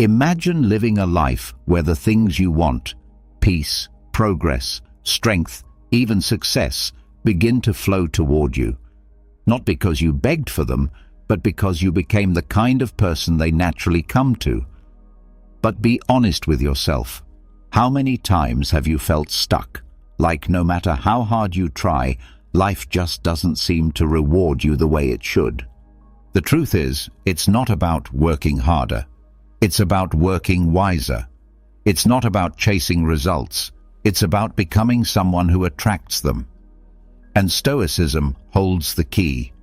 Imagine living a life where the things you want, peace, progress, strength, even success, begin to flow toward you. Not because you begged for them, but because you became the kind of person they naturally come to. But be honest with yourself. How many times have you felt stuck? Like no matter how hard you try, life just doesn't seem to reward you the way it should. The truth is, it's not about working harder. It's about working wiser. It's not about chasing results. It's about becoming someone who attracts them. And Stoicism holds the key.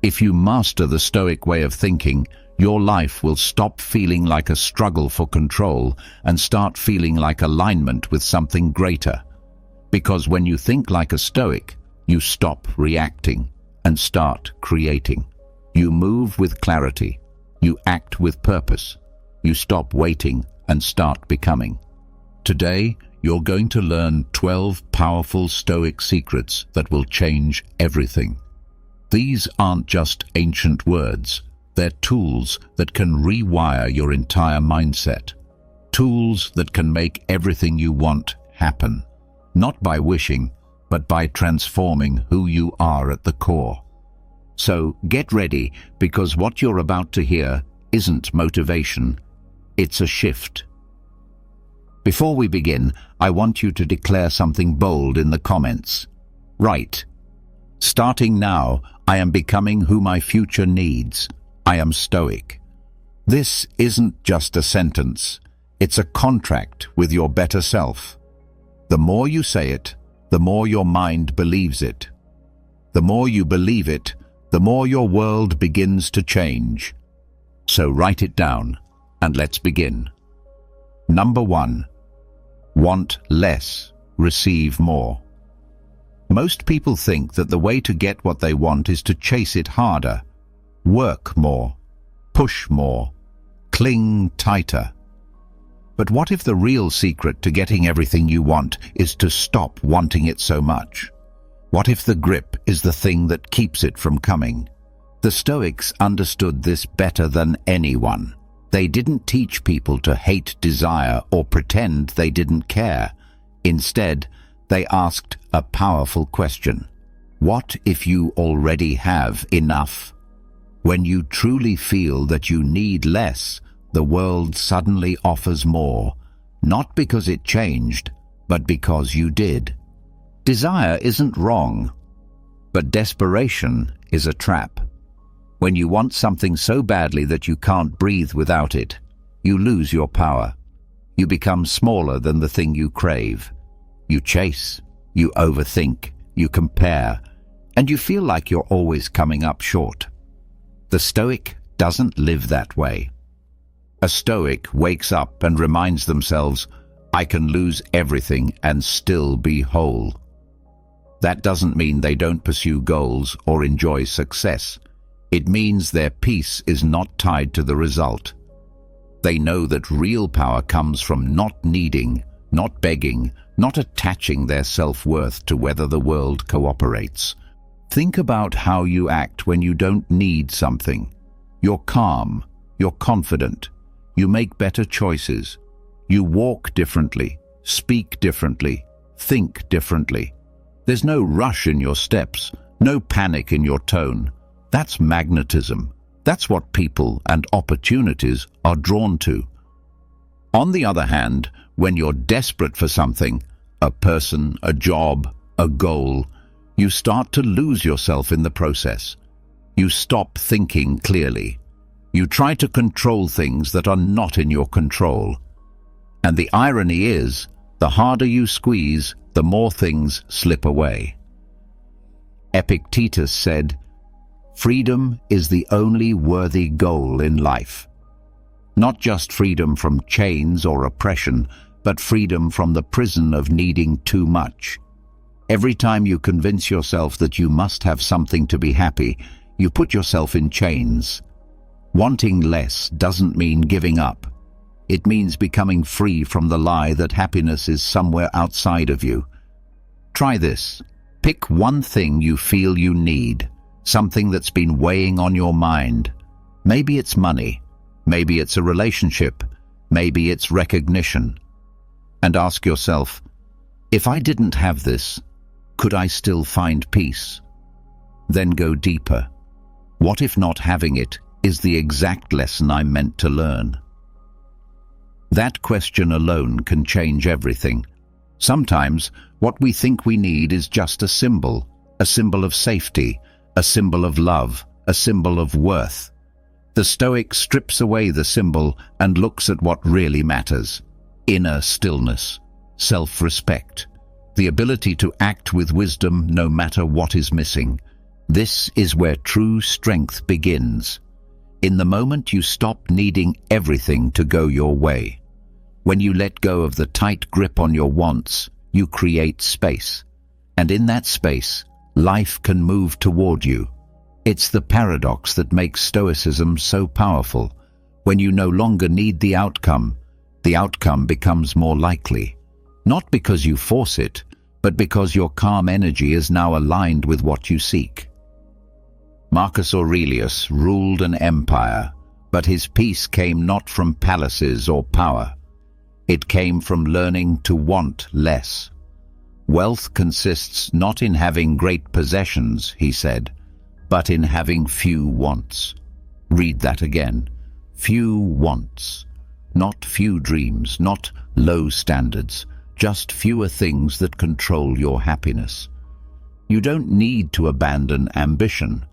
If you master the Stoic way of thinking, your life will stop feeling like a struggle for control and start feeling like alignment with something greater. Because when you think like a Stoic, you stop reacting and start creating. You move with clarity. You act with purpose. You stop waiting and start becoming. Today, you're going to learn 12 powerful Stoic secrets that will change everything. These aren't just ancient words. They're tools that can rewire your entire mindset. Tools that can make everything you want happen. Not by wishing, but by transforming who you are at the core. So get ready, because what you're about to hear isn't motivation. It's a shift. Before we begin, I want you to declare something bold in the comments. Write, "Starting now, I am becoming who my future needs. I am Stoic." This isn't just a sentence. It's a contract with your better self. The more you say it, the more your mind believes it. The more you believe it, the more your world begins to change. So write it down, and let's begin. Number 1. Want less, receive more. Most people think that the way to get what they want is to chase it harder, work more, push more, cling tighter. But what if the real secret to getting everything you want is to stop wanting it so much? What if the grip is the thing that keeps it from coming? The Stoics understood this better than anyone. They didn't teach people to hate desire or pretend they didn't care. Instead, they asked a powerful question. What if you already have enough? When you truly feel that you need less, the world suddenly offers more, not because it changed, but because you did. Desire isn't wrong, but desperation is a trap. When you want something so badly that you can't breathe without it, you lose your power. You become smaller than the thing you crave. You chase, you overthink, you compare, and you feel like you're always coming up short. The Stoic doesn't live that way. A Stoic wakes up and reminds themselves, "I can lose everything and still be whole." That doesn't mean they don't pursue goals or enjoy success. It means their peace is not tied to the result. They know that real power comes from not needing, not begging, not attaching their self-worth to whether the world cooperates. Think about how you act when you don't need something. You're calm, you're confident, you make better choices, you walk differently, speak differently, think differently. There's no rush in your steps, no panic in your tone. That's magnetism. That's what people and opportunities are drawn to. On the other hand, when you're desperate for something, a person, a job, a goal, you start to lose yourself in the process. You stop thinking clearly. You try to control things that are not in your control. And the irony is, the harder you squeeze, the more things slip away. Epictetus said, "Freedom is the only worthy goal in life." Not just freedom from chains or oppression, but freedom from the prison of needing too much. Every time you convince yourself that you must have something to be happy, you put yourself in chains. Wanting less doesn't mean giving up. It means becoming free from the lie that happiness is somewhere outside of you. Try this. Pick one thing you feel you need, something that's been weighing on your mind. Maybe it's money. Maybe it's a relationship. Maybe it's recognition. And ask yourself, if I didn't have this, could I still find peace? Then go deeper. What if not having it is the exact lesson I'm meant to learn? That question alone can change everything. Sometimes what we think we need is just a symbol of safety, a symbol of love, a symbol of worth. The Stoic strips away the symbol and looks at what really matters: inner stillness, self-respect, the ability to act with wisdom no matter what is missing. This is where true strength begins. In the moment you stop needing everything to go your way. When you let go of the tight grip on your wants, you create space. And in that space, life can move toward you. It's the paradox that makes Stoicism so powerful. When you no longer need the outcome becomes more likely. Not because you force it, but because your calm energy is now aligned with what you seek. Marcus Aurelius ruled an empire, but his peace came not from palaces or power. It came from learning to want less. Wealth consists not in having great possessions, he said, but in having few wants. Read that again. Few wants. Not few dreams, not low standards, just fewer things that control your happiness. You don't need to abandon ambition,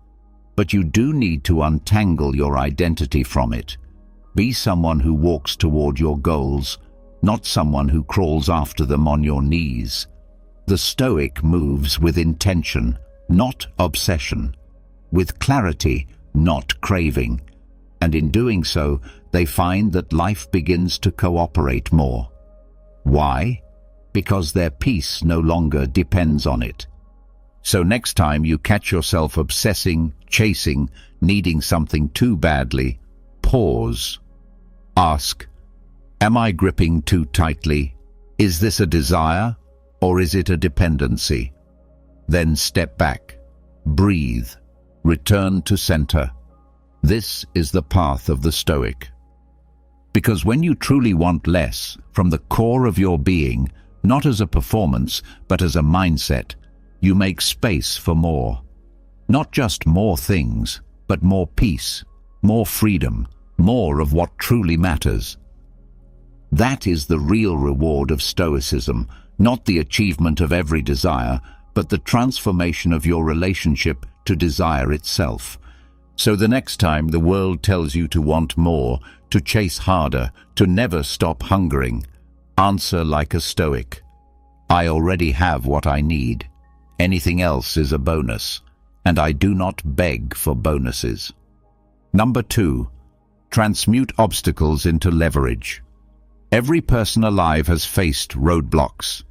but you do need to untangle your identity from it. Be someone who walks toward your goals, not someone who crawls after them on your knees. The Stoic moves with intention, not obsession, with clarity, not craving, and in doing so, they find that life begins to cooperate more. Why? Because their peace no longer depends on it. So next time you catch yourself obsessing, chasing, needing something too badly, pause. Ask, am I gripping too tightly? Is this a desire, or is it a dependency? Then step back, breathe, return to center. This is the path of the Stoic. Because when you truly want less, from the core of your being, not as a performance, but as a mindset, you make space for more. Not just more things, but more peace, more freedom, more of what truly matters. That is the real reward of Stoicism, not the achievement of every desire, but the transformation of your relationship to desire itself. So the next time the world tells you to want more, to chase harder, to never stop hungering, answer like a Stoic. I already have what I need. Anything else is a bonus, and I do not beg for bonuses. Number 2, transmute obstacles into leverage. Every person alive has faced roadblocks.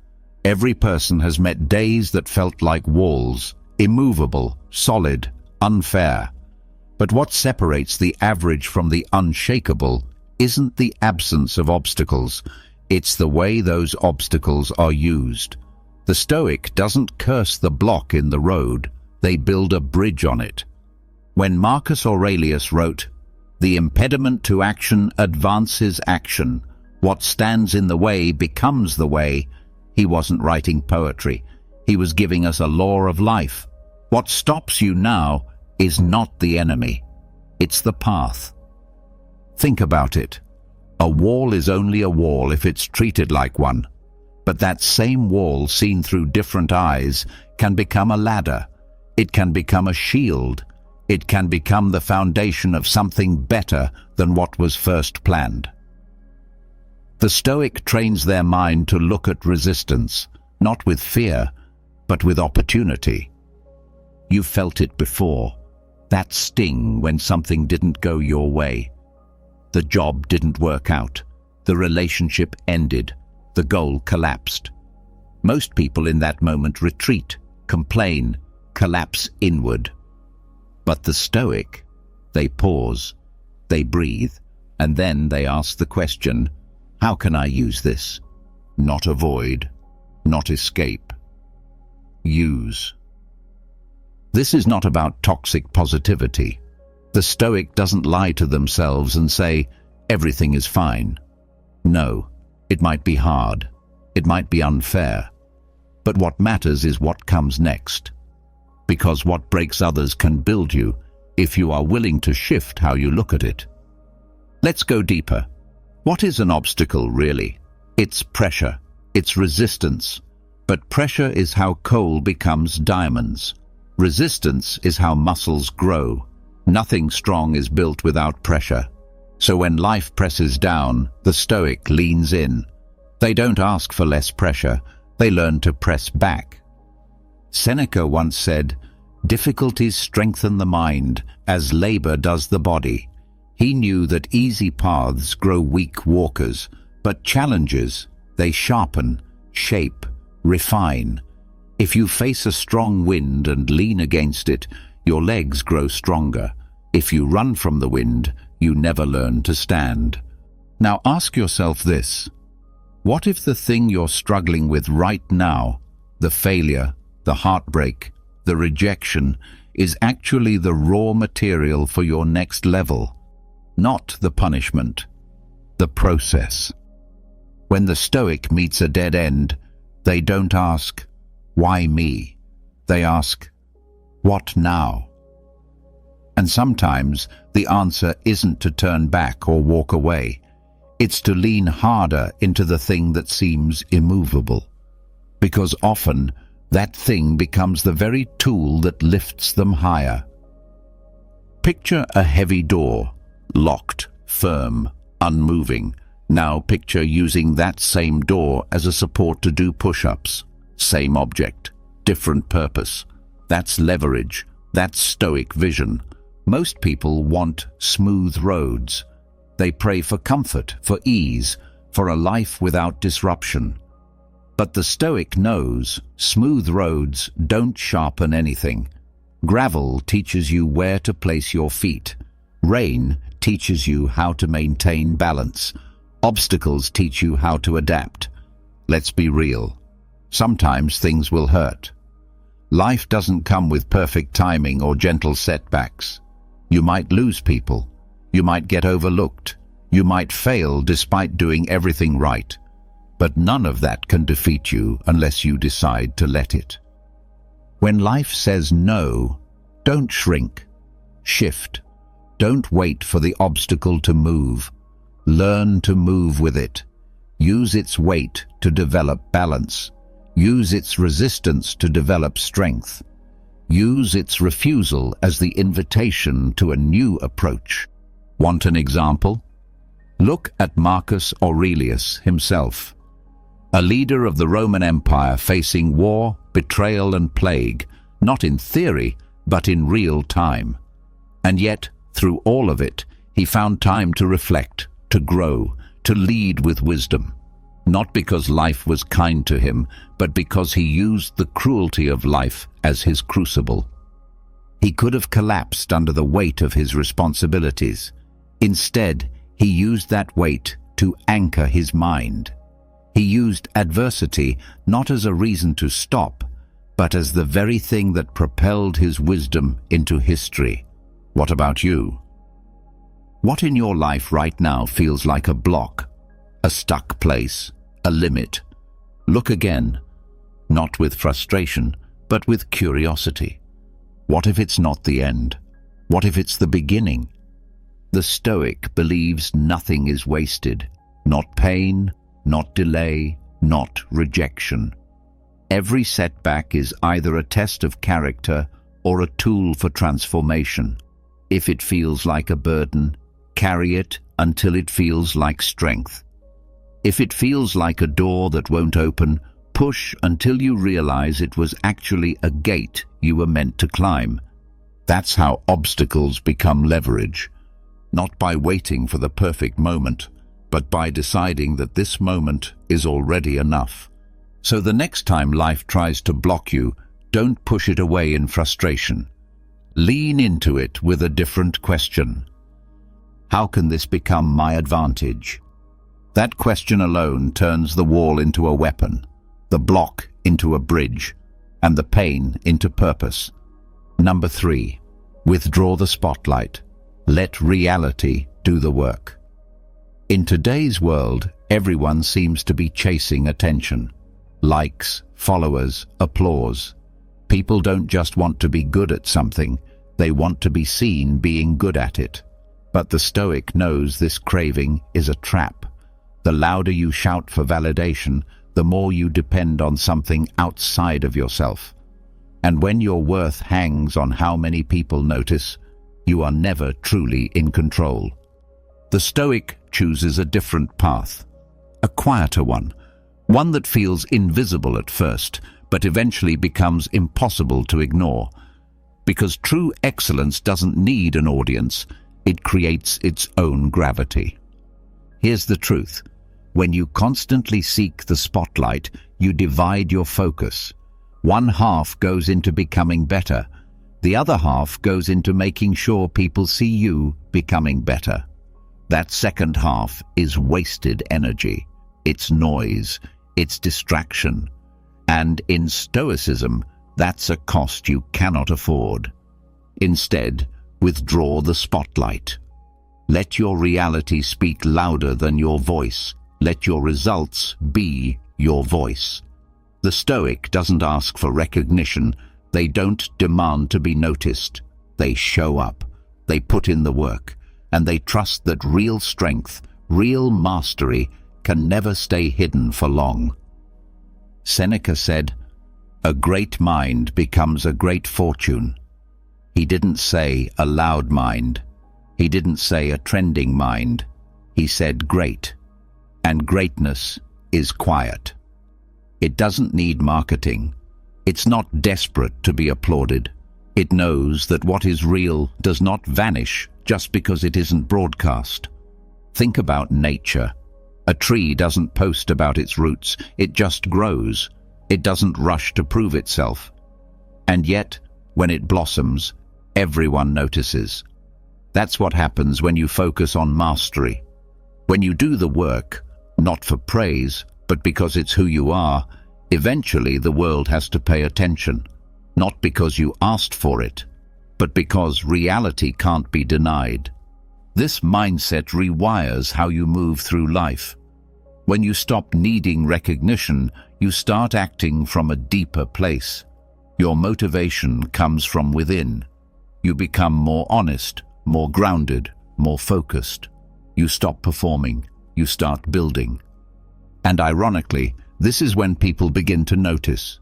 Every person has met days that felt like walls, immovable, solid, unfair. But what separates the average from the unshakable isn't the absence of obstacles, it's the way those obstacles are used. The Stoic doesn't curse the block in the road, they build a bridge on it. When Marcus Aurelius wrote, "The impediment to action advances action. What stands in the way becomes the way," he wasn't writing poetry. He was giving us a law of life. What stops you now is not the enemy. It's the path. Think about it. A wall is only a wall if it's treated like one. But that same wall seen through different eyes can become a ladder. It can become a shield. It can become the foundation of something better than what was first planned. The Stoic trains their mind to look at resistance, not with fear, but with opportunity. You've felt it before. That sting when something didn't go your way. The job didn't work out. The relationship ended. The goal collapsed. Most people in that moment retreat, complain, collapse inward. But the Stoic, they pause, they breathe, and then they ask the question, how can I use this? Not avoid, not escape. Use. This is not about toxic positivity. The Stoic doesn't lie to themselves and say, everything is fine. No, it might be hard. It might be unfair. But what matters is what comes next. Because what breaks others can build you if you are willing to shift how you look at it. Let's go deeper. What is an obstacle, really? It's pressure. It's resistance. But pressure is how coal becomes diamonds. Resistance is how muscles grow. Nothing strong is built without pressure. So when life presses down, the Stoic leans in. They don't ask for less pressure. They learn to press back. Seneca once said, "Difficulties strengthen the mind, as labor does the body." He knew that easy paths grow weak walkers, but challenges, they sharpen, shape, refine. If you face a strong wind and lean against it, your legs grow stronger. If you run from the wind, you never learn to stand. Now ask yourself this. What if the thing you're struggling with right now, the failure, the heartbreak, the rejection, is actually the raw material for your next level? Not the punishment, the process. When the Stoic meets a dead end, they don't ask, "Why me?" They ask, "What now?" And sometimes the answer isn't to turn back or walk away. It's to lean harder into the thing that seems immovable. Because often, that thing becomes the very tool that lifts them higher. Picture a heavy door, locked, firm, unmoving. Now picture using that same door as a support to do push-ups. Same object, different purpose. That's leverage. That's Stoic vision. Most people want smooth roads. They pray for comfort, for ease, for a life without disruption. But the Stoic knows smooth roads don't sharpen anything. Gravel teaches you where to place your feet. Rain teaches you how to maintain balance. Obstacles teach you how to adapt. Let's be real. Sometimes things will hurt. Life doesn't come with perfect timing or gentle setbacks. You might lose people. You might get overlooked. You might fail despite doing everything right. But none of that can defeat you unless you decide to let it. When life says no, don't shrink. Shift. Don't wait for the obstacle to move. Learn to move with it. Use its weight to develop balance. Use its resistance to develop strength. Use its refusal as the invitation to a new approach. Want an example? Look at Marcus Aurelius himself. A leader of the Roman Empire facing war, betrayal and plague, not in theory, but in real time. And yet, through all of it, he found time to reflect, to grow, to lead with wisdom. Not because life was kind to him, but because he used the cruelty of life as his crucible. He could have collapsed under the weight of his responsibilities. Instead, he used that weight to anchor his mind. He used adversity not as a reason to stop, but as the very thing that propelled his wisdom into history. What about you? What in your life right now feels like a block, a stuck place, a limit? Look again, not with frustration, but with curiosity. What if it's not the end? What if it's the beginning? The Stoic believes nothing is wasted, not pain, not delay, not rejection. Every setback is either a test of character or a tool for transformation. If it feels like a burden, carry it until it feels like strength. If it feels like a door that won't open, push until you realize it was actually a gate you were meant to climb. That's how obstacles become leverage. Not by waiting for the perfect moment, but by deciding that this moment is already enough. So the next time life tries to block you, don't push it away in frustration. Lean into it with a different question. How can this become my advantage? That question alone turns the wall into a weapon, the block into a bridge, and the pain into purpose. Number 3, withdraw the spotlight. Let reality do the work. In today's world, everyone seems to be chasing attention. Likes, followers, applause. People don't just want to be good at something, they want to be seen being good at it. But the Stoic knows this craving is a trap. The louder you shout for validation, the more you depend on something outside of yourself. And when your worth hangs on how many people notice, you are never truly in control. The Stoic chooses a different path, a quieter one that feels invisible at first, but eventually becomes impossible to ignore. Because true excellence doesn't need an audience, it creates its own gravity. Here's the truth. When you constantly seek the spotlight, you divide your focus. One half goes into becoming better. The other half goes into making sure people see you becoming better. That second half is wasted energy. It's noise. It's distraction. And in Stoicism, that's a cost you cannot afford. Instead, withdraw the spotlight. Let your reality speak louder than your voice. Let your results be your voice. The Stoic doesn't ask for recognition. They don't demand to be noticed. They show up. They put in the work. And they trust that real strength, real mastery, can never stay hidden for long. Seneca said, "A great mind becomes a great fortune." He didn't say a loud mind. He didn't say a trending mind. He said great. And greatness is quiet. It doesn't need marketing. It's not desperate to be applauded. It knows that what is real does not vanish just because it isn't broadcast. Think about nature. A tree doesn't post about its roots, it just grows. It doesn't rush to prove itself. And yet, when it blossoms, everyone notices. That's what happens when you focus on mastery. When you do the work, not for praise, but because it's who you are, eventually the world has to pay attention. Not because you asked for it, but because reality can't be denied. This mindset rewires how you move through life. When you stop needing recognition, you start acting from a deeper place. Your motivation comes from within. You become more honest, more grounded, more focused. You stop performing. You start building. And ironically, this is when people begin to notice.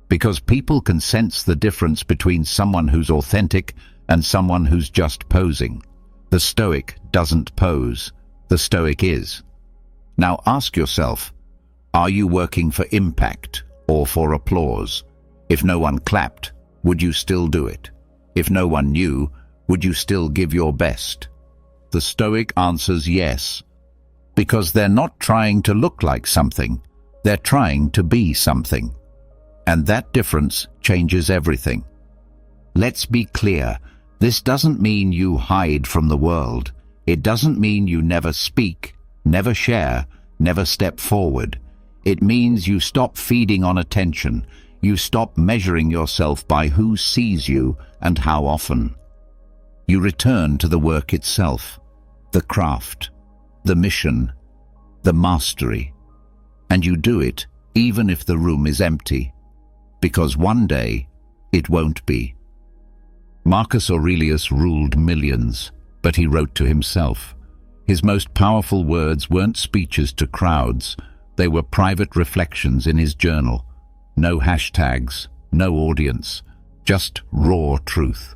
Because people can sense the difference between someone who's authentic and someone who's just posing. The Stoic doesn't pose. The Stoic is. Now ask yourself, are you working for impact or for applause? If no one clapped, would you still do it? If no one knew, would you still give your best? The Stoic answers yes, because they're not trying to look like something, they're trying to be something. And that difference changes everything. Let's be clear, this doesn't mean you hide from the world. It doesn't mean you never speak, never share, never step forward. It means you stop feeding on attention. You stop measuring yourself by who sees you and how often. You return to the work itself, the craft, the mission, the mastery. And you do it even if the room is empty, because one day it won't be. Marcus Aurelius ruled millions, but he wrote to himself. His most powerful words weren't speeches to crowds, they were private reflections in his journal. No hashtags, no audience, just raw truth.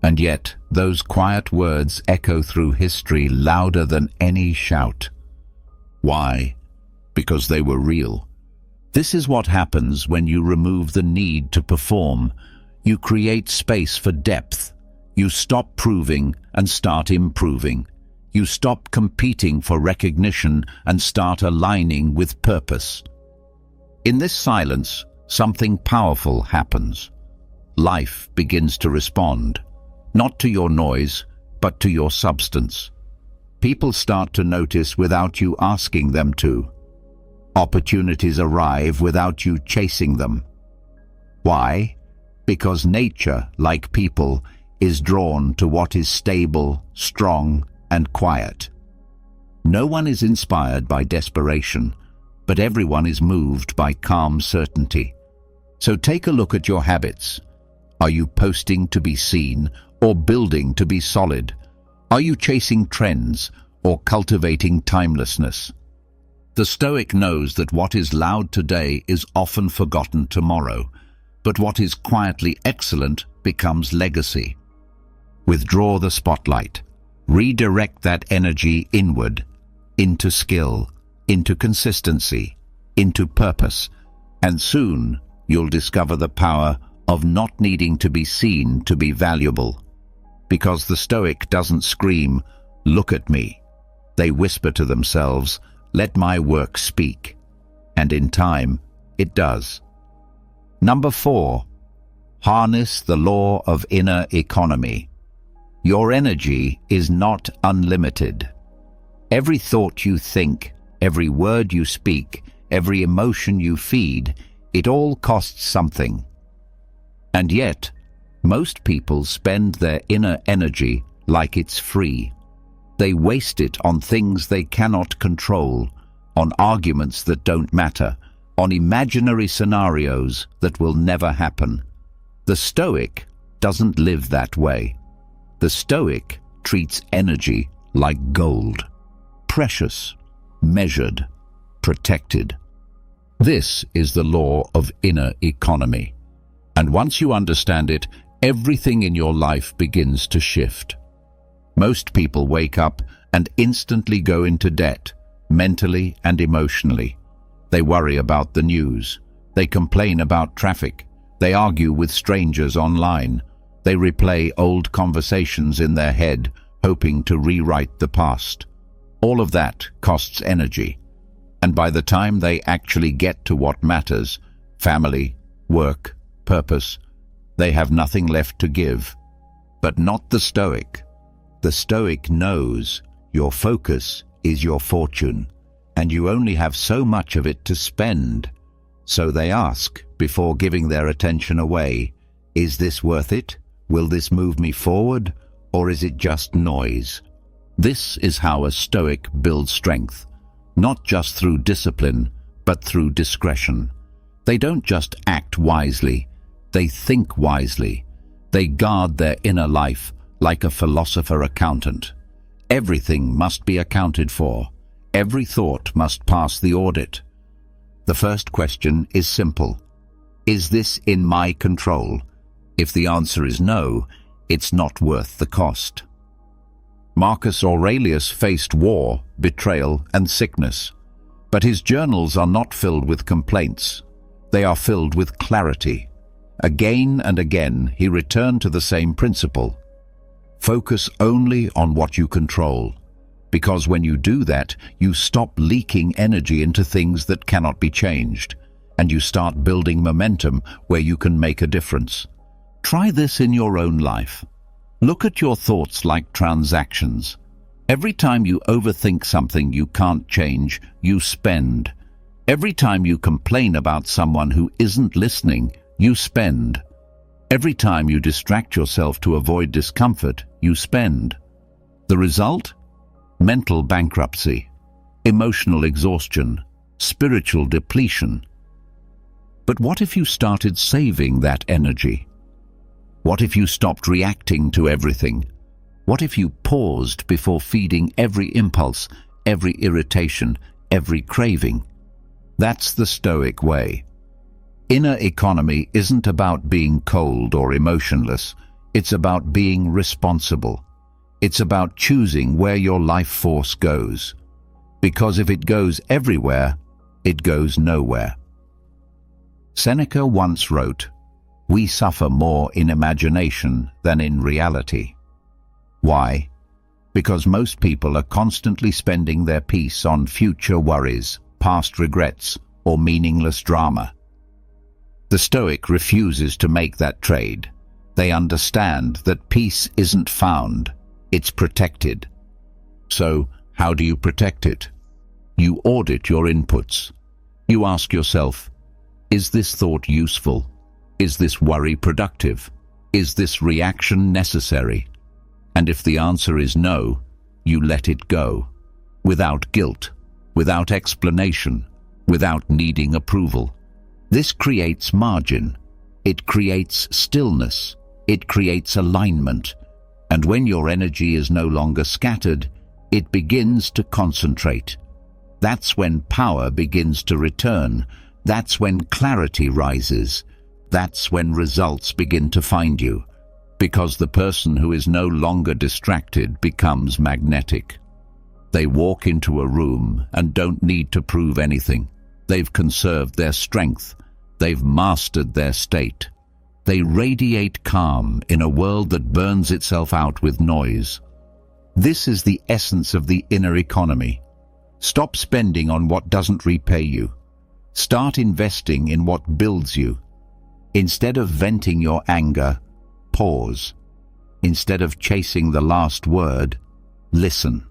And yet, those quiet words echo through history louder than any shout. Why? Because they were real. This is what happens when you remove the need to perform. You create space for depth. You stop proving and start improving. You stop competing for recognition and start aligning with purpose. In this silence, something powerful happens. Life begins to respond, not to your noise, but to your substance. People start to notice without you asking them to. Opportunities arrive without you chasing them. Why? Because nature, like people, is drawn to what is stable, strong, and quiet. No one is inspired by desperation, but everyone is moved by calm certainty. So take a look at your habits. Are you posting to be seen or building to be solid? Are you chasing trends or cultivating timelessness? The Stoic knows that what is loud today is often forgotten tomorrow, but what is quietly excellent becomes legacy. Withdraw the spotlight. Redirect that energy inward, into skill, into consistency, into purpose, and soon you'll discover the power of not needing to be seen to be valuable. Because the Stoic doesn't scream, "Look at me." They whisper to themselves, "Let my work speak." And in time, it does. Number 4, harness the law of inner economy. Your energy is not unlimited. Every thought you think, every word you speak, every emotion you feed, it all costs something. And yet, most people spend their inner energy like it's free. They waste it on things they cannot control, on arguments that don't matter, on imaginary scenarios that will never happen. The Stoic doesn't live that way. The Stoic treats energy like gold, precious, measured, protected. This is the law of inner economy. And once you understand it, everything in your life begins to shift. Most people wake up and instantly go into debt, mentally and emotionally. They worry about the news. They complain about traffic. They argue with strangers online. They replay old conversations in their head, hoping to rewrite the past. All of that costs energy. And by the time they actually get to what matters, family, work, purpose, they have nothing left to give. But not the Stoic. The Stoic knows your focus is your fortune, and you only have so much of it to spend. So they ask, before giving their attention away, is this worth it? Will this move me forward, or is it just noise? This is how a Stoic builds strength, not just through discipline, but through discretion. They don't just act wisely, they think wisely. They guard their inner life like a philosopher accountant. Everything must be accounted for. Every thought must pass the audit. The first question is simple. Is this in my control? If the answer is no, it's not worth the cost. Marcus Aurelius faced war, betrayal, and sickness. But his journals are not filled with complaints. They are filled with clarity. Again and again, he returned to the same principle. Focus only on what you control, because when you do that, you stop leaking energy into things that cannot be changed, and you start building momentum where you can make a difference. Try this in your own life. Look at your thoughts like transactions. Every time you overthink something you can't change, you spend. Every time you complain about someone who isn't listening, you spend. Every time you distract yourself to avoid discomfort, you spend. The result? Mental bankruptcy, emotional exhaustion, spiritual depletion. But what if you started saving that energy? What if you stopped reacting to everything? What if you paused before feeding every impulse, every irritation, every craving? That's the Stoic way. Inner economy isn't about being cold or emotionless. It's about being responsible. It's about choosing where your life force goes. Because if it goes everywhere, it goes nowhere. Seneca once wrote, "We suffer more in imagination than in reality." Why? Because most people are constantly spending their peace on future worries, past regrets, or meaningless drama. The Stoic refuses to make that trade. They understand that peace isn't found, it's protected. So, how do you protect it? You audit your inputs. You ask yourself, is this thought useful? Is this worry productive? Is this reaction necessary? And if the answer is no, you let it go. without guilt, without explanation, without needing approval. This creates margin. It creates stillness. It creates alignment. And when your energy is no longer scattered, it begins to concentrate. That's when power begins to return. That's when clarity rises. That's when results begin to find you. Because the person who is no longer distracted becomes magnetic. They walk into a room and don't need to prove anything. They've conserved their strength. They've mastered their state. They radiate calm in a world that burns itself out with noise. This is the essence of the inner economy. Stop spending on what doesn't repay you. Start investing in what builds you. Instead of venting your anger, pause. Instead of chasing the last word, listen.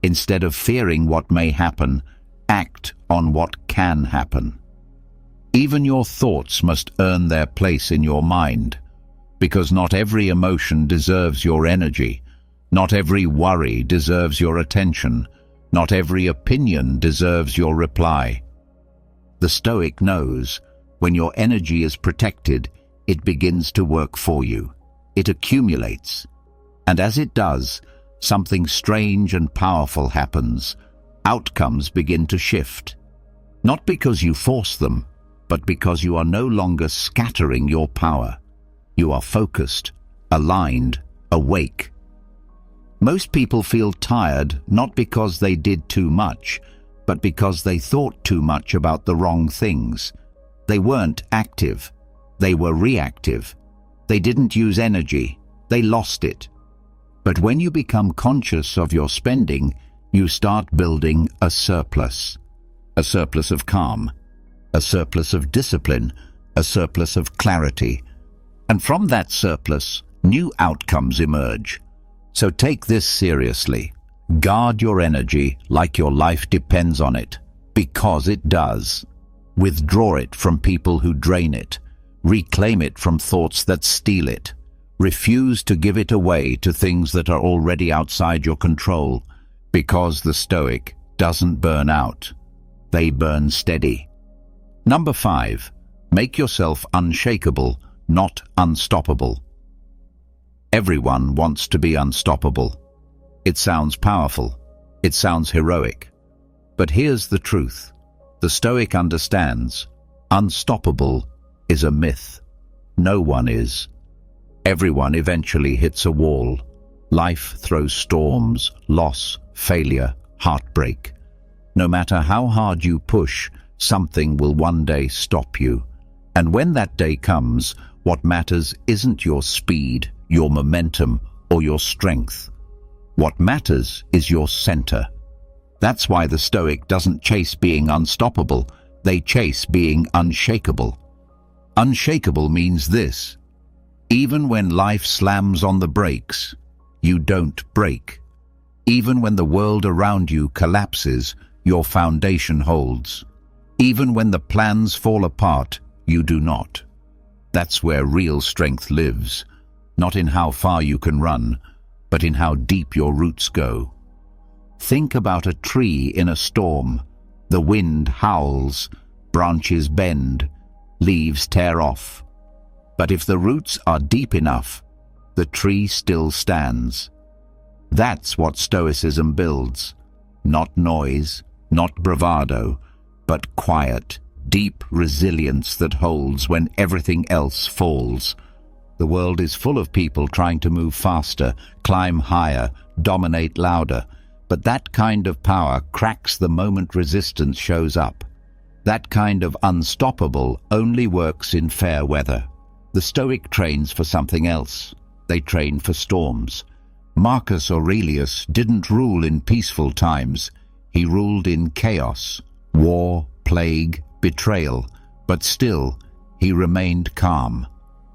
Instead of fearing what may happen, act on what can happen. Even your thoughts must earn their place in your mind, because not every emotion deserves your energy. Not every worry deserves your attention. Not every opinion deserves your reply. The Stoic knows, when your energy is protected, it begins to work for you. It accumulates. And as it does, something strange and powerful happens. Outcomes begin to shift. Not because you force them, but because you are no longer scattering your power. You are focused, aligned, awake. Most people feel tired not because they did too much, but because they thought too much about the wrong things. They weren't active. They were reactive. They didn't use energy. They lost it. But when you become conscious of your spending, you start building a surplus of calm, a surplus of discipline, a surplus of clarity. And from that surplus, new outcomes emerge. So take this seriously. Guard your energy like your life depends on it, because it does. Withdraw it from people who drain it. Reclaim it from thoughts that steal it. Refuse to give it away to things that are already outside your control, because the Stoic doesn't burn out. They burn steady. Number 5, make yourself unshakable, not unstoppable. Everyone wants to be unstoppable. It sounds powerful. It sounds heroic. But here's the truth. The Stoic understands, unstoppable is a myth. No one is. Everyone eventually hits a wall. Life throws storms, loss, failure, heartbreak. No matter how hard you push, something will one day stop you. And when that day comes, what matters isn't your speed, your momentum, or your strength. What matters is your center. That's why the Stoic doesn't chase being unstoppable. They chase being unshakable. Unshakable means this: even when life slams on the brakes, you don't break. Even when the world around you collapses, your foundation holds. Even when the plans fall apart, you do not. That's where real strength lives, not in how far you can run, but in how deep your roots go. Think about a tree in a storm. The wind howls, branches bend, leaves tear off. But if the roots are deep enough, the tree still stands. That's what Stoicism builds. Not noise, not bravado, but quiet, deep resilience that holds when everything else falls. The world is full of people trying to move faster, climb higher, dominate louder. But that kind of power cracks the moment resistance shows up. That kind of unstoppable only works in fair weather. The Stoic trains for something else. They train for storms. Marcus Aurelius didn't rule in peaceful times. He ruled in chaos, war, plague, betrayal. But still, he remained calm.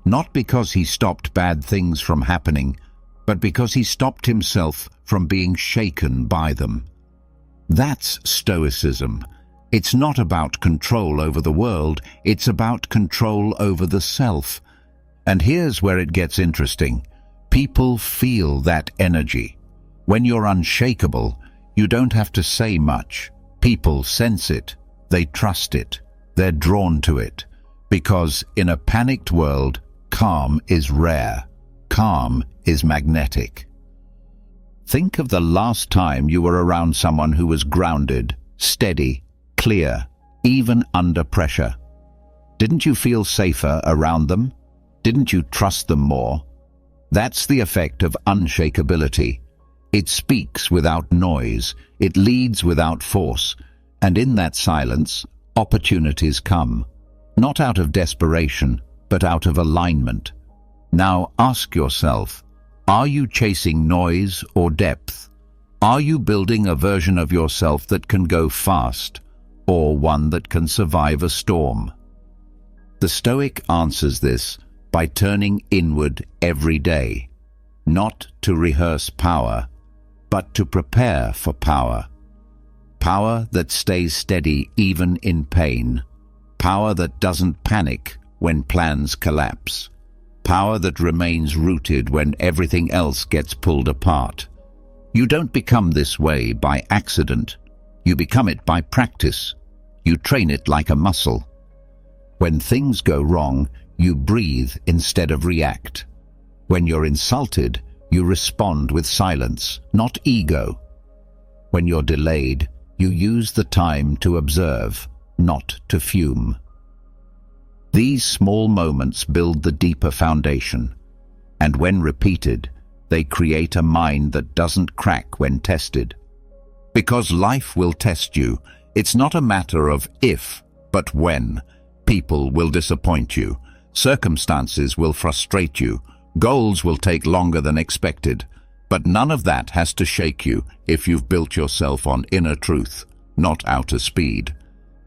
Not because he stopped bad things from happening, but because he stopped himself from being shaken by them. That's Stoicism. It's not about control over the world, it's about control over the self. And here's where it gets interesting. People feel that energy. When you're unshakable, You don't have to say much. People sense it. They trust it. They're drawn to it. Because in a panicked world, calm is rare. Calm is magnetic. Think of the last time you were around someone who was grounded, steady, clear, even under pressure. Didn't you feel safer around them? Didn't you trust them more? That's the effect of unshakability. It speaks without noise, it leads without force, and in that silence, opportunities come. Not out of desperation, but out of alignment. Now ask yourself, are you chasing noise or depth? Are you building a version of yourself that can go fast, or one that can survive a storm? The Stoic answers this by turning inward every day, not to rehearse power, but to prepare for power. Power that stays steady even in pain. Power that doesn't panic when plans collapse. Power that remains rooted when everything else gets pulled apart. You don't become this way by accident. You become it by practice. You train it like a muscle. When things go wrong, you breathe instead of react. When you're insulted, you respond with silence, not ego. When you're delayed, you use the time to observe, not to fume. These small moments build the deeper foundation, and when repeated, they create a mind that doesn't crack when tested. Because life will test you, it's not a matter of if, but when. People will disappoint you. Circumstances will frustrate you. Goals will take longer than expected. But none of that has to shake you if you've built yourself on inner truth, not outer speed.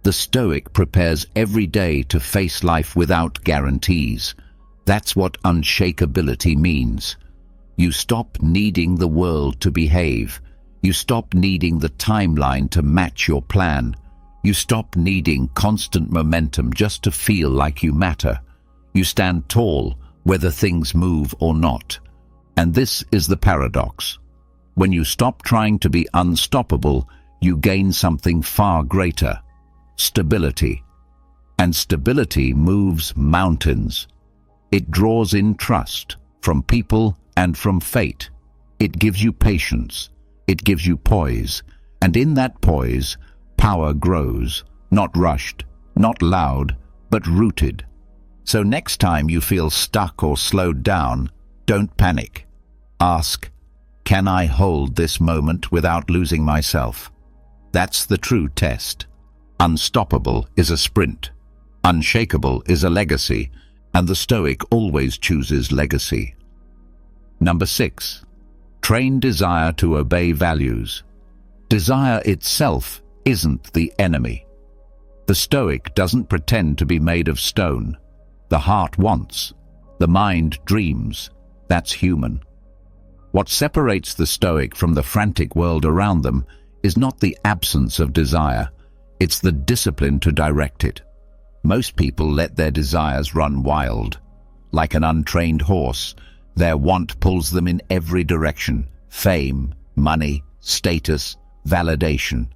The Stoic prepares every day to face life without guarantees. That's what unshakability means. You stop needing the world to behave. You stop needing the timeline to match your plan. You stop needing constant momentum just to feel like you matter. You stand tall, whether things move or not. And this is the paradox. When you stop trying to be unstoppable, you gain something far greater: stability. And stability moves mountains. It draws in trust from people and from fate. It gives you patience. It gives you poise. And in that poise, power grows, not rushed, not loud, but rooted. So next time you feel stuck or slowed down, don't panic. Ask, can I hold this moment without losing myself? That's the true test. Unstoppable is a sprint. Unshakable is a legacy, and the Stoic always chooses legacy. Number 6. Train desire to obey values. Desire itself isn't the enemy. The Stoic doesn't pretend to be made of stone. The heart wants. The mind dreams. That's human. What separates the Stoic from the frantic world around them is not the absence of desire. It's the discipline to direct it. Most people let their desires run wild. Like an untrained horse, their want pulls them in every direction: fame, money, status, validation.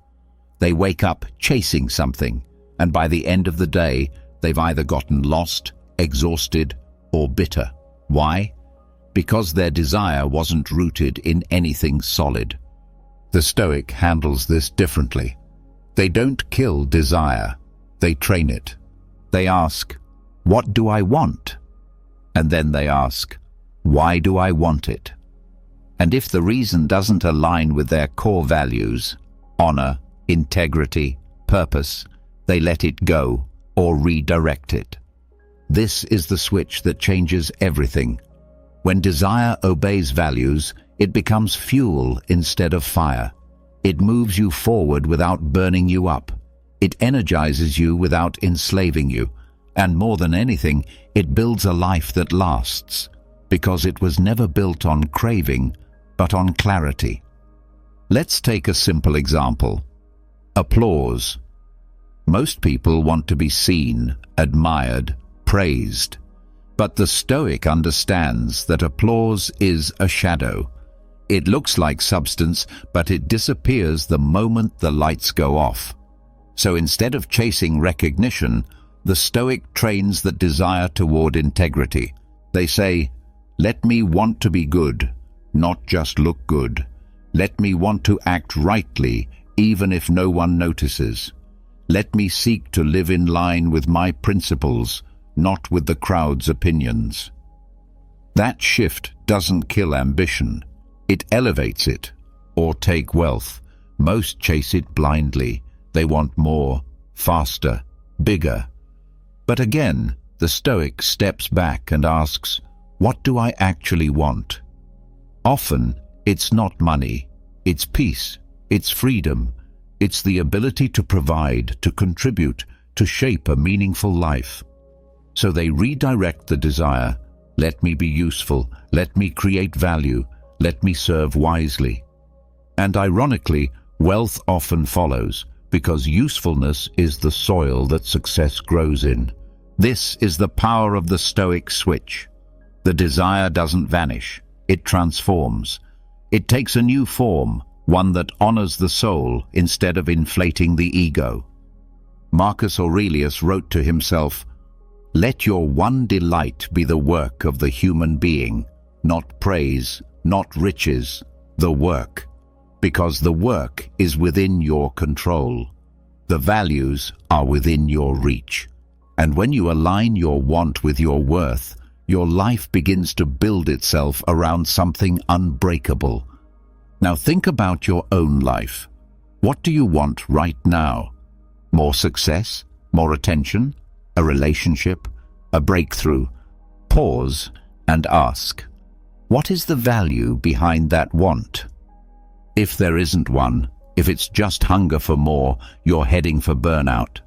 They wake up chasing something, and by the end of the day, they've either gotten lost, exhausted, or bitter. Why? Because their desire wasn't rooted in anything solid. The Stoic handles this differently. They don't kill desire, they train it. They ask, what do I want? And then they ask, why do I want it? And if the reason doesn't align with their core values, honor, integrity, purpose, they let it go or redirect it. This is the switch that changes everything. When desire obeys values, it becomes fuel instead of fire. It moves you forward without burning you up. It energizes you without enslaving you. And more than anything, it builds a life that lasts, because it was never built on craving, but on clarity. Let's take a simple example. Applause. Most people want to be seen, admired, praised. But the Stoic understands that applause is a shadow. It looks like substance, but it disappears the moment the lights go off. So instead of chasing recognition, the Stoic trains that desire toward integrity. They say, "Let me want to be good, not just look good. Let me want to act rightly, even if no one notices. Let me seek to live in line with my principles, not with the crowd's opinions." That shift doesn't kill ambition. It elevates it. Or take wealth. Most chase it blindly. They want more, faster, bigger. But again, the Stoic steps back and asks, what do I actually want? Often, it's not money. It's peace. It's freedom. It's the ability to provide, to contribute, to shape a meaningful life. So they redirect the desire. Let me be useful. Let me create value. Let me serve wisely. And ironically, wealth often follows, because usefulness is the soil that success grows in. This is the power of the Stoic switch. The desire doesn't vanish. It transforms. It takes a new form, one that honors the soul instead of inflating the ego. Marcus Aurelius wrote to himself, "Let your one delight be the work of the human being, not praise, not riches, the work, because the work is within your control. The values are within your reach. And when you align your want with your worth, your life begins to build itself around something unbreakable." Now think about your own life. What do you want right now? More success? More attention? A relationship? A breakthrough? Pause and ask, what is the value behind that want? If there isn't one, if it's just hunger for more, you're heading for burnout.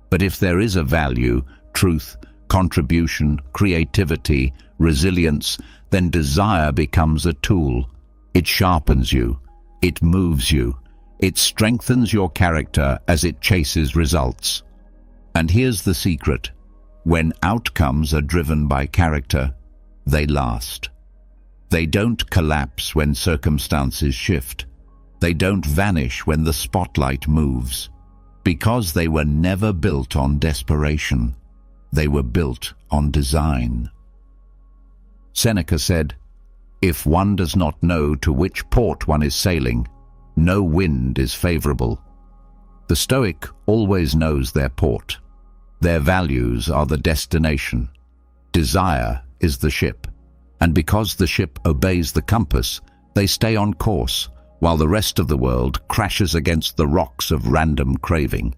But if there is a value, truth, contribution, creativity, resilience, then desire becomes a tool. It sharpens you. It moves you. It strengthens your character as it chases results. And here's the secret. When outcomes are driven by character, they last. They don't collapse when circumstances shift. They don't vanish when the spotlight moves. Because they were never built on desperation. They were built on design. Seneca said, "If one does not know to which port one is sailing, no wind is favorable." The Stoic always knows their port. Their values are the destination. Desire is the ship. And because the ship obeys the compass, they stay on course, while the rest of the world crashes against the rocks of random craving.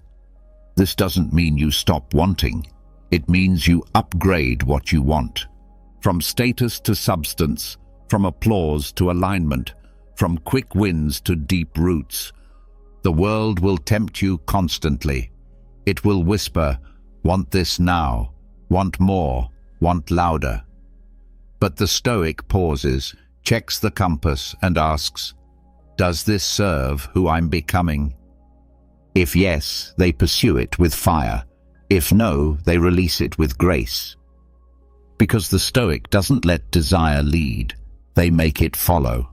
This doesn't mean you stop wanting. It means you upgrade what you want. From status to substance, from applause to alignment, from quick wins to deep roots. The world will tempt you constantly. It will whisper, "Want this now, want more, want louder." But the Stoic pauses, checks the compass and asks, "Does this serve who I'm becoming?" If yes, they pursue it with fire. If no, they release it with grace. Because the Stoic doesn't let desire lead, they make it follow.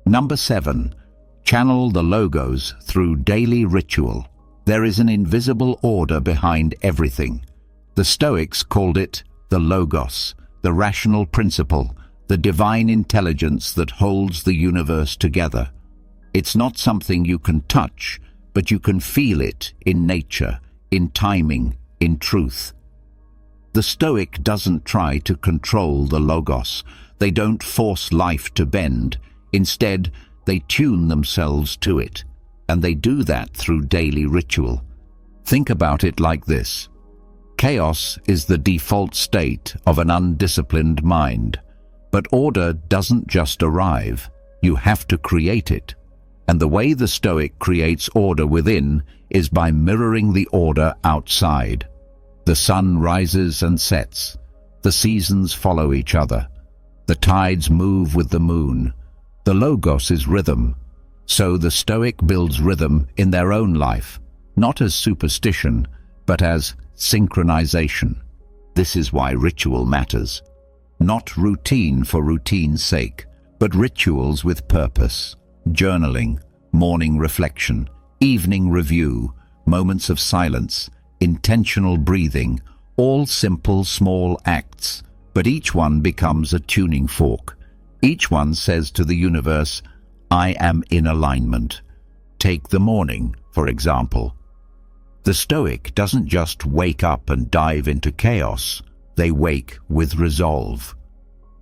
Number 7. Channel the logos through daily ritual. There is an invisible order behind everything. The Stoics called it the logos, the rational principle, the divine intelligence that holds the universe together. It's not something you can touch, but you can feel it in nature, in timing, in truth. The Stoic doesn't try to control the logos. They don't force life to bend. Instead, they tune themselves to it, and they do that through daily ritual. Think about it like this. Chaos is the default state of an undisciplined mind. But order doesn't just arrive. You have to create it. And the way the Stoic creates order within is by mirroring the order outside. The sun rises and sets. The seasons follow each other. The tides move with the moon. The logos is rhythm. So the Stoic builds rhythm in their own life, not as superstition, but as synchronization. This is why ritual matters. Not routine for routine's sake, but rituals with purpose: journaling, morning reflection, evening review, moments of silence, intentional breathing, all simple, small acts, but each one becomes a tuning fork. Each one says to the universe, "I am in alignment." Take the morning, for example. The Stoic doesn't just wake up and dive into chaos. They wake with resolve.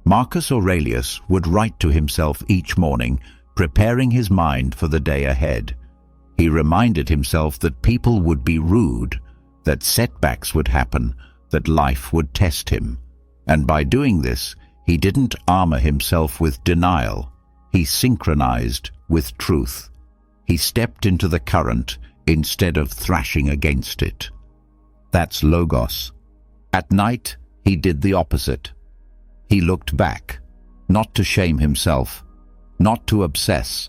Marcus Aurelius would write to himself each morning, preparing his mind for the day ahead. He reminded himself that people would be rude, that setbacks would happen, that life would test him. And by doing this, he didn't armor himself with denial. He synchronized with truth. He stepped into the current instead of thrashing against it. That's logos. At night, he did the opposite. He looked back, not to shame himself, not to obsess,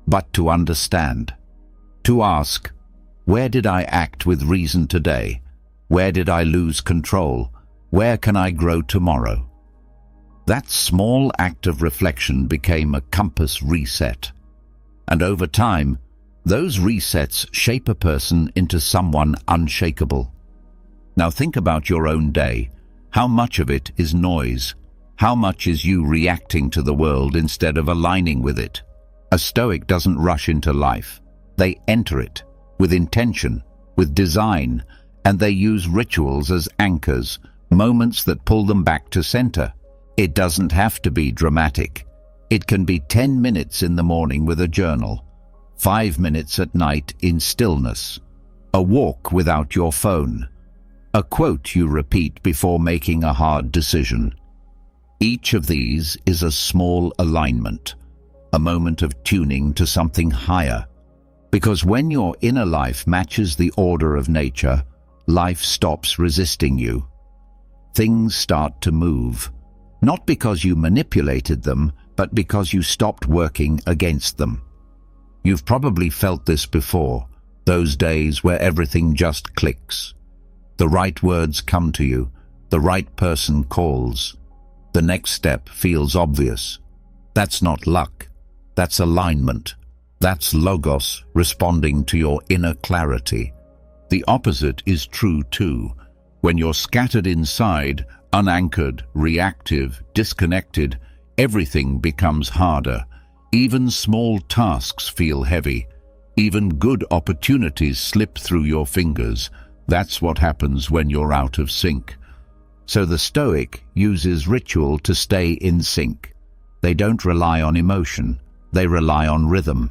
but to understand. To ask, where did I act with reason today? Where did I lose control? Where can I grow tomorrow? That small act of reflection became a compass reset. And over time, those resets shape a person into someone unshakable. Now think about your own day. How much of it is noise? How much is you reacting to the world instead of aligning with it? A Stoic doesn't rush into life. They enter it with intention, with design, and they use rituals as anchors, moments that pull them back to center. It doesn't have to be dramatic. It can be 10 minutes in the morning with a journal, 5 minutes at night in stillness, a walk without your phone, a quote you repeat before making a hard decision. Each of these is a small alignment, a moment of tuning to something higher. Because when your inner life matches the order of nature, life stops resisting you. Things start to move, not because you manipulated them, but because you stopped working against them. You've probably felt this before, those days where everything just clicks. The right words come to you, the right person calls. The next step feels obvious. That's not luck, that's alignment. That's logos responding to your inner clarity. The opposite is true too. When you're scattered inside, unanchored, reactive, disconnected, everything becomes harder. Even small tasks feel heavy. Even good opportunities slip through your fingers. That's what happens when you're out of sync. So the Stoic uses ritual to stay in sync. They don't rely on emotion. They rely on rhythm.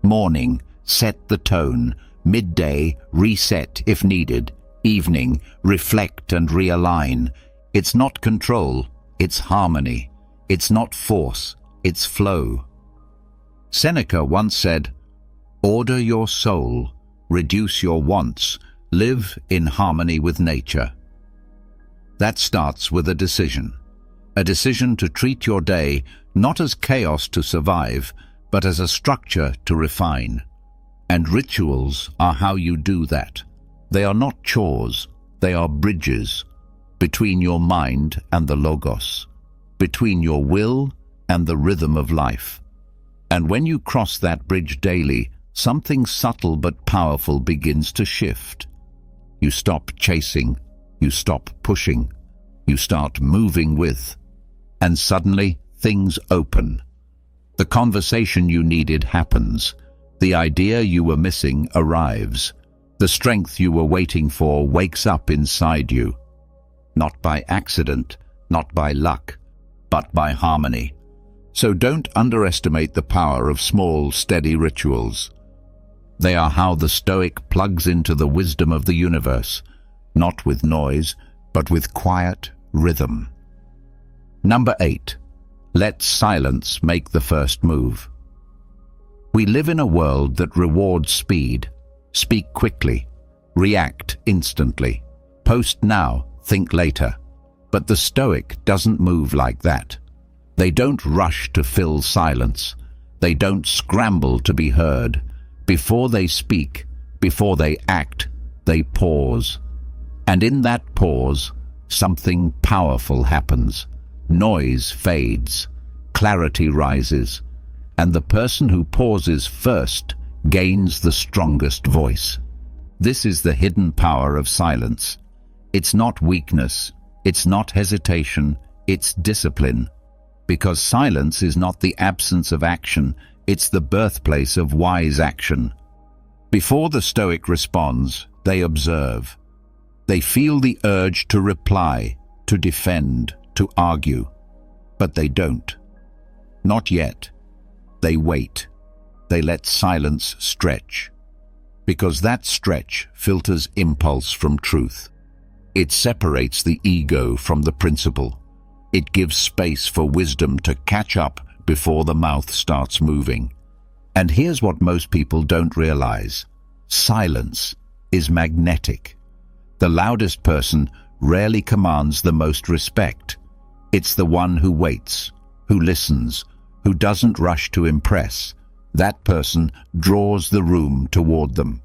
Morning, set the tone. Midday, reset if needed. Evening, reflect and realign. It's not control, it's harmony. It's not force, it's flow. Seneca once said, "Order your soul, reduce your wants, live in harmony with nature." That starts with a decision to treat your day not as chaos to survive, but as a structure to refine. And rituals are how you do that. They are not chores, they are bridges between your mind and the logos, between your will and the rhythm of life. And when you cross that bridge daily, something subtle but powerful begins to shift. You stop chasing, you stop pushing, you start moving with, and suddenly things open. The conversation you needed happens. The idea you were missing arrives. The strength you were waiting for wakes up inside you. Not by accident, not by luck, but by harmony. So don't underestimate the power of small, steady rituals. They are how the Stoic plugs into the wisdom of the universe, not with noise, but with quiet rhythm. Number 8. Let silence make the first move. We live in a world that rewards speed. Speak quickly, react instantly, post now, think later. But the Stoic doesn't move like that. They don't rush to fill silence. They don't scramble to be heard. Before they speak, before they act, they pause. And in that pause, something powerful happens. Noise fades. clarity rises, and the person who pauses first gains the strongest voice. This is the hidden power of silence. It's not weakness, it's not hesitation, it's discipline. Because silence is not the absence of action, it's the birthplace of wise action. Before the Stoic responds, they observe. They feel the urge to reply, to defend, to argue. But they don't. Not yet. They wait. They let silence stretch. Because that stretch filters impulse from truth. It separates the ego from the principle. It gives space for wisdom to catch up before the mouth starts moving. And here's what most people don't realize. Silence is magnetic. The loudest person rarely commands the most respect. It's the one who waits, who listens, who doesn't rush to impress. That person draws the room toward them.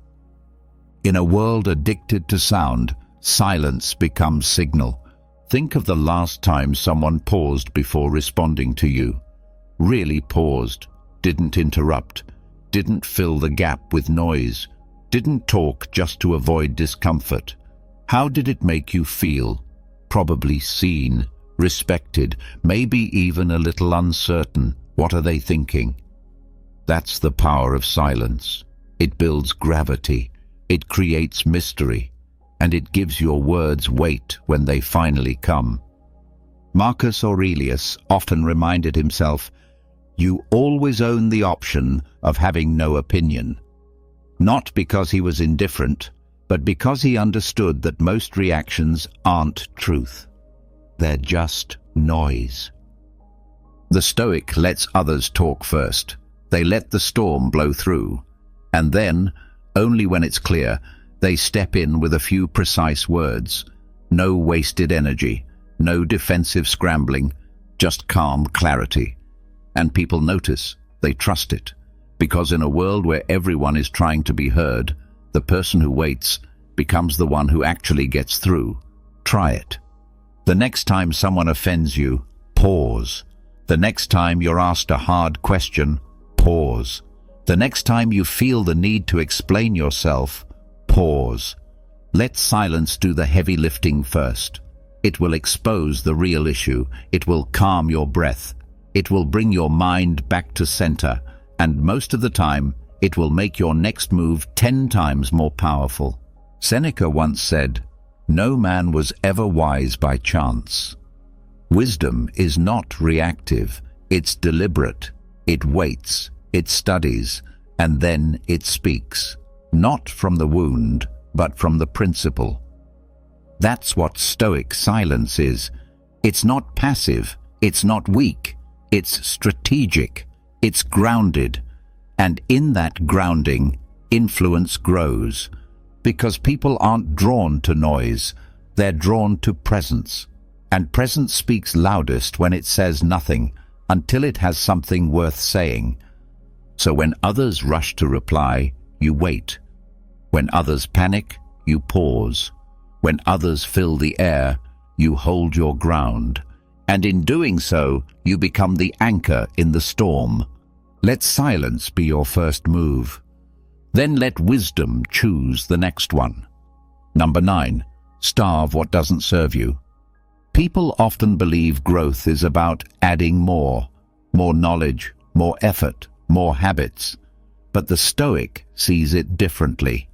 In a world addicted to sound, silence becomes signal. Think of the last time someone paused before responding to you. Really paused, didn't interrupt, didn't fill the gap with noise, didn't talk just to avoid discomfort. How did it make you feel? Probably seen, respected, maybe even a little uncertain. What are they thinking? That's the power of silence. It builds gravity, it creates mystery, and it gives your words weight when they finally come. Marcus Aurelius often reminded himself, "You always own the option of having no opinion." Not because he was indifferent, but because he understood that most reactions aren't truth. They're just noise. The Stoic lets others talk first. They let the storm blow through. And then, only when it's clear, they step in with a few precise words. No wasted energy, no defensive scrambling, just calm clarity. And people notice, they trust it. Because in a world where everyone is trying to be heard, the person who waits becomes the one who actually gets through. Try it. The next time someone offends you, pause. The next time you're asked a hard question, pause. The next time you feel the need to explain yourself, pause. Let silence do the heavy lifting first. It will expose the real issue. It will calm your breath. It will bring your mind back to center. And most of the time, it will make your next move 10 times more powerful. Seneca once said, "No man was ever wise by chance." Wisdom is not reactive, it's deliberate. It waits, it studies, and then it speaks. Not from the wound, but from the principle. That's what Stoic silence is. It's not passive, it's not weak, it's strategic. It's grounded, and in that grounding, influence grows. Because people aren't drawn to noise, they're drawn to presence. And presence speaks loudest when it says nothing, until it has something worth saying. So when others rush to reply, you wait. When others panic, you pause. When others fill the air, you hold your ground. And in doing so, you become the anchor in the storm. Let silence be your first move. Then let wisdom choose the next one. Number 9, starve what doesn't serve you. People often believe growth is about adding more knowledge, more effort, more habits. But the Stoic sees it differently.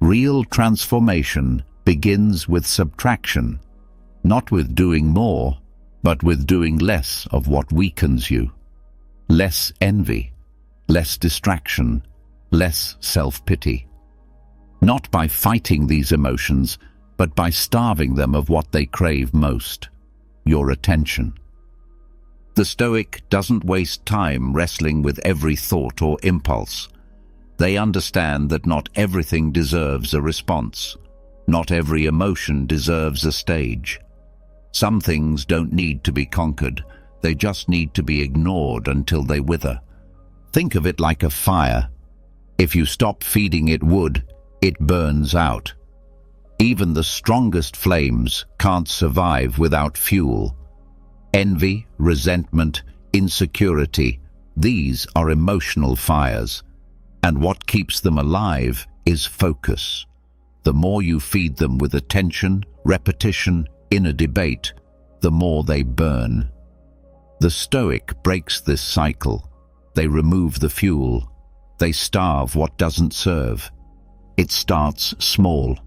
Real transformation begins with subtraction, not with doing more, but with doing less of what weakens you. Less envy, less distraction, less self-pity. Not by fighting these emotions, but by starving them of what they crave most, your attention. The Stoic doesn't waste time wrestling with every thought or impulse. They understand that not everything deserves a response. Not every emotion deserves a stage. Some things don't need to be conquered. They just need to be ignored until they wither. Think of it like a fire. If you stop feeding it wood, it burns out. Even the strongest flames can't survive without fuel. Envy, resentment, insecurity. These are emotional fires. And what keeps them alive is focus. The more you feed them with attention, repetition, inner debate, the more they burn. The Stoic breaks this cycle. They remove the fuel. They starve what doesn't serve. It starts small.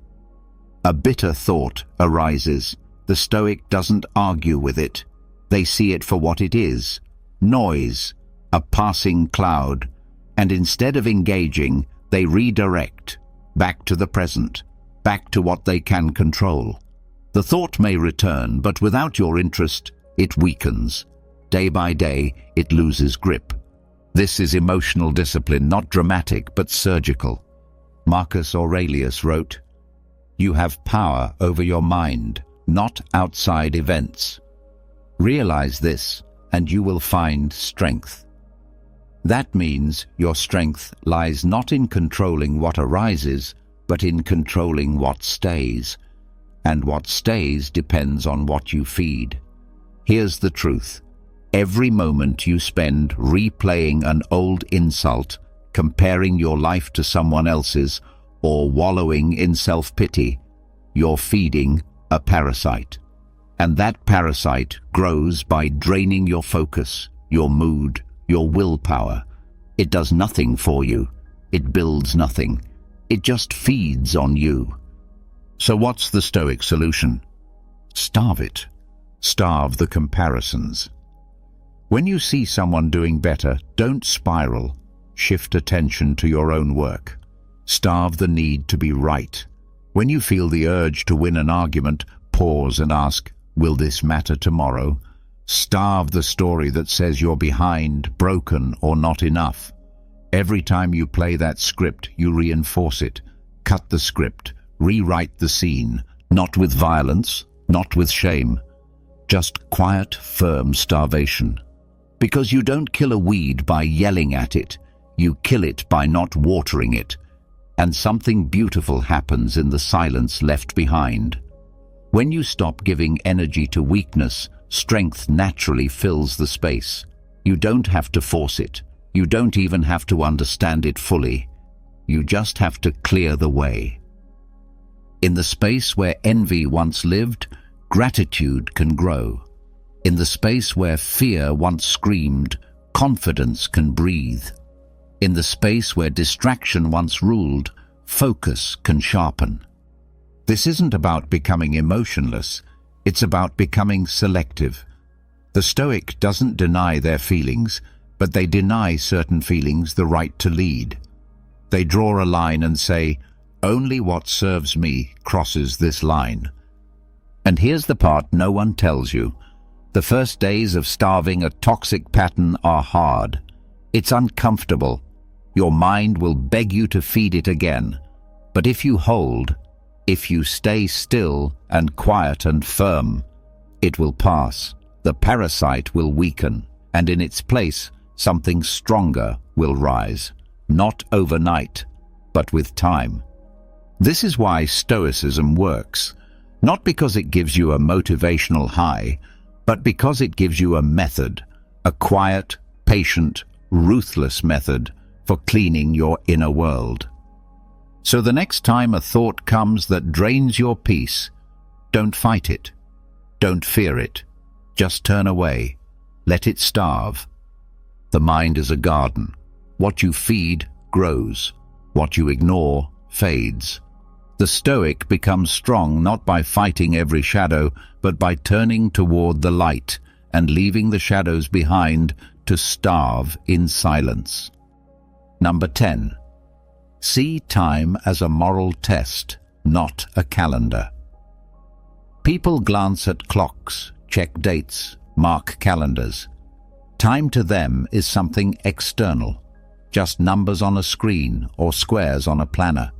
A bitter thought arises. The Stoic doesn't argue with it. They see it for what it is: noise, a passing cloud, and instead of engaging, they redirect, back to the present, back to what they can control. The thought may return, but without your interest, it weakens. Day by day, it loses grip. This is emotional discipline, not dramatic, but surgical. Marcus Aurelius wrote, "You have power over your mind, not outside events. Realize this, and you will find strength." That means your strength lies not in controlling what arises, but in controlling what stays. And what stays depends on what you feed. Here's the truth. Every moment you spend replaying an old insult, comparing your life to someone else's, or wallowing in self-pity, you're feeding a parasite. And that parasite grows by draining your focus, your mood, your willpower. It does nothing for you. It builds nothing. It just feeds on you. So what's the Stoic solution? Starve it. Starve the comparisons. When you see someone doing better, don't spiral. Shift attention to your own work. Starve the need to be right. When you feel the urge to win an argument, pause and ask, will this matter tomorrow? Starve the story that says you're behind, broken, or not enough. Every time you play that script, you reinforce it. Cut the script. Rewrite the scene. Not with violence, not with shame. Just quiet, firm starvation. Because you don't kill a weed by yelling at it. You kill it by not watering it. And something beautiful happens in the silence left behind. When you stop giving energy to weakness, strength naturally fills the space. You don't have to force it. You don't even have to understand it fully. You just have to clear the way. In the space where envy once lived, gratitude can grow. In the space where fear once screamed, confidence can breathe. In the space where distraction once ruled, focus can sharpen. This isn't about becoming emotionless. It's about becoming selective. The Stoic doesn't deny their feelings, but they deny certain feelings the right to lead. They draw a line and say, only what serves me crosses this line. And here's the part no one tells you. The first days of starving a toxic pattern are hard. It's uncomfortable. Your mind will beg you to feed it again. But if you hold, if you stay still and quiet and firm, it will pass. The parasite will weaken, and in its place, something stronger will rise. Not overnight, but with time. This is why Stoicism works. Not because it gives you a motivational high, but because it gives you a method, a quiet, patient, ruthless method for cleaning your inner world. So the next time a thought comes that drains your peace, don't fight it. Don't fear it. Just turn away. Let it starve. The mind is a garden. What you feed grows. What you ignore fades. The Stoic becomes strong not by fighting every shadow, but by turning toward the light and leaving the shadows behind to starve in silence. Number 10. See time as a moral test, not a calendar. People glance at clocks, check dates, mark calendars. Time to them is something external, just numbers on a screen or squares on a planner.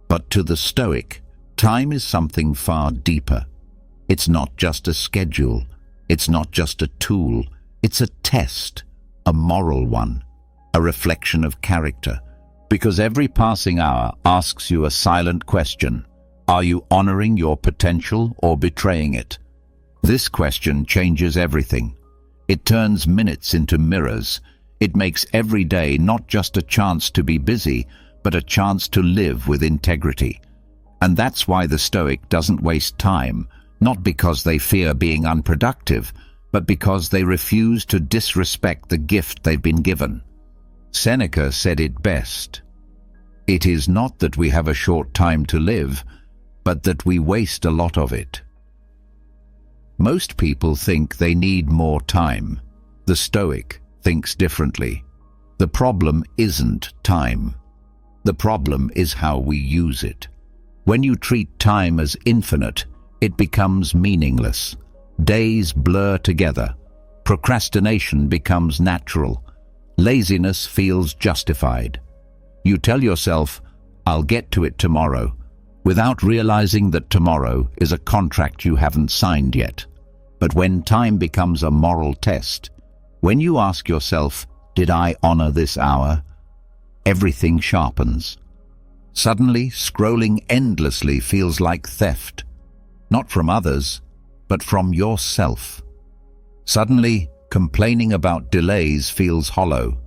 But to the Stoic, time is something far deeper. It's not just a schedule. It's not just a tool. It's a test, a moral one, a reflection of character. Because every passing hour asks you a silent question. Are you honoring your potential or betraying it? This question changes everything. It turns minutes into mirrors. It makes every day not just a chance to be busy, but a chance to live with integrity. And that's why the Stoic doesn't waste time, not because they fear being unproductive, but because they refuse to disrespect the gift they've been given. Seneca said it best. It is not that we have a short time to live, but that we waste a lot of it. Most people think they need more time. The Stoic thinks differently. The problem isn't time. The problem is how we use it. When you treat time as infinite, it becomes meaningless. Days blur together. Procrastination becomes natural. Laziness feels justified. You tell yourself, "I'll get to it tomorrow," without realizing that tomorrow is a contract you haven't signed yet. But when time becomes a moral test, when you ask yourself, "Did I honor this hour?" everything sharpens. Suddenly, scrolling endlessly feels like theft, not from others, but from yourself. Suddenly, complaining about delays feels hollow,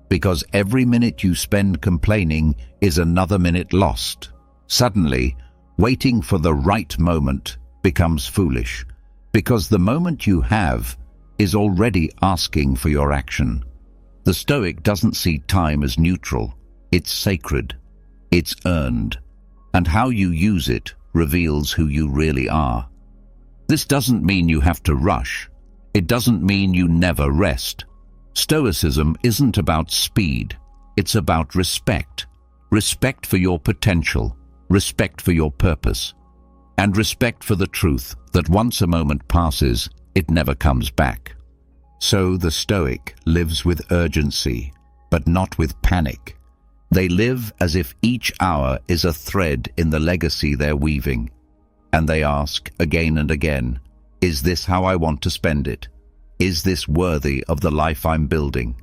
because every minute you spend complaining is another minute lost. Suddenly, waiting for the right moment becomes foolish, because the moment you have is already asking for your action. The Stoic doesn't see time as neutral. It's sacred. It's earned. And how you use it reveals who you really are. This doesn't mean you have to rush. It doesn't mean you never rest. Stoicism isn't about speed. It's about respect. Respect for your potential. Respect for your purpose. And respect for the truth that once a moment passes, it never comes back. So the Stoic lives with urgency, but not with panic. They live as if each hour is a thread in the legacy they're weaving. And they ask again and again, is this how I want to spend it? Is this worthy of the life I'm building?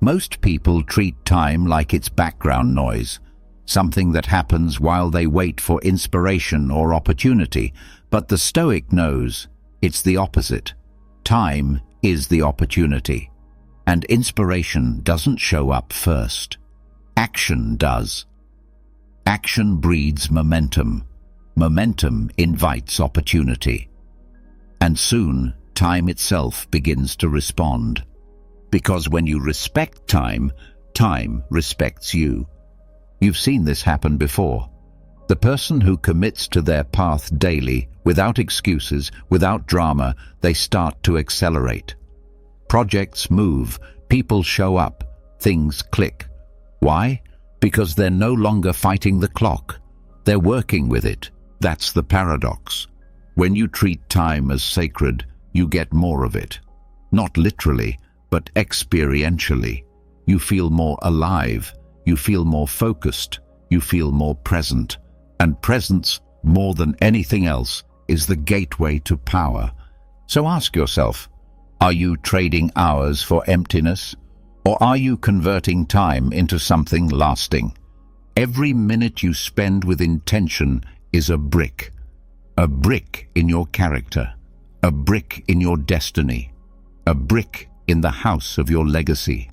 Most people treat time like it's background noise, something that happens while they wait for inspiration or opportunity. But the Stoic knows it's the opposite. Time is the opportunity, and inspiration doesn't show up first. Action does. Action breeds momentum. Momentum invites opportunity. And soon, time itself begins to respond. Because when you respect time, time respects you. You've seen this happen before. The person who commits to their path daily, without excuses, without drama, they start to accelerate. Projects move, people show up, things click. Why? Because they're no longer fighting the clock. They're working with it. That's the paradox. When you treat time as sacred, you get more of it. Not literally, but experientially. You feel more alive. You feel more focused. You feel more present. And presence, more than anything else, is the gateway to power. So ask yourself, are you trading hours for emptiness? Or are you converting time into something lasting? Every minute you spend with intention is a brick. A brick in your character. A brick in your destiny. A brick in the house of your legacy.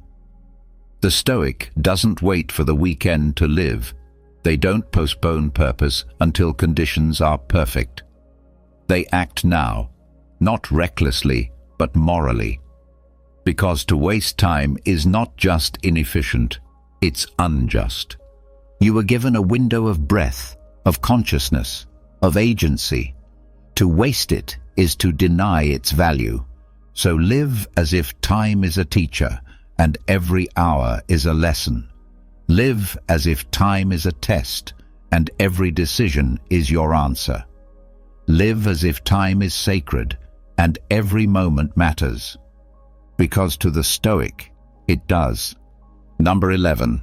The Stoic doesn't wait for the weekend to live. They don't postpone purpose until conditions are perfect. They act now, not recklessly, but morally. Because to waste time is not just inefficient, it's unjust. You were given a window of breath, of consciousness, of agency. To waste it is to deny its value. So live as if time is a teacher and every hour is a lesson. Live as if time is a test and every decision is your answer. Live as if time is sacred and every moment matters. Because to the Stoic, it does. Number 11.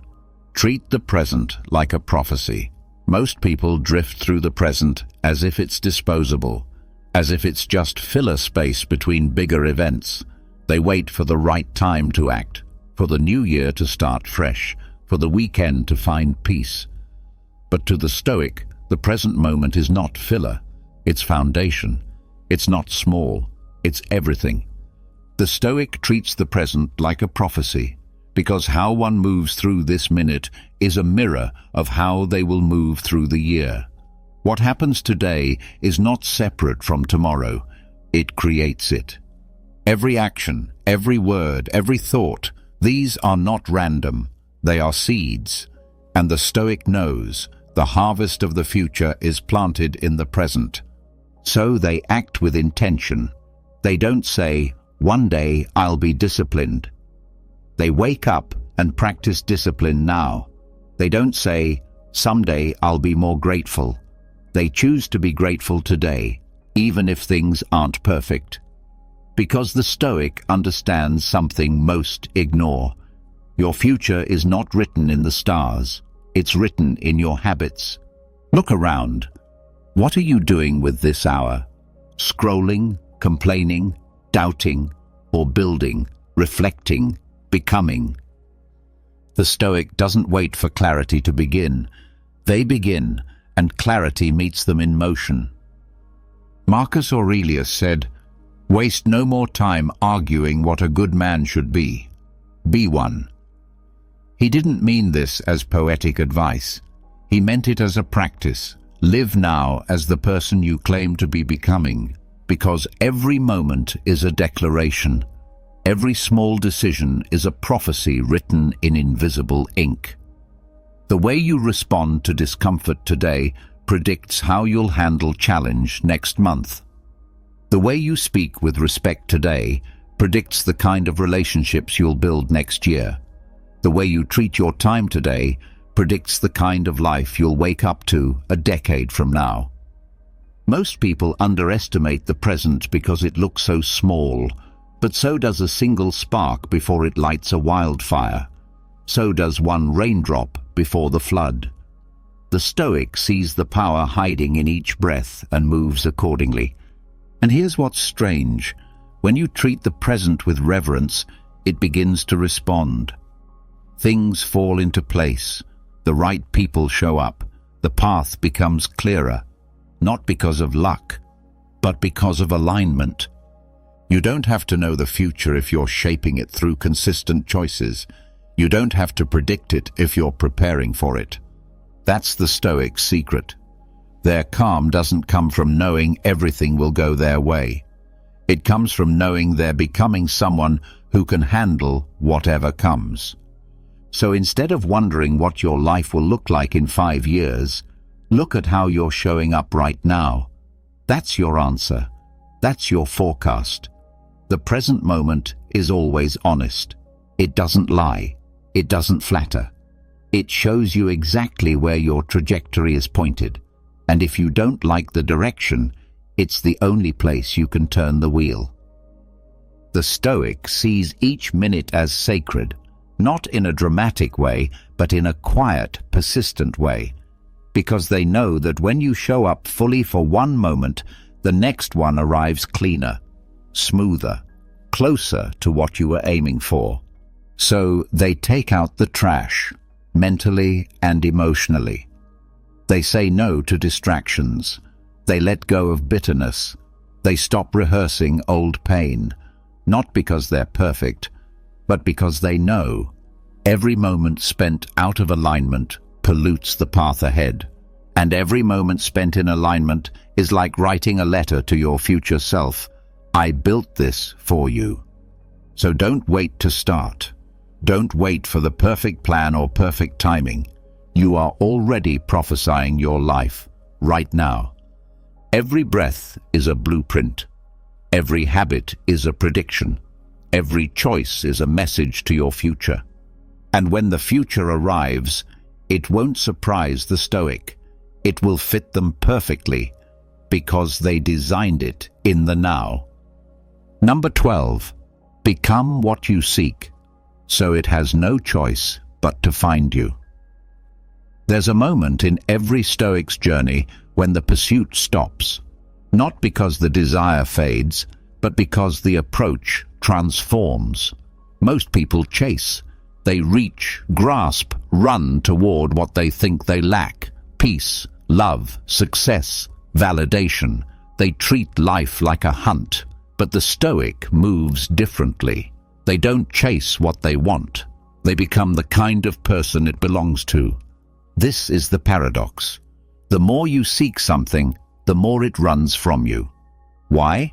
Treat the present like a prophecy. Most people drift through the present as if it's disposable, as if it's just filler space between bigger events. They wait for the right time to act, for the new year to start fresh, for the weekend to find peace. But to the Stoic, the present moment is not filler. It's foundation. It's not small. It's everything. The Stoic treats the present like a prophecy, because how one moves through this minute is a mirror of how they will move through the year. What happens today is not separate from tomorrow. It creates it. Every action, every word, every thought, these are not random. They are seeds. And the Stoic knows the harvest of the future is planted in the present. So they act with intention. They don't say, "One day I'll be disciplined." They wake up and practice discipline now. They don't say, "Someday I'll be more grateful." They choose to be grateful today, even if things aren't perfect. Because the Stoic understands something most ignore. Your future is not written in the stars. It's written in your habits. Look around. What are you doing with this hour? Scrolling, complaining, doubting, or building, reflecting, becoming? The Stoic doesn't wait for clarity to begin. They begin, and clarity meets them in motion. Marcus Aurelius said, "Waste no more time arguing what a good man should be. Be one." He didn't mean this as poetic advice. He meant it as a practice. Live now as the person you claim to be becoming, because every moment is a declaration. Every small decision is a prophecy written in invisible ink. The way you respond to discomfort today predicts how you'll handle challenge next month. The way you speak with respect today predicts the kind of relationships you'll build next year. The way you treat your time today predicts the kind of life you'll wake up to a decade from now. Most people underestimate the present because it looks so small, but so does a single spark before it lights a wildfire. So does one raindrop before the flood. The Stoic sees the power hiding in each breath and moves accordingly. And here's what's strange. When you treat the present with reverence, it begins to respond. Things fall into place. The right people show up. The path becomes clearer, not because of luck, but because of alignment. You don't have to know the future if you're shaping it through consistent choices. You don't have to predict it if you're preparing for it. That's the Stoic's secret. Their calm doesn't come from knowing everything will go their way. It comes from knowing they're becoming someone who can handle whatever comes. So instead of wondering what your life will look like in 5 years, look at how you're showing up right now. That's your answer. That's your forecast. The present moment is always honest. It doesn't lie. It doesn't flatter. It shows you exactly where your trajectory is pointed. And if you don't like the direction, it's the only place you can turn the wheel. The Stoic sees each minute as sacred, not in a dramatic way, but in a quiet, persistent way, because they know that when you show up fully for one moment, the next one arrives cleaner, smoother, closer to what you were aiming for. So they take out the trash, mentally and emotionally. They say no to distractions. They let go of bitterness. They stop rehearsing old pain, not because they're perfect, but because they know every moment spent out of alignment pollutes the path ahead. And every moment spent in alignment is like writing a letter to your future self. I built this for you. So don't wait to start. Don't wait for the perfect plan or perfect timing. You are already prophesying your life right now. Every breath is a blueprint. Every habit is a prediction. Every choice is a message to your future. And when the future arrives, it won't surprise the Stoic. It will fit them perfectly because they designed it in the now. Number 12. Become what you seek, so it has no choice but to find you. There's a moment in every Stoic's journey when the pursuit stops, not because the desire fades, but because the approach transforms. Most people chase. They reach, grasp, run toward what they think they lack: peace, love, success, validation. They treat life like a hunt, But the Stoic moves differently. They don't chase what they want. They become the kind of person it belongs to. This is the paradox. The more you seek something, the more it runs from you. Why?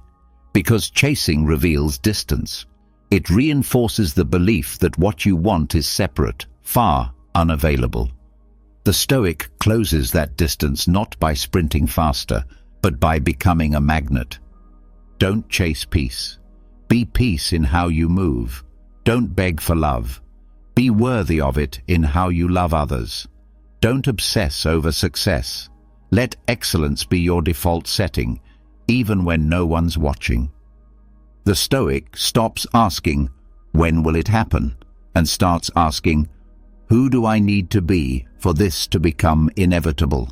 Because chasing reveals distance. It reinforces the belief that what you want is separate, far, unavailable. The Stoic closes that distance not by sprinting faster, but by becoming a magnet. Don't chase peace. Be peace in how you move. Don't beg for love. Be worthy of it in how you love others. Don't obsess over success. Let excellence be your default setting, even when no one's watching. The Stoic stops asking, "When will it happen?" and starts asking, "Who do I need to be for this to become inevitable?"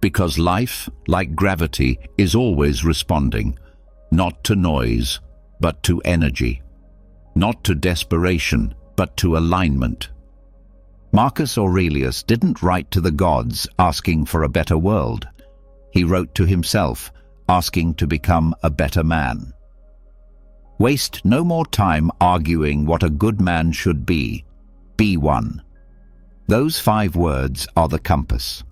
Because life, like gravity, is always responding, not to noise, but to energy. Not to desperation, but to alignment. Marcus Aurelius didn't write to the gods asking for a better world. He wrote to himself, asking to become a better man. Waste no more time arguing what a good man should be. Be one. Those 5 words are the compass.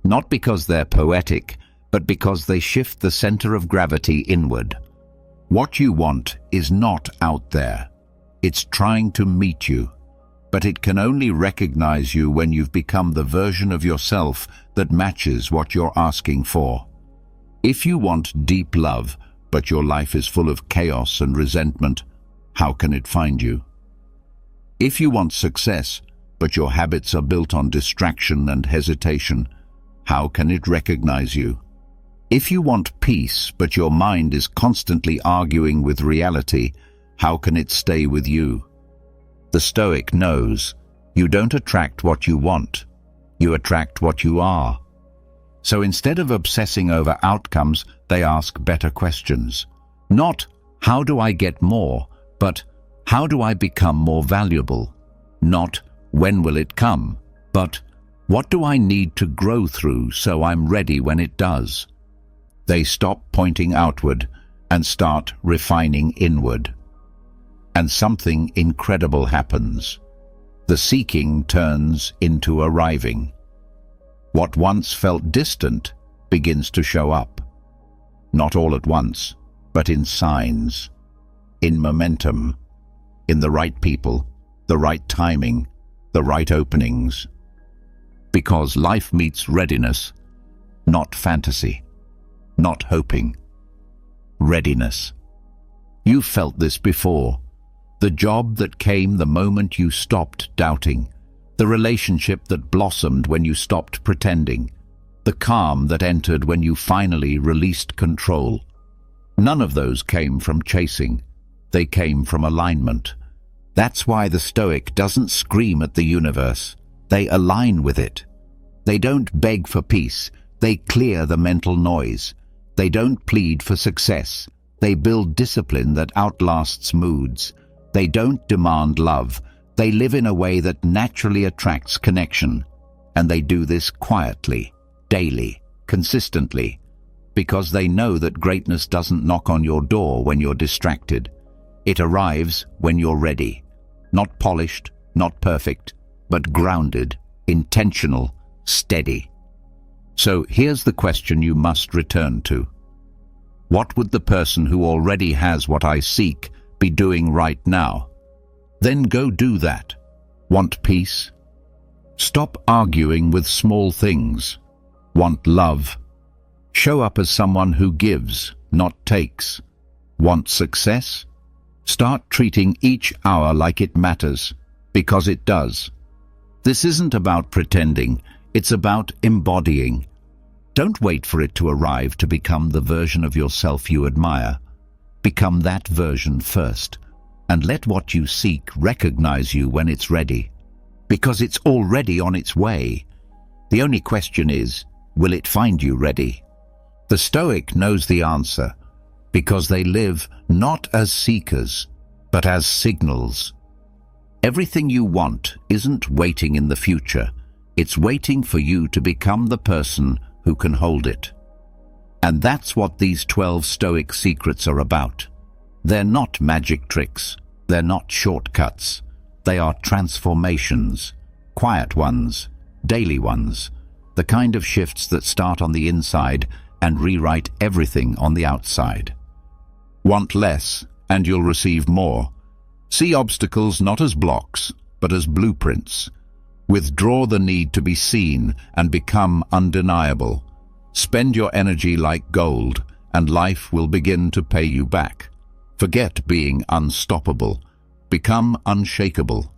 Not because they're poetic, but because they shift the center of gravity inward. What you want is not out there. It's trying to meet you. But it can only recognize you when you've become the version of yourself that matches what you're asking for. If you want deep love, but your life is full of chaos and resentment, how can it find you? If you want success, but your habits are built on distraction and hesitation, how can it recognize you? If you want peace, but your mind is constantly arguing with reality, how can it stay with you? The Stoic knows you don't attract what you want, you attract what you are. So instead of obsessing over outcomes, they ask better questions. Not, how do I get more, but how do I become more valuable? Not, when will it come, but what do I need to grow through so I'm ready when it does? They stop pointing outward and start refining inward. And something incredible happens. The seeking turns into arriving. What once felt distant begins to show up. Not all at once, but in signs, in momentum, in the right people, the right timing, the right openings. Because life meets readiness, not fantasy, not hoping. Readiness. You've felt this before. The job that came the moment you stopped doubting. The relationship that blossomed when you stopped pretending. The calm that entered when you finally released control. None of those came from chasing. They came from alignment. That's why the Stoic doesn't scream at the universe. They align with it. They don't beg for peace. They clear the mental noise. They don't plead for success. They build discipline that outlasts moods. They don't demand love. They live in a way that naturally attracts connection. And they do this quietly, daily, consistently, because they know that greatness doesn't knock on your door when you're distracted. It arrives when you're ready. Not polished, not perfect, but grounded, intentional, steady. So here's the question you must return to. What would the person who already has what I seek be doing right now? Then go do that. Want peace? Stop arguing with small things. Want love? Show up as someone who gives, not takes. Want success? Start treating each hour like it matters, because it does. This isn't about pretending, it's about embodying. Don't wait for it to arrive to become the version of yourself you admire. Become that version first, and let what you seek recognize you when it's ready. Because it's already on its way. The only question is, will it find you ready? The Stoic knows the answer, because they live not as seekers, but as signals. Everything you want isn't waiting in the future. It's waiting for you to become the person who can hold it. And that's what these 12 Stoic secrets are about. They're not magic tricks. They're not shortcuts. They are transformations, quiet ones, daily ones, the kind of shifts that start on the inside and rewrite everything on the outside. Want less, and you'll receive more. See obstacles not as blocks, but as blueprints. Withdraw the need to be seen and become undeniable. Spend your energy like gold, and life will begin to pay you back. Forget being unstoppable. Become unshakable.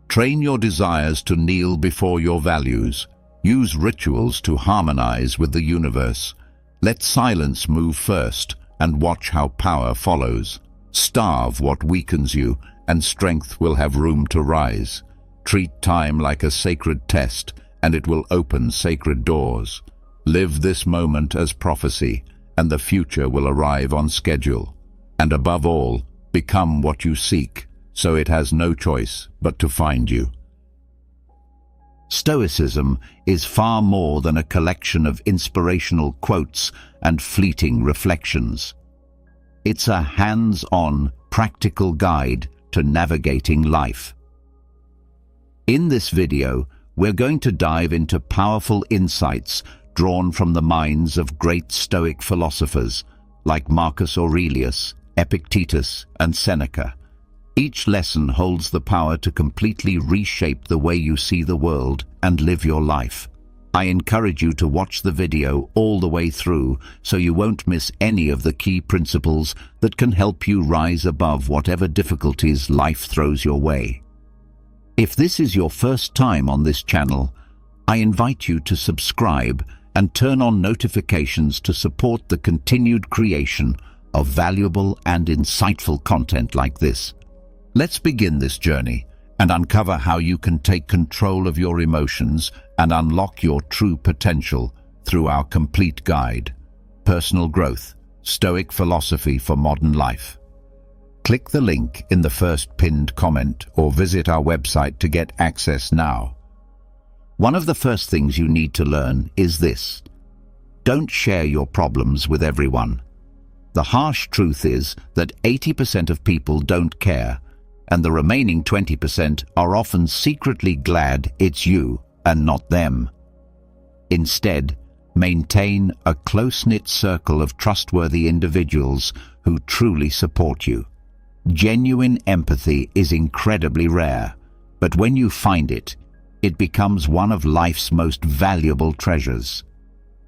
Train your desires to kneel before your values. Use rituals to harmonize with the universe. Let silence move first, and watch how power follows. Starve what weakens you, and strength will have room to rise. Treat time like a sacred test, and it will open sacred doors. Live this moment as prophecy, and the future will arrive on schedule. And above all, become what you seek, so it has no choice but to find you. Stoicism is far more than a collection of inspirational quotes and fleeting reflections. It's a hands-on, practical guide to navigating life. In this video, we're going to dive into powerful insights drawn from the minds of great Stoic philosophers like Marcus Aurelius, Epictetus, and Seneca. Each lesson holds the power to completely reshape the way you see the world and live your life. I encourage you to watch the video all the way through so you won't miss any of the key principles that can help you rise above whatever difficulties life throws your way. If this is your first time on this channel, I invite you to subscribe and turn on notifications to support the continued creation of valuable and insightful content like this. Let's begin this journey and uncover how you can take control of your emotions and unlock your true potential through our complete guide, Personal Growth, Stoic Philosophy for Modern Life. Click the link in the first pinned comment or visit our website to get access now. One of the first things you need to learn is this: don't share your problems with everyone. The harsh truth is that 80% of people don't care, and the remaining 20% are often secretly glad it's you and not them. Instead, maintain a close-knit circle of trustworthy individuals who truly support you. Genuine empathy is incredibly rare, but when you find it, it becomes one of life's most valuable treasures.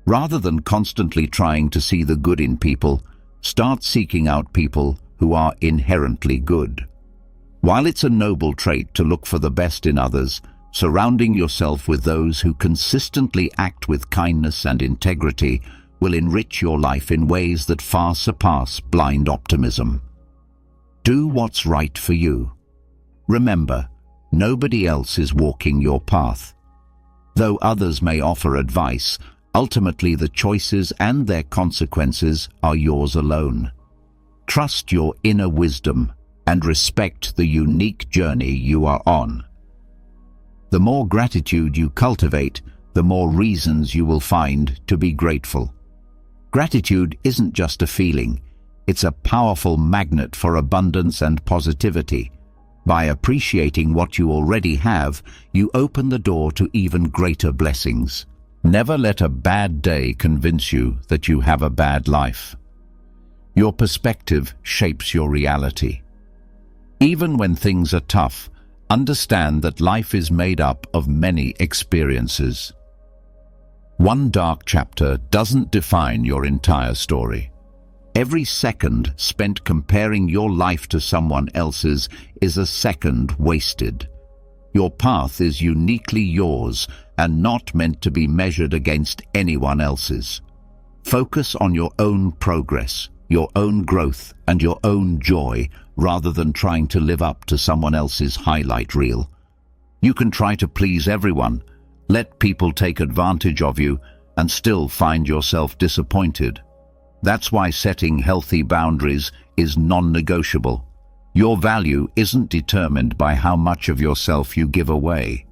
Rather than constantly trying to see the good in people, start seeking out people who are inherently good. While it's a noble trait to look for the best in others, surrounding yourself with those who consistently act with kindness and integrity will enrich your life in ways that far surpass blind optimism. Do what's right for you. Remember, nobody else is walking your path. Though others may offer advice, ultimately the choices and their consequences are yours alone. Trust your inner wisdom and respect the unique journey you are on. The more gratitude you cultivate, the more reasons you will find to be grateful. Gratitude isn't just a feeling, it's a powerful magnet for abundance and positivity. By appreciating what you already have, you open the door to even greater blessings. Never let a bad day convince you that you have a bad life. Your perspective shapes your reality. Even when things are tough, understand that life is made up of many experiences. One dark chapter doesn't define your entire story. Every second spent comparing your life to someone else's is a second wasted. Your path is uniquely yours and not meant to be measured against anyone else's. Focus on your own progress, your own growth, and your own joy, rather than trying to live up to someone else's highlight reel. You can try to please everyone, let people take advantage of you, and still find yourself disappointed. That's why setting healthy boundaries is non-negotiable. Your value isn't determined by how much of yourself you give away.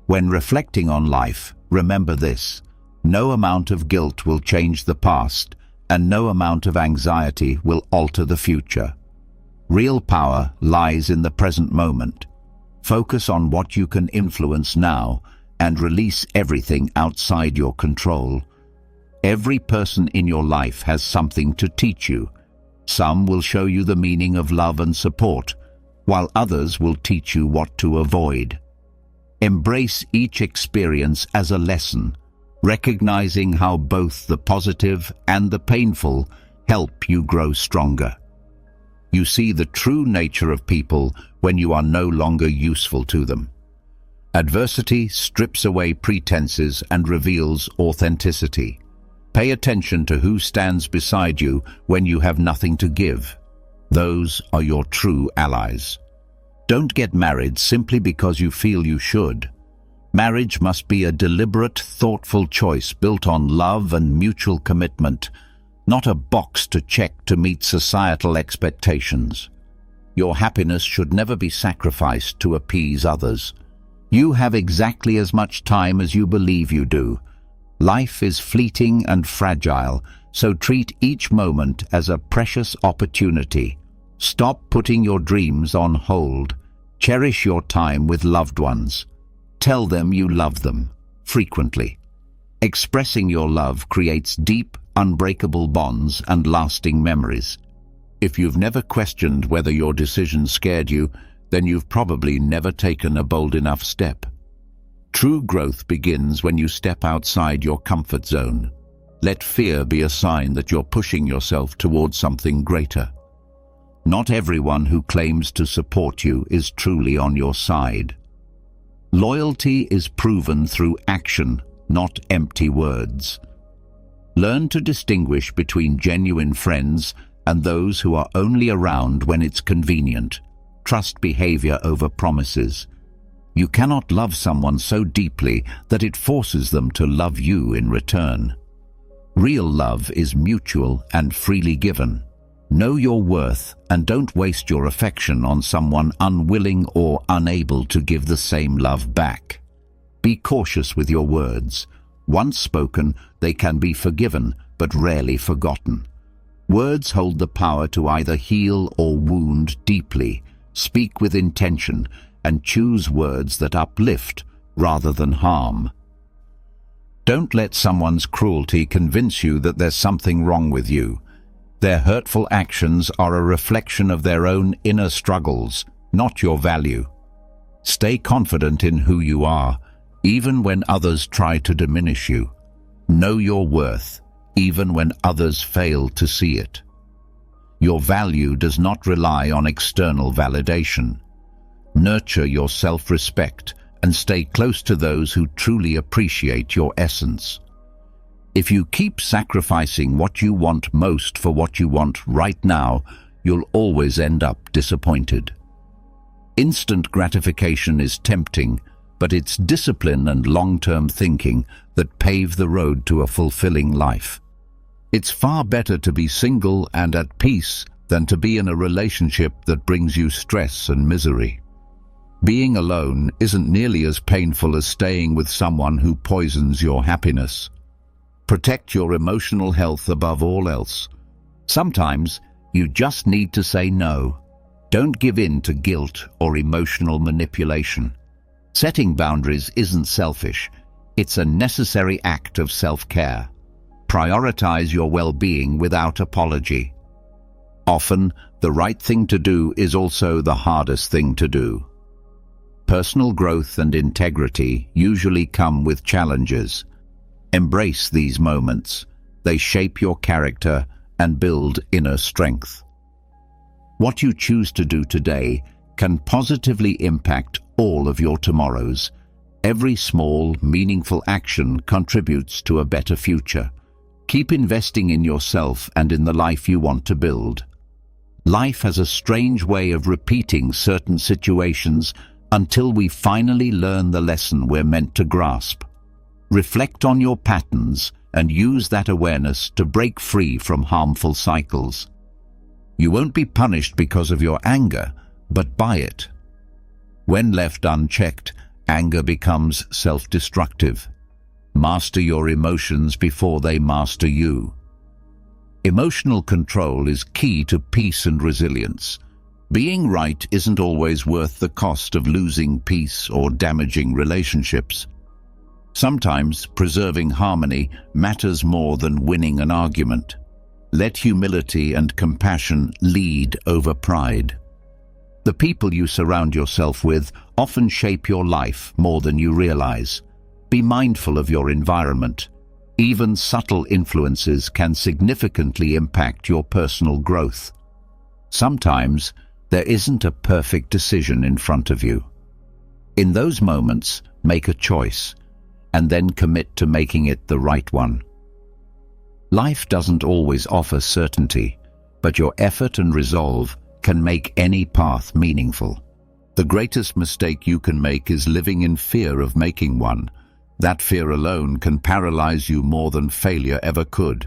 When reflecting on life, remember this: no amount of guilt will change the past, and no amount of anxiety will alter the future. Real power lies in the present moment. Focus on what you can influence now and release everything outside your control. Every person in your life has something to teach you. Some will show you the meaning of love and support, while others will teach you what to avoid. Embrace each experience as a lesson, recognizing how both the positive and the painful help you grow stronger. You see the true nature of people when you are no longer useful to them. Adversity strips away pretenses and reveals authenticity. Pay attention to who stands beside you when you have nothing to give. Those are your true allies. Don't get married simply because you feel you should. Marriage must be a deliberate, thoughtful choice built on love and mutual commitment, not a box to check to meet societal expectations. Your happiness should never be sacrificed to appease others. You have exactly as much time as you believe you do. Life is fleeting and fragile, so treat each moment as a precious opportunity. Stop putting your dreams on hold. Cherish your time with loved ones. Tell them you love them, frequently. Expressing your love creates deep, unbreakable bonds and lasting memories. If you've never questioned whether your decision scared you, then you've probably never taken a bold enough step. True growth begins when you step outside your comfort zone. Let fear be a sign that you're pushing yourself towards something greater. Not everyone who claims to support you is truly on your side. Loyalty is proven through action, not empty words. Learn to distinguish between genuine friends and those who are only around when it's convenient. Trust behavior over promises. You cannot love someone so deeply that it forces them to love you in return. Real love is mutual and freely given. Know your worth and don't waste your affection on someone unwilling or unable to give the same love back. Be cautious with your words. Once spoken, they can be forgiven, but rarely forgotten. Words hold the power to either heal or wound deeply. Speak with intention and choose words that uplift rather than harm. Don't let someone's cruelty convince you that there's something wrong with you. Their hurtful actions are a reflection of their own inner struggles, not your value. Stay confident in who you are, even when others try to diminish you. Know your worth, even when others fail to see it. Your value does not rely on external validation. Nurture your self-respect and stay close to those who truly appreciate your essence. If you keep sacrificing what you want most for what you want right now, you'll always end up disappointed. Instant gratification is tempting, but it's discipline and long-term thinking that pave the road to a fulfilling life. It's far better to be single and at peace than to be in a relationship that brings you stress and misery. Being alone isn't nearly as painful as staying with someone who poisons your happiness. Protect your emotional health above all else. Sometimes you just need to say no. Don't give in to guilt or emotional manipulation. Setting boundaries isn't selfish. It's a necessary act of self-care. Prioritize your well-being without apology. Often, the right thing to do is also the hardest thing to do. Personal growth and integrity usually come with challenges. Embrace these moments. They shape your character and build inner strength. What you choose to do today can positively impact all of your tomorrows. Every small, meaningful action contributes to a better future. Keep investing in yourself and in the life you want to build. Life has a strange way of repeating certain situations until we finally learn the lesson we're meant to grasp. Reflect on your patterns and use that awareness to break free from harmful cycles. You won't be punished because of your anger, but by it. When left unchecked, anger becomes self-destructive. Master your emotions before they master you. Emotional control is key to peace and resilience. Being right isn't always worth the cost of losing peace or damaging relationships. Sometimes preserving harmony matters more than winning an argument. Let humility and compassion lead over pride. The people you surround yourself with often shape your life more than you realize. Be mindful of your environment. Even subtle influences can significantly impact your personal growth. Sometimes, there isn't a perfect decision in front of you. In those moments, make a choice, and then commit to making it the right one. Life doesn't always offer certainty, but your effort and resolve can make any path meaningful. The greatest mistake you can make is living in fear of making one. That fear alone can paralyze you more than failure ever could.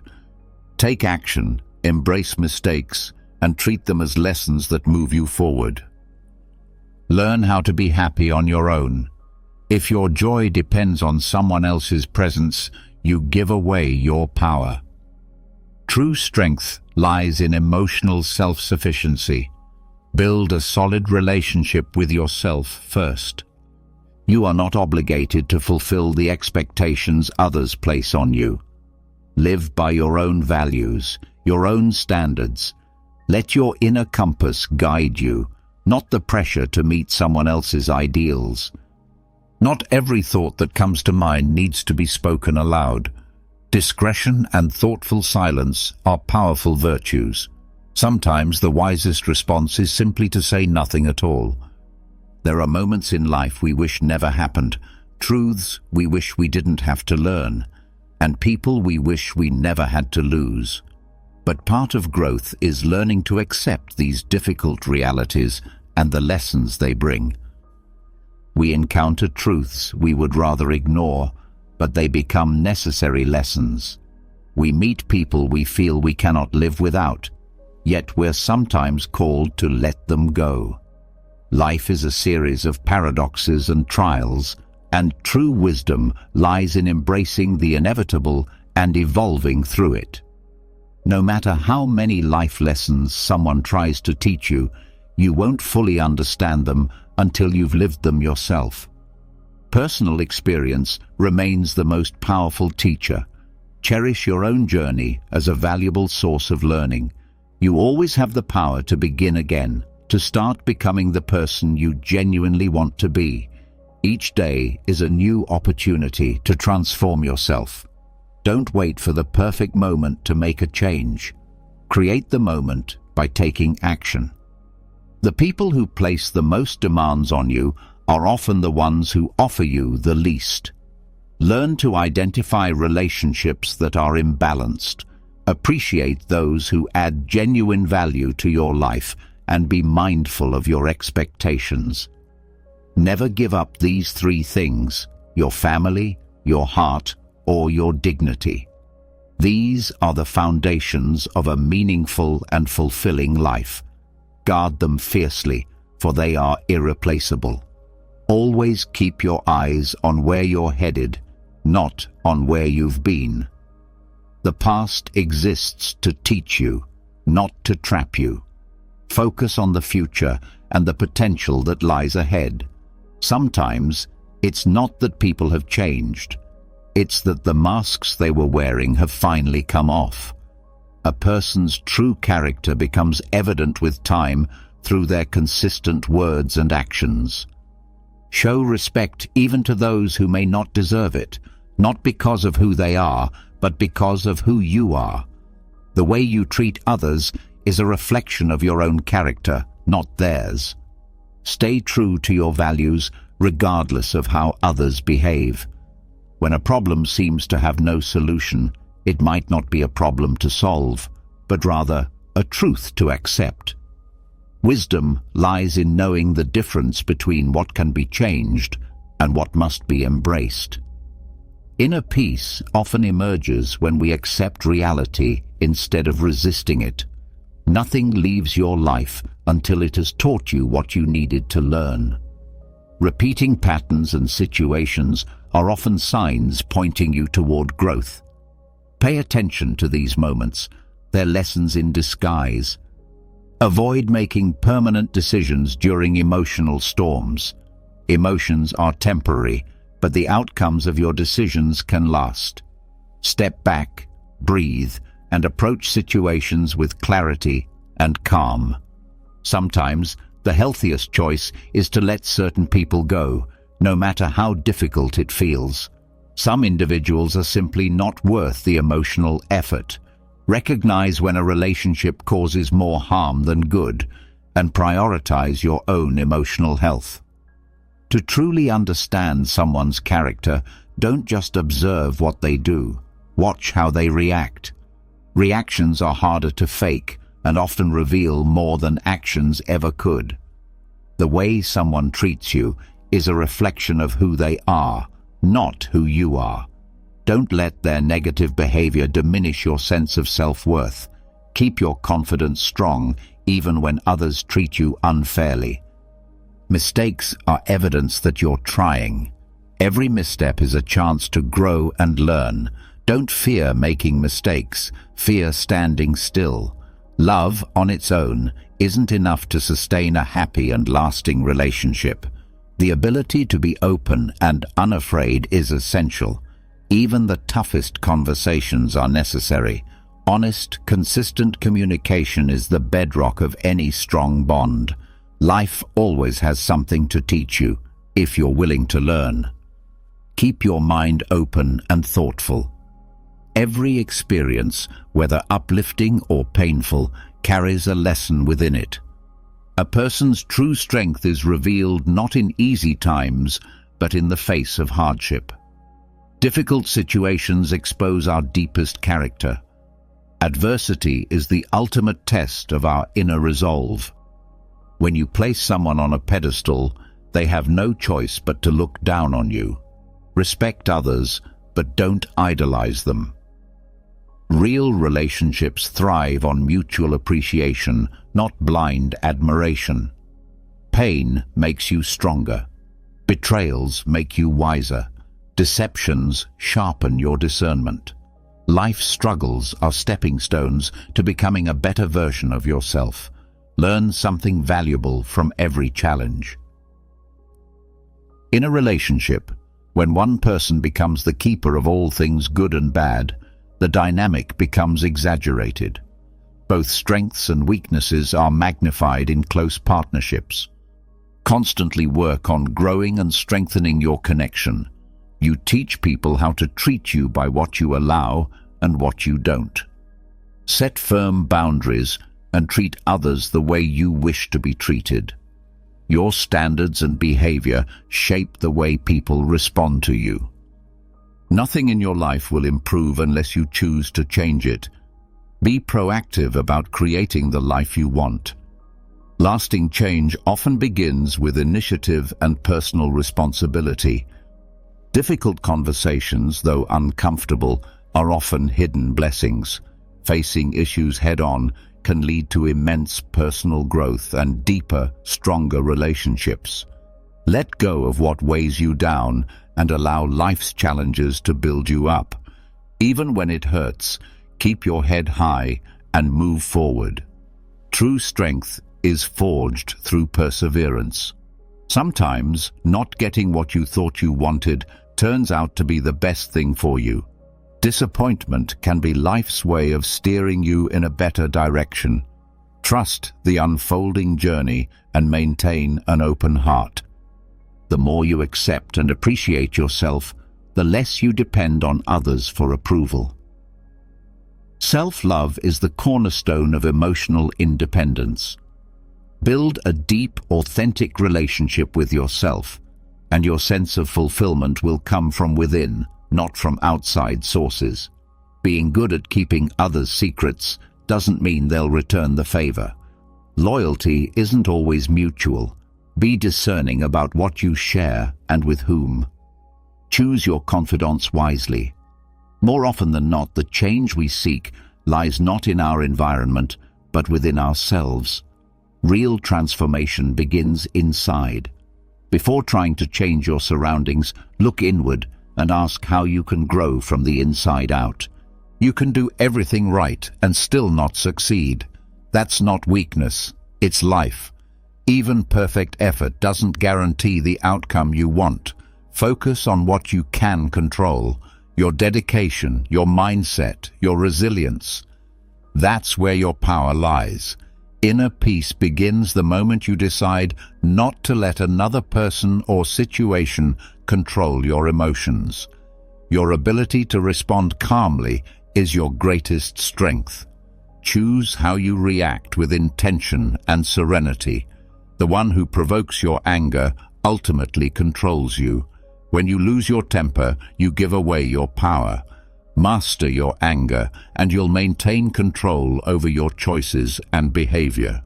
Take action, embrace mistakes, and treat them as lessons that move you forward. Learn how to be happy on your own. If your joy depends on someone else's presence, you give away your power. True strength lies in emotional self-sufficiency. Build a solid relationship with yourself first. You are not obligated to fulfill the expectations others place on you. Live by your own values, your own standards. Let your inner compass guide you, not the pressure to meet someone else's ideals. Not every thought that comes to mind needs to be spoken aloud. Discretion and thoughtful silence are powerful virtues. Sometimes the wisest response is simply to say nothing at all. There are moments in life we wish never happened, truths we wish we didn't have to learn, and people we wish we never had to lose. But part of growth is learning to accept these difficult realities and the lessons they bring. We encounter truths we would rather ignore, but they become necessary lessons. We meet people we feel we cannot live without, yet we're sometimes called to let them go. Life is a series of paradoxes and trials, and true wisdom lies in embracing the inevitable and evolving through it. No matter how many life lessons someone tries to teach you, you won't fully understand them until you've lived them yourself. Personal experience remains the most powerful teacher. Cherish your own journey as a valuable source of learning. You always have the power to begin again, to start becoming the person you genuinely want to be. Each day is a new opportunity to transform yourself. Don't wait for the perfect moment to make a change. Create the moment by taking action. The people who place the most demands on you are often the ones who offer you the least. Learn to identify relationships that are imbalanced. Appreciate those who add genuine value to your life and be mindful of your expectations. Never give up these three things: your family, your heart, or your dignity. These are the foundations of a meaningful and fulfilling life. Guard them fiercely, for they are irreplaceable. Always keep your eyes on where you're headed, not on where you've been. The past exists to teach you, not to trap you. Focus on the future and the potential that lies ahead. Sometimes, it's not that people have changed. It's that the masks they were wearing have finally come off. A person's true character becomes evident with time through their consistent words and actions. Show respect even to those who may not deserve it, not because of who they are, but because of who you are. The way you treat others is a reflection of your own character, not theirs. Stay true to your values regardless of how others behave. When a problem seems to have no solution, it might not be a problem to solve, but rather a truth to accept. Wisdom lies in knowing the difference between what can be changed and what must be embraced. Inner peace often emerges when we accept reality instead of resisting it. Nothing leaves your life until it has taught you what you needed to learn. Repeating patterns and situations are often signs pointing you toward growth. Pay attention to these moments. They're lessons in disguise. Avoid making permanent decisions during emotional storms. Emotions are temporary, but the outcomes of your decisions can last. Step back, breathe, and approach situations with clarity and calm. Sometimes, the healthiest choice is to let certain people go, no matter how difficult it feels. Some individuals are simply not worth the emotional effort. Recognize when a relationship causes more harm than good, and prioritize your own emotional health. To truly understand someone's character, don't just observe what they do. Watch how they react. Reactions are harder to fake and often reveal more than actions ever could. The way someone treats you is a reflection of who they are, not who you are. Don't let their negative behavior diminish your sense of self-worth. Keep your confidence strong even when others treat you unfairly. Mistakes are evidence that you're trying. Every misstep is a chance to grow and learn. Don't fear making mistakes. Fear standing still. Love, on its own, isn't enough to sustain a happy and lasting relationship. The ability to be open and unafraid is essential. Even the toughest conversations are necessary. Honest, consistent communication is the bedrock of any strong bond. Life always has something to teach you, if you're willing to learn. Keep your mind open and thoughtful. Every experience, whether uplifting or painful, carries a lesson within it. A person's true strength is revealed not in easy times, but in the face of hardship. Difficult situations expose our deepest character. Adversity is the ultimate test of our inner resolve. When you place someone on a pedestal, they have no choice but to look down on you. Respect others, but don't idolize them. Real relationships thrive on mutual appreciation, not blind admiration. Pain makes you stronger. Betrayals make you wiser. Deceptions sharpen your discernment. Life's struggles are stepping stones to becoming a better version of yourself. Learn something valuable from every challenge. In a relationship, when one person becomes the keeper of all things good and bad, the dynamic becomes exaggerated. Both strengths and weaknesses are magnified in close partnerships. Constantly work on growing and strengthening your connection. You teach people how to treat you by what you allow and what you don't. Set firm boundaries and treat others the way you wish to be treated. Your standards and behavior shape the way people respond to you. Nothing in your life will improve unless you choose to change it. Be proactive about creating the life you want. Lasting change often begins with initiative and personal responsibility. Difficult conversations, though uncomfortable, are often hidden blessings. Facing issues head-on can lead to immense personal growth and deeper, stronger relationships. Let go of what weighs you down and allow life's challenges to build you up. Even when it hurts, keep your head high and move forward. True strength is forged through perseverance. Sometimes, not getting what you thought you wanted turns out to be the best thing for you. Disappointment can be life's way of steering you in a better direction. Trust the unfolding journey and maintain an open heart. The more you accept and appreciate yourself, the less you depend on others for approval. Self-love is the cornerstone of emotional independence. Build a deep, authentic relationship with yourself, and your sense of fulfillment will come from within, not from outside sources. Being good at keeping others' secrets doesn't mean they'll return the favor. Loyalty isn't always mutual. Be discerning about what you share and with whom. Choose your confidants wisely. More often than not, the change we seek lies not in our environment, but within ourselves. Real transformation begins inside. Before trying to change your surroundings, look inward and ask how you can grow from the inside out. You can do everything right and still not succeed. That's not weakness, it's life. Even perfect effort doesn't guarantee the outcome you want. Focus on what you can control, your dedication, your mindset, your resilience. That's where your power lies. Inner peace begins the moment you decide not to let another person or situation control your emotions. Your ability to respond calmly is your greatest strength. Choose how you react with intention and serenity. The one who provokes your anger ultimately controls you. When you lose your temper, you give away your power. Master your anger, and you'll maintain control over your choices and behavior.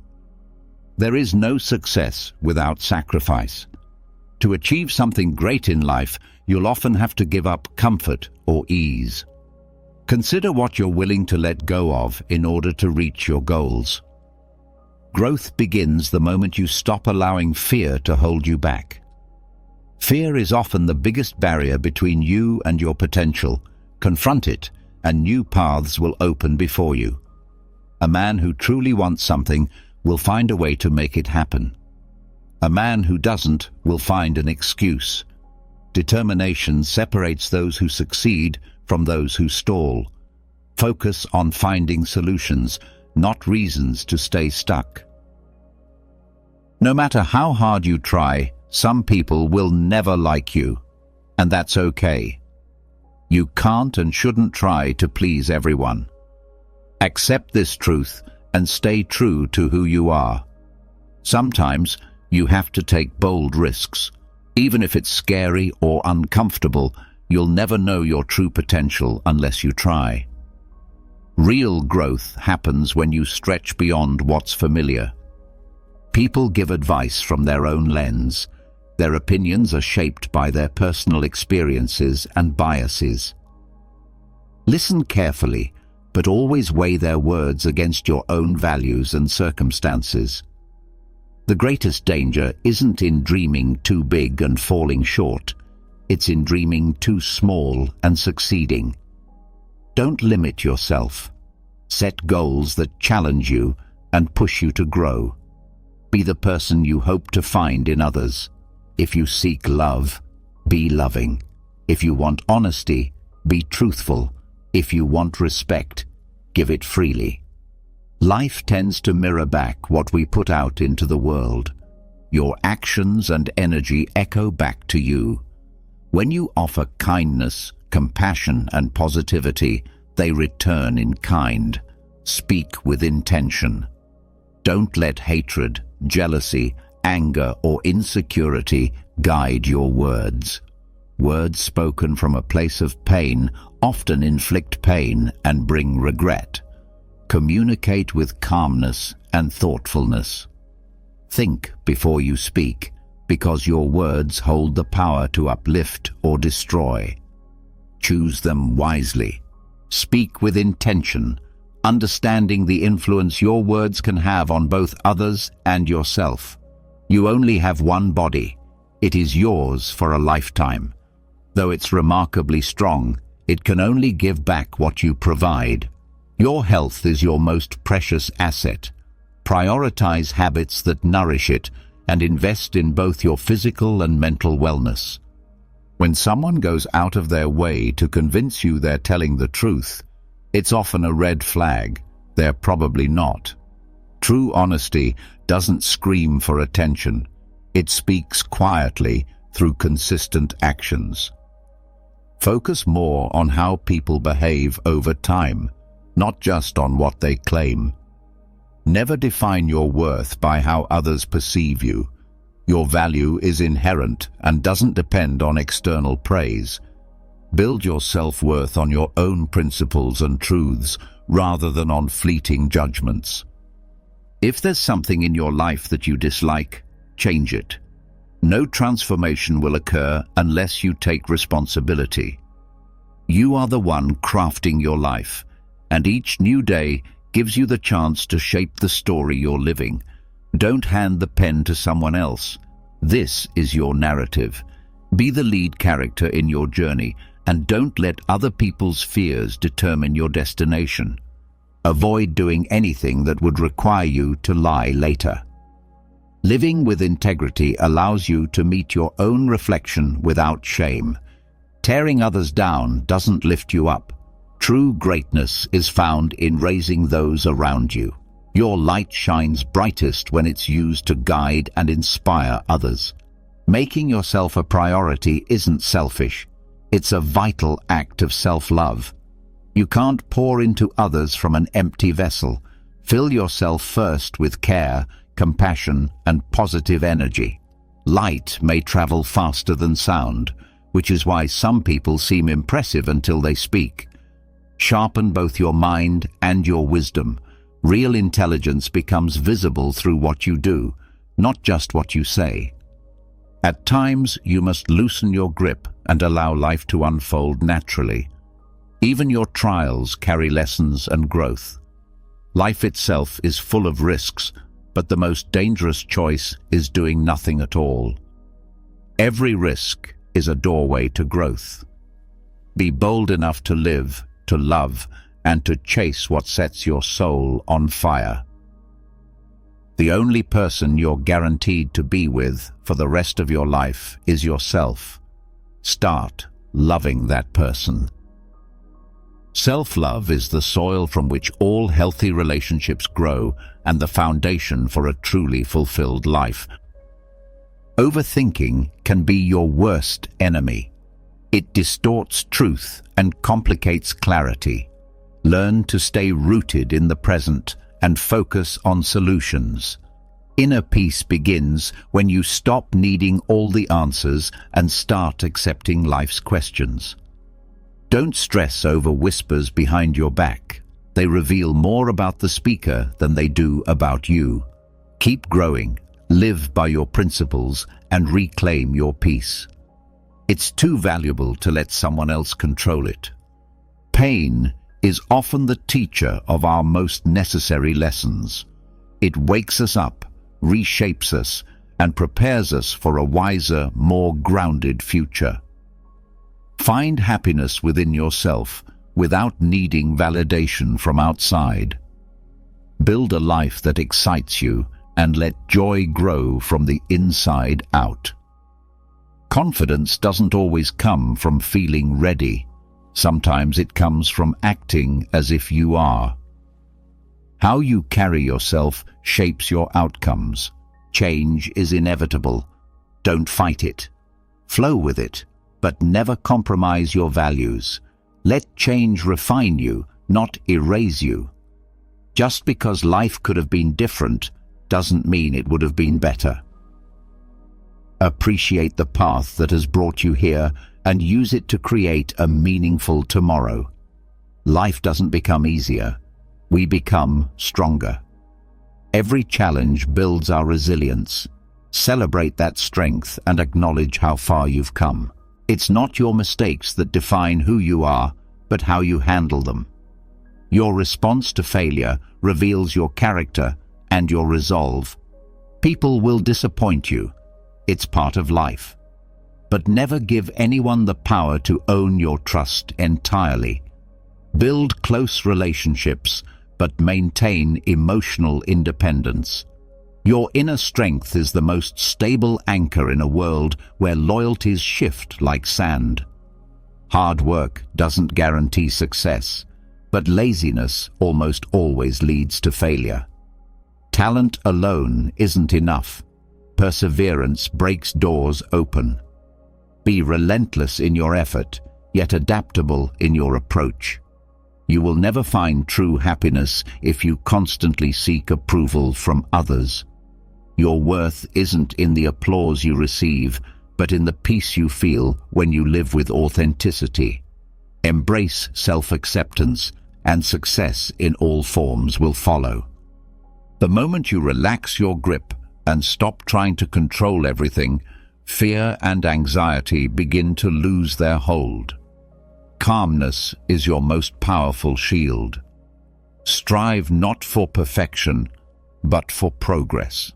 There is no success without sacrifice. To achieve something great in life, you'll often have to give up comfort or ease. Consider what you're willing to let go of in order to reach your goals. Growth begins the moment you stop allowing fear to hold you back. Fear is often the biggest barrier between you and your potential. Confront it, and new paths will open before you. A man who truly wants something will find a way to make it happen. A man who doesn't will find an excuse. Determination separates those who succeed from those who stall. Focus on finding solutions, not reasons to stay stuck. No matter how hard you try, some people will never like you, and that's okay. You can't and shouldn't try to please everyone. Accept this truth and stay true to who you are. Sometimes you have to take bold risks. Even if it's scary or uncomfortable, you'll never know your true potential unless you try. Real growth happens when you stretch beyond what's familiar. People give advice from their own lens. Their opinions are shaped by their personal experiences and biases. Listen carefully, but always weigh their words against your own values and circumstances. The greatest danger isn't in dreaming too big and falling short. It's in dreaming too small and succeeding. Don't limit yourself. Set goals that challenge you and push you to grow. Be the person you hope to find in others. If you seek love, be loving. If you want honesty, be truthful. If you want respect, give it freely. Life tends to mirror back what we put out into the world. Your actions and energy echo back to you. When you offer kindness, compassion, and positivity, they return in kind. Speak with intention. Don't let hatred, jealousy, anger, or insecurity guide your words. Words spoken from a place of pain often inflict pain and bring regret. Communicate with calmness and thoughtfulness. Think before you speak, because your words hold the power to uplift or destroy. Choose them wisely. Speak with intention, understanding the influence your words can have on both others and yourself. You only have one body. It is yours for a lifetime. Though it's remarkably strong, it can only give back what you provide. Your health is your most precious asset. Prioritize habits that nourish it and invest in both your physical and mental wellness. When someone goes out of their way to convince you they're telling the truth, it's often a red flag. They're probably not. True honesty doesn't scream for attention. It speaks quietly through consistent actions. Focus more on how people behave over time, not just on what they claim. Never define your worth by how others perceive you. Your value is inherent and doesn't depend on external praise. Build your self-worth on your own principles and truths rather than on fleeting judgments. If there's something in your life that you dislike, change it. No transformation will occur unless you take responsibility. You are the one crafting your life, and each new day gives you the chance to shape the story you're living. Don't hand the pen to someone else. This is your narrative. Be the lead character in your journey, and don't let other people's fears determine your destination. Avoid doing anything that would require you to lie later. Living with integrity allows you to meet your own reflection without shame. Tearing others down doesn't lift you up. True greatness is found in raising those around you. Your light shines brightest when it's used to guide and inspire others. Making yourself a priority isn't selfish. It's a vital act of self-love. You can't pour into others from an empty vessel. Fill yourself first with care, compassion, and positive energy. Light may travel faster than sound, which is why some people seem impressive until they speak. Sharpen both your mind and your wisdom. Real intelligence becomes visible through what you do, not just what you say. At times, you must loosen your grip and allow life to unfold naturally. Even your trials carry lessons and growth. Life itself is full of risks, but the most dangerous choice is doing nothing at all. Every risk is a doorway to growth. Be bold enough to live, to love, and to chase what sets your soul on fire. The only person you're guaranteed to be with for the rest of your life is yourself. Start loving that person. Self-love is the soil from which all healthy relationships grow and the foundation for a truly fulfilled life. Overthinking can be your worst enemy. It distorts truth and complicates clarity. Learn to stay rooted in the present and focus on solutions. Inner peace begins when you stop needing all the answers and start accepting life's questions. Don't stress over whispers behind your back. They reveal more about the speaker than they do about you. Keep growing, live by your principles, and reclaim your peace. It's too valuable to let someone else control it. Pain is often the teacher of our most necessary lessons. It wakes us up, reshapes us, and prepares us for a wiser, more grounded future. Find happiness within yourself without needing validation from outside. Build a life that excites you and let joy grow from the inside out. Confidence doesn't always come from feeling ready. Sometimes it comes from acting as if you are. How you carry yourself shapes your outcomes. Change is inevitable. Don't fight it. Flow with it, but never compromise your values. Let change refine you, not erase you. Just because life could have been different doesn't mean it would have been better. Appreciate the path that has brought you here and use it to create a meaningful tomorrow. Life doesn't become easier. We become stronger. Every challenge builds our resilience. Celebrate that strength and acknowledge how far you've come. It's not your mistakes that define who you are, but how you handle them. Your response to failure reveals your character and your resolve. People will disappoint you. It's part of life. But never give anyone the power to own your trust entirely. Build close relationships, but maintain emotional independence. Your inner strength is the most stable anchor in a world where loyalties shift like sand. Hard work doesn't guarantee success, but laziness almost always leads to failure. Talent alone isn't enough. Perseverance breaks doors open. Be relentless in your effort, yet adaptable in your approach. You will never find true happiness if you constantly seek approval from others. Your worth isn't in the applause you receive, but in the peace you feel when you live with authenticity. Embrace self-acceptance, and success in all forms will follow. The moment you relax your grip and stop trying to control everything, fear and anxiety begin to lose their hold. Calmness is your most powerful shield. Strive not for perfection, but for progress.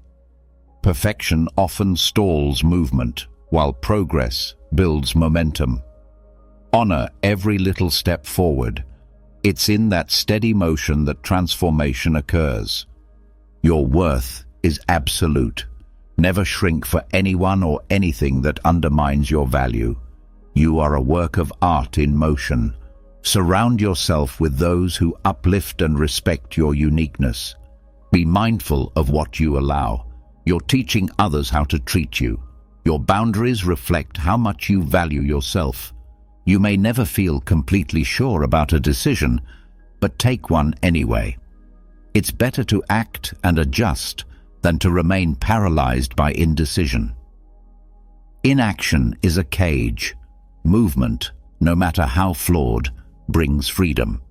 Perfection often stalls movement, while progress builds momentum. Honor every little step forward. It's in that steady motion that transformation occurs. Your worth is absolute. Never shrink for anyone or anything that undermines your value. You are a work of art in motion. Surround yourself with those who uplift and respect your uniqueness. Be mindful of what you allow. You're teaching others how to treat you. Your boundaries reflect how much you value yourself. You may never feel completely sure about a decision, but take one anyway. It's better to act and adjust than to remain paralyzed by indecision. Inaction is a cage. Movement, no matter how flawed, brings freedom.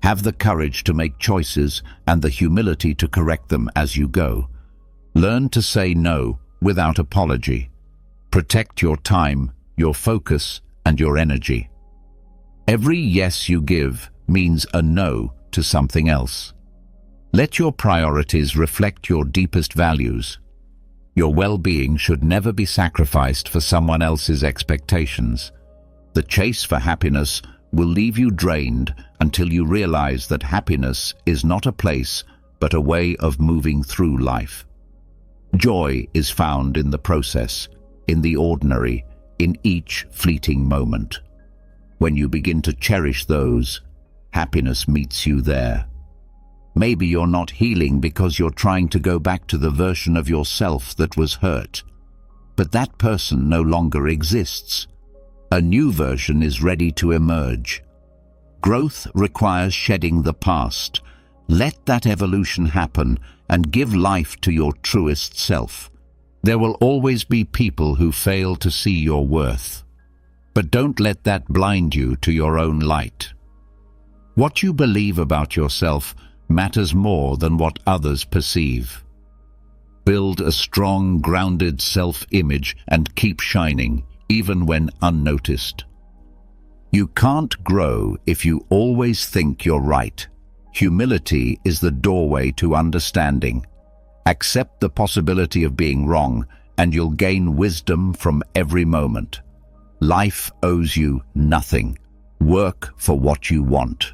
Have the courage to make choices and the humility to correct them as you go. Learn to say no without apology. Protect your time, your focus, and your energy. Every yes you give means a no to something else. Let your priorities reflect your deepest values. Your well-being should never be sacrificed for someone else's expectations. The chase for happiness will leave you drained until you realize that happiness is not a place, but a way of moving through life. Joy is found in the process, in the ordinary, in each fleeting moment. When you begin to cherish those, happiness meets you there. Maybe you're not healing because you're trying to go back to the version of yourself that was hurt. But that person no longer exists. A new version is ready to emerge. Growth requires shedding the past. Let that evolution happen and give life to your truest self. There will always be people who fail to see your worth. But don't let that blind you to your own light. What you believe about yourself matters more than what others perceive. Build a strong, grounded self-image and keep shining, even when unnoticed. You can't grow if you always think you're right. Humility is the doorway to understanding. Accept the possibility of being wrong, and you'll gain wisdom from every moment. Life owes you nothing. Work for what you want.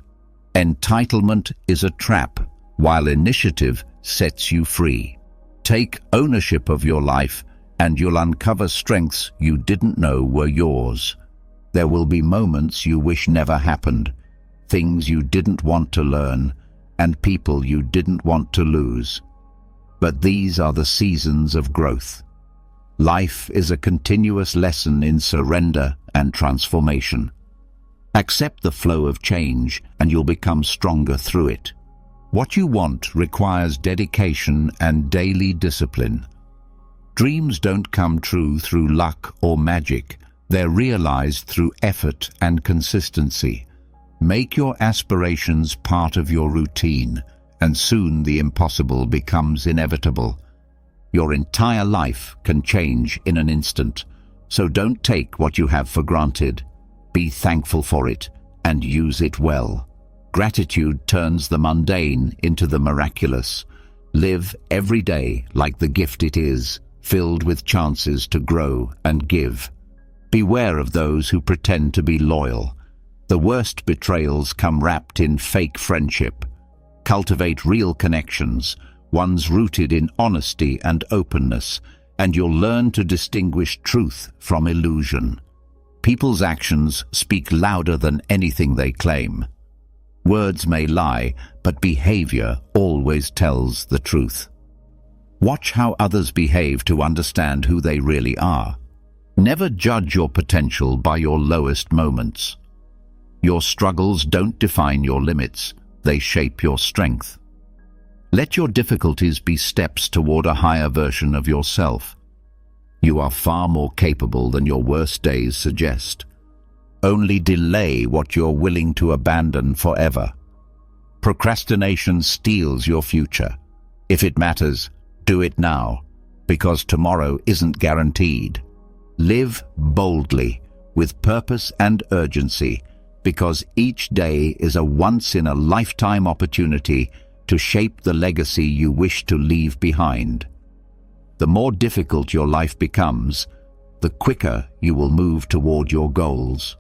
Entitlement is a trap, while initiative sets you free. Take ownership of your life, and you'll uncover strengths you didn't know were yours. There will be moments you wish never happened, things you didn't want to learn, and people you didn't want to lose. But these are the seasons of growth. Life is a continuous lesson in surrender and transformation. Accept the flow of change, and you'll become stronger through it. What you want requires dedication and daily discipline. Dreams don't come true through luck or magic. They're realized through effort and consistency. Make your aspirations part of your routine, and soon the impossible becomes inevitable. Your entire life can change in an instant, so don't take what you have for granted. Be thankful for it and use it well. Gratitude turns the mundane into the miraculous. Live every day like the gift it is, filled with chances to grow and give. Beware of those who pretend to be loyal. The worst betrayals come wrapped in fake friendship. Cultivate real connections, ones rooted in honesty and openness, and you'll learn to distinguish truth from illusion. People's actions speak louder than anything they claim. Words may lie, but behavior always tells the truth. Watch how others behave to understand who they really are. Never judge your potential by your lowest moments. Your struggles don't define your limits, they shape your strength. Let your difficulties be steps toward a higher version of yourself. You are far more capable than your worst days suggest. Only delay what you're willing to abandon forever. Procrastination steals your future. If it matters, do it now, because tomorrow isn't guaranteed. Live boldly, with purpose and urgency, because each day is a once-in-a-lifetime opportunity to shape the legacy you wish to leave behind. The more difficult your life becomes, the quicker you will move toward your goals.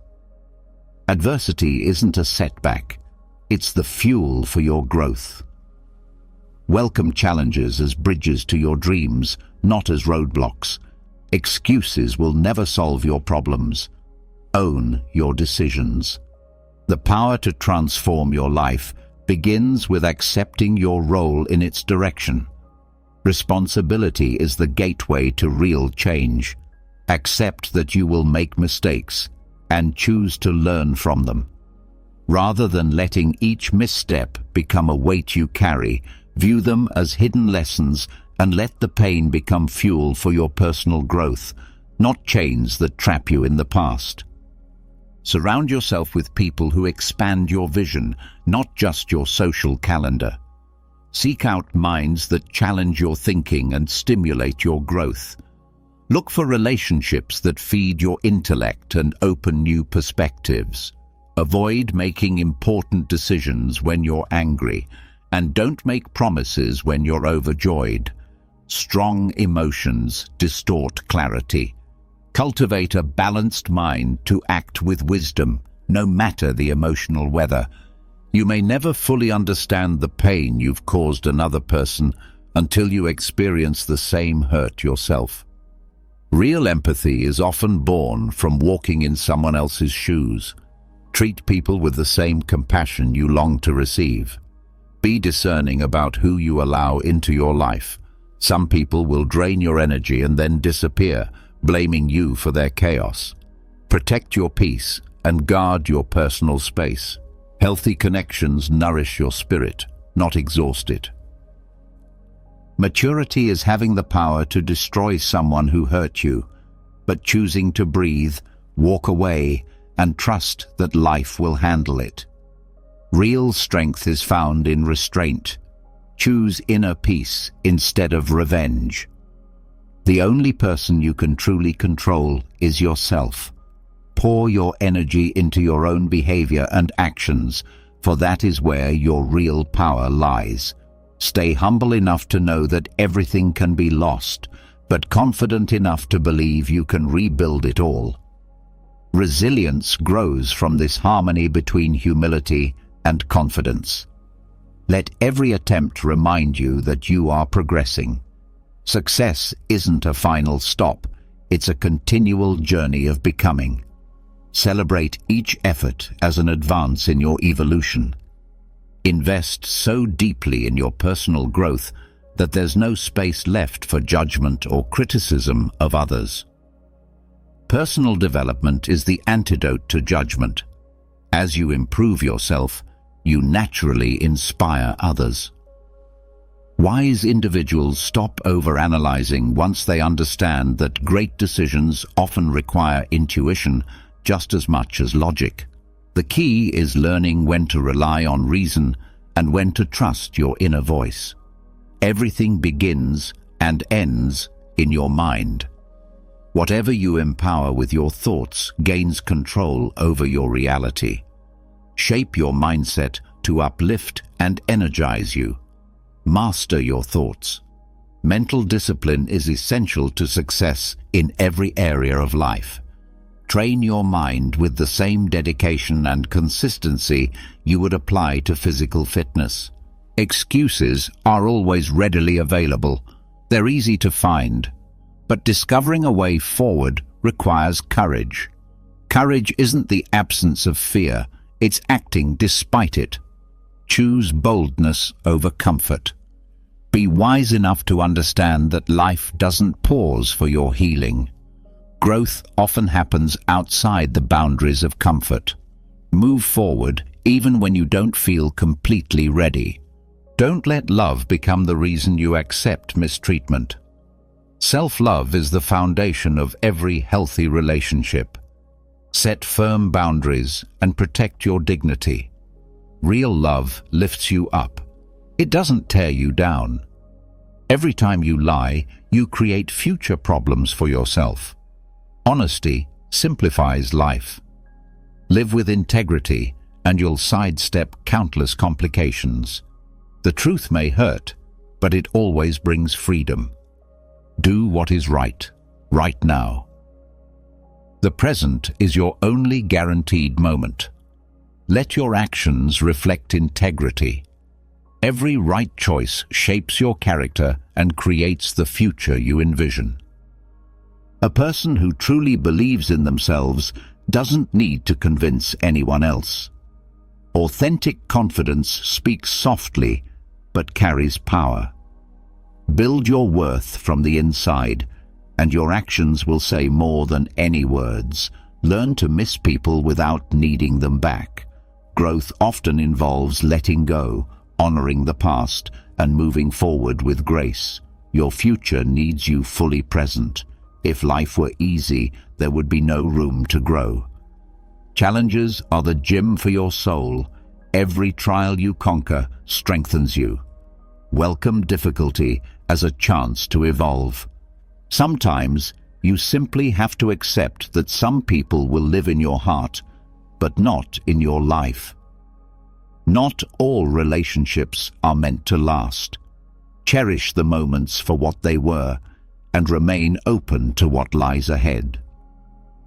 Adversity isn't a setback. It's the fuel for your growth. Welcome challenges as bridges to your dreams, not as roadblocks. Excuses will never solve your problems. Own your decisions. The power to transform your life begins with accepting your role in its direction. Responsibility is the gateway to real change. Accept that you will make mistakes and choose to learn from them. Rather than letting each misstep become a weight you carry, view them as hidden lessons and let the pain become fuel for your personal growth, not chains that trap you in the past. Surround yourself with people who expand your vision, not just your social calendar. Seek out minds that challenge your thinking and stimulate your growth. Look for relationships that feed your intellect and open new perspectives. Avoid making important decisions when you're angry, and don't make promises when you're overjoyed. Strong emotions distort clarity. Cultivate a balanced mind to act with wisdom, no matter the emotional weather. You may never fully understand the pain you've caused another person until you experience the same hurt yourself. Real empathy is often born from walking in someone else's shoes. Treat people with the same compassion you long to receive. Be discerning about who you allow into your life. Some people will drain your energy and then disappear, blaming you for their chaos. Protect your peace and guard your personal space. Healthy connections nourish your spirit, not exhaust it. Maturity is having the power to destroy someone who hurt you, but choosing to breathe, walk away, and trust that life will handle it. Real strength is found in restraint. Choose inner peace instead of revenge. The only person you can truly control is yourself. Pour your energy into your own behavior and actions, for that is where your real power lies. Stay humble enough to know that everything can be lost, but confident enough to believe you can rebuild it all. Resilience grows from this harmony between humility and confidence. Let every attempt remind you that you are progressing. Success isn't a final stop, it's a continual journey of becoming. Celebrate each effort as an advance in your evolution. Invest so deeply in your personal growth that there's no space left for judgment or criticism of others. Personal development is the antidote to judgment. As you improve yourself, you naturally inspire others. Wise individuals stop overanalyzing once they understand that great decisions often require intuition just as much as logic. The key is learning when to rely on reason and when to trust your inner voice. Everything begins and ends in your mind. Whatever you empower with your thoughts gains control over your reality. Shape your mindset to uplift and energize you. Master your thoughts. Mental discipline is essential to success in every area of life. Train your mind with the same dedication and consistency you would apply to physical fitness. Excuses are always readily available. They're easy to find. But discovering a way forward requires courage. Courage isn't the absence of fear, it's acting despite it. Choose boldness over comfort. Be wise enough to understand that life doesn't pause for your healing. Growth often happens outside the boundaries of comfort. Move forward even when you don't feel completely ready. Don't let love become the reason you accept mistreatment. Self-love is the foundation of every healthy relationship. Set firm boundaries and protect your dignity. Real love lifts you up. It doesn't tear you down. Every time you lie, you create future problems for yourself. Honesty simplifies life. Live with integrity, and you'll sidestep countless complications. The truth may hurt, but it always brings freedom. Do what is right now. The present is your only guaranteed moment. Let your actions reflect integrity. Every right choice shapes your character and creates the future you envision. A person who truly believes in themselves doesn't need to convince anyone else. Authentic confidence speaks softly but carries power. Build your worth from the inside, and your actions will say more than any words. Learn to miss people without needing them back. Growth often involves letting go, honoring the past, and moving forward with grace. Your future needs you fully present. If life were easy, there would be no room to grow. Challenges are the gym for your soul. Every trial you conquer strengthens you. Welcome difficulty as a chance to evolve. Sometimes you simply have to accept that some people will live in your heart, but not in your life. Not all relationships are meant to last. Cherish the moments for what they were and remain open to what lies ahead.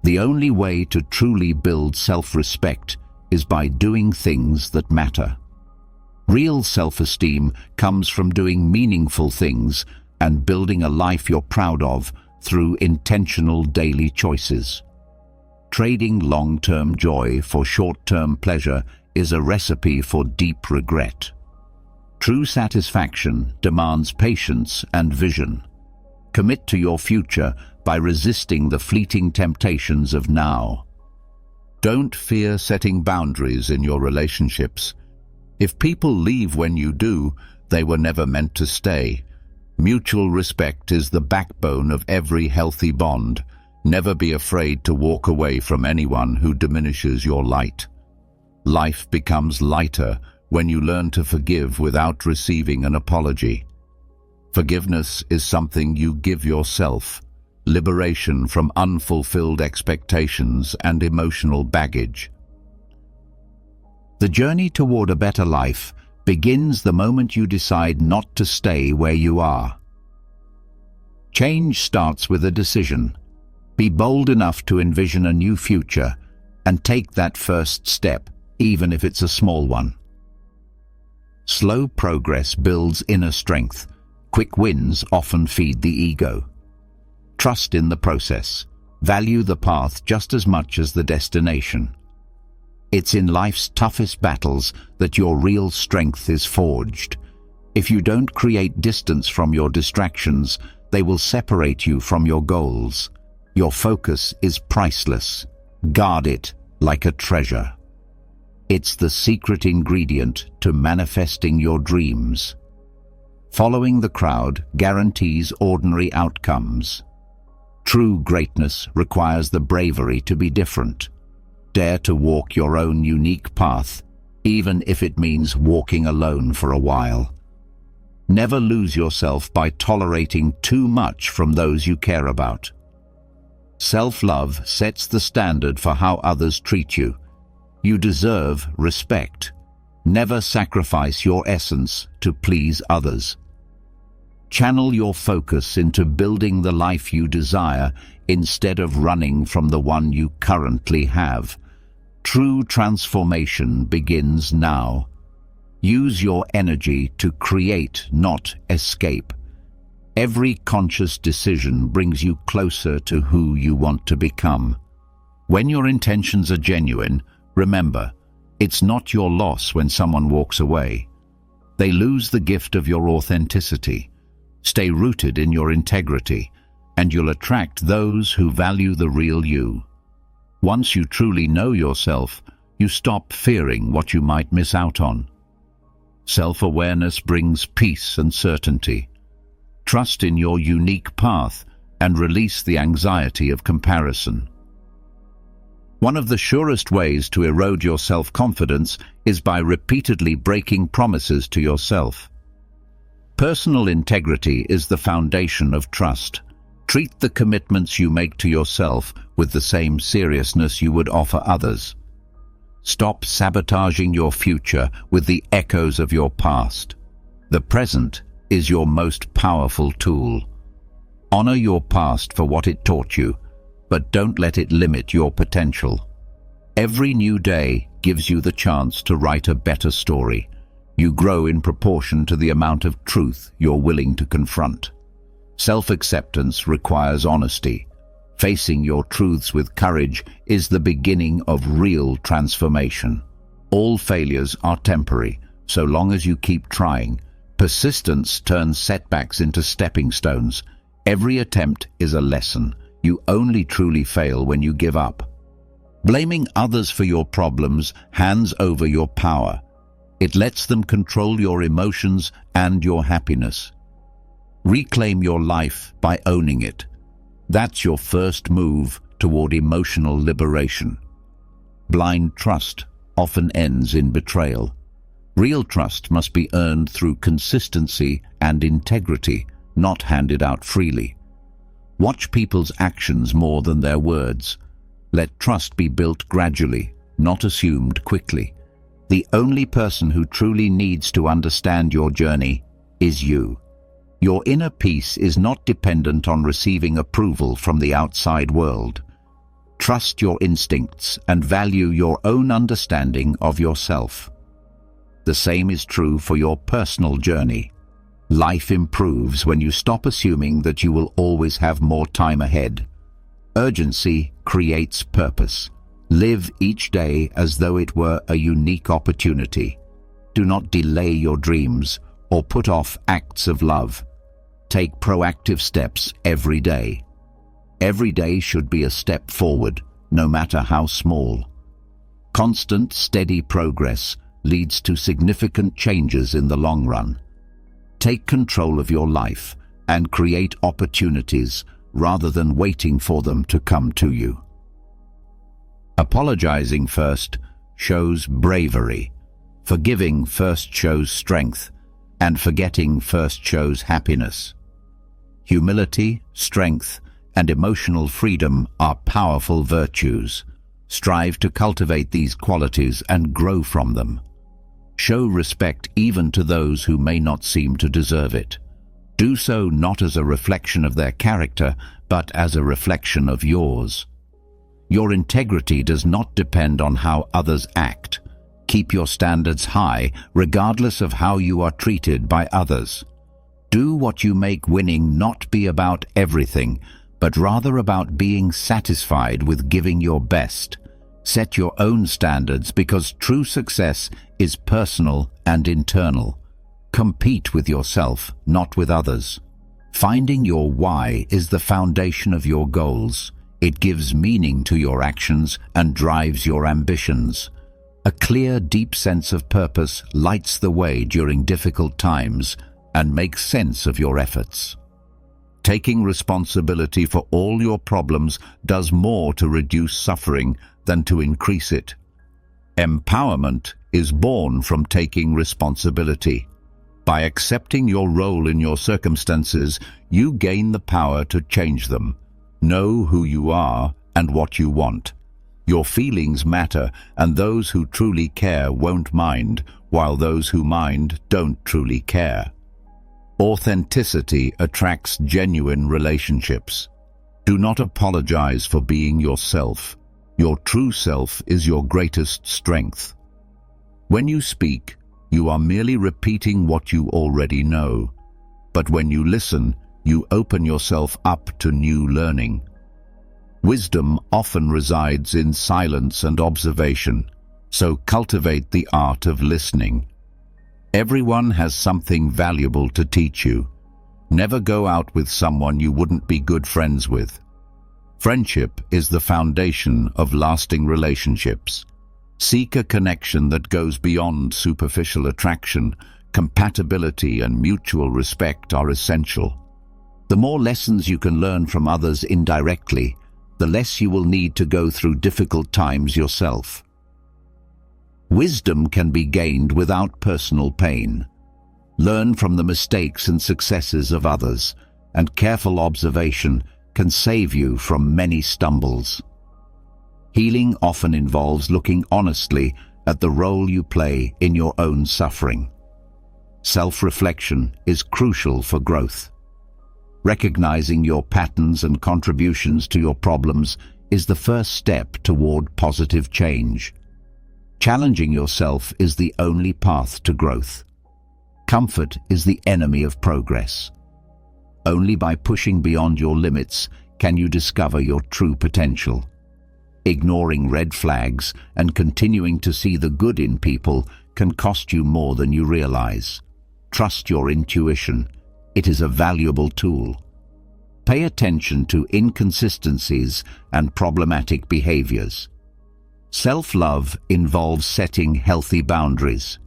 The only way to truly build self-respect is by doing things that matter. Real self-esteem comes from doing meaningful things and building a life you're proud of through intentional daily choices. Trading long-term joy for short-term pleasure is a recipe for deep regret. True satisfaction demands patience and vision. Commit to your future by resisting the fleeting temptations of now. Don't fear setting boundaries in your relationships. If people leave when you do, they were never meant to stay. Mutual respect is the backbone of every healthy bond. Never be afraid to walk away from anyone who diminishes your light. Life becomes lighter when you learn to forgive without receiving an apology. Forgiveness is something you give yourself, liberation from unfulfilled expectations and emotional baggage. The journey toward a better life begins the moment you decide not to stay where you are. Change starts with a decision. Be bold enough to envision a new future and take that first step, even if it's a small one. Slow progress builds inner strength. Quick wins often feed the ego. Trust in the process. Value the path just as much as the destination. It's in life's toughest battles that your real strength is forged. If you don't create distance from your distractions, they will separate you from your goals. Your focus is priceless. Guard it like a treasure. It's the secret ingredient to manifesting your dreams. Following the crowd guarantees ordinary outcomes. True greatness requires the bravery to be different. Dare to walk your own unique path, even if it means walking alone for a while. Never lose yourself by tolerating too much from those you care about. Self-love sets the standard for how others treat you. You deserve respect. Never sacrifice your essence to please others. Channel your focus into building the life you desire instead of running from the one you currently have. True transformation begins now. Use your energy to create, not escape. Every conscious decision brings you closer to who you want to become. When your intentions are genuine, remember, it's not your loss when someone walks away. They lose the gift of your authenticity. Stay rooted in your integrity, and you'll attract those who value the real you. Once you truly know yourself, you stop fearing what you might miss out on. Self-awareness brings peace and certainty. Trust in your unique path and release the anxiety of comparison. One of the surest ways to erode your self-confidence is by repeatedly breaking promises to yourself. Personal integrity is the foundation of trust. Treat the commitments you make to yourself with the same seriousness you would offer others. Stop sabotaging your future with the echoes of your past. The present is your most powerful tool. Honor your past for what it taught you, but don't let it limit your potential. Every new day gives you the chance to write a better story. You grow in proportion to the amount of truth you're willing to confront. Self-acceptance requires honesty. Facing your truths with courage is the beginning of real transformation. All failures are temporary, so long as you keep trying. Persistence turns setbacks into stepping stones. Every attempt is a lesson. You only truly fail when you give up. Blaming others for your problems hands over your power. It lets them control your emotions and your happiness. Reclaim your life by owning it. That's your first move toward emotional liberation. Blind trust often ends in betrayal. Real trust must be earned through consistency and integrity, not handed out freely. Watch people's actions more than their words. Let trust be built gradually, not assumed quickly. The only person who truly needs to understand your journey is you. Your inner peace is not dependent on receiving approval from the outside world. Trust your instincts and value your own understanding of yourself. The same is true for your personal journey. Life improves when you stop assuming that you will always have more time ahead. Urgency creates purpose. Live each day as though it were a unique opportunity. Do not delay your dreams or put off acts of love. Take proactive steps every day. Every day should be a step forward, no matter how small. Constant, steady progress leads to significant changes in the long run. Take control of your life and create opportunities rather than waiting for them to come to you. Apologizing first shows bravery. Forgiving first shows strength, and forgetting first shows happiness. Humility, strength, and emotional freedom are powerful virtues. Strive to cultivate these qualities and grow from them. Show respect even to those who may not seem to deserve it. Do so not as a reflection of their character, but as a reflection of yours. Your integrity does not depend on how others act. Keep your standards high, regardless of how you are treated by others. Do what you make winning not be about everything, but rather about being satisfied with giving your best. Set your own standards because true success is personal and internal. Compete with yourself, not with others. Finding your why is the foundation of your goals. It gives meaning to your actions and drives your ambitions. A clear, deep sense of purpose lights the way during difficult times and makes sense of your efforts. Taking responsibility for all your problems does more to reduce suffering than to increase it. Empowerment is born from taking responsibility. By accepting your role in your circumstances, you gain the power to change them. Know who you are and what you want. Your feelings matter, and those who truly care won't mind, while those who mind don't truly care. Authenticity attracts genuine relationships. Do not apologize for being yourself. Your true self is your greatest strength. When you speak, you are merely repeating what you already know. But when you listen, you open yourself up to new learning. Wisdom often resides in silence and observation, so cultivate the art of listening. Everyone has something valuable to teach you. Never go out with someone you wouldn't be good friends with. Friendship is the foundation of lasting relationships. Seek a connection that goes beyond superficial attraction. Compatibility and mutual respect are essential. The more lessons you can learn from others indirectly, the less you will need to go through difficult times yourself. Wisdom can be gained without personal pain. Learn from the mistakes and successes of others, and careful observation can save you from many stumbles. Healing often involves looking honestly at the role you play in your own suffering. Self-reflection is crucial for growth. Recognizing your patterns and contributions to your problems is the first step toward positive change. Challenging yourself is the only path to growth. Comfort is the enemy of progress. Only by pushing beyond your limits can you discover your true potential. Ignoring red flags and continuing to see the good in people can cost you more than you realize. Trust your intuition. It is a valuable tool. Pay attention to inconsistencies and problematic behaviors. Self-love involves setting healthy boundaries.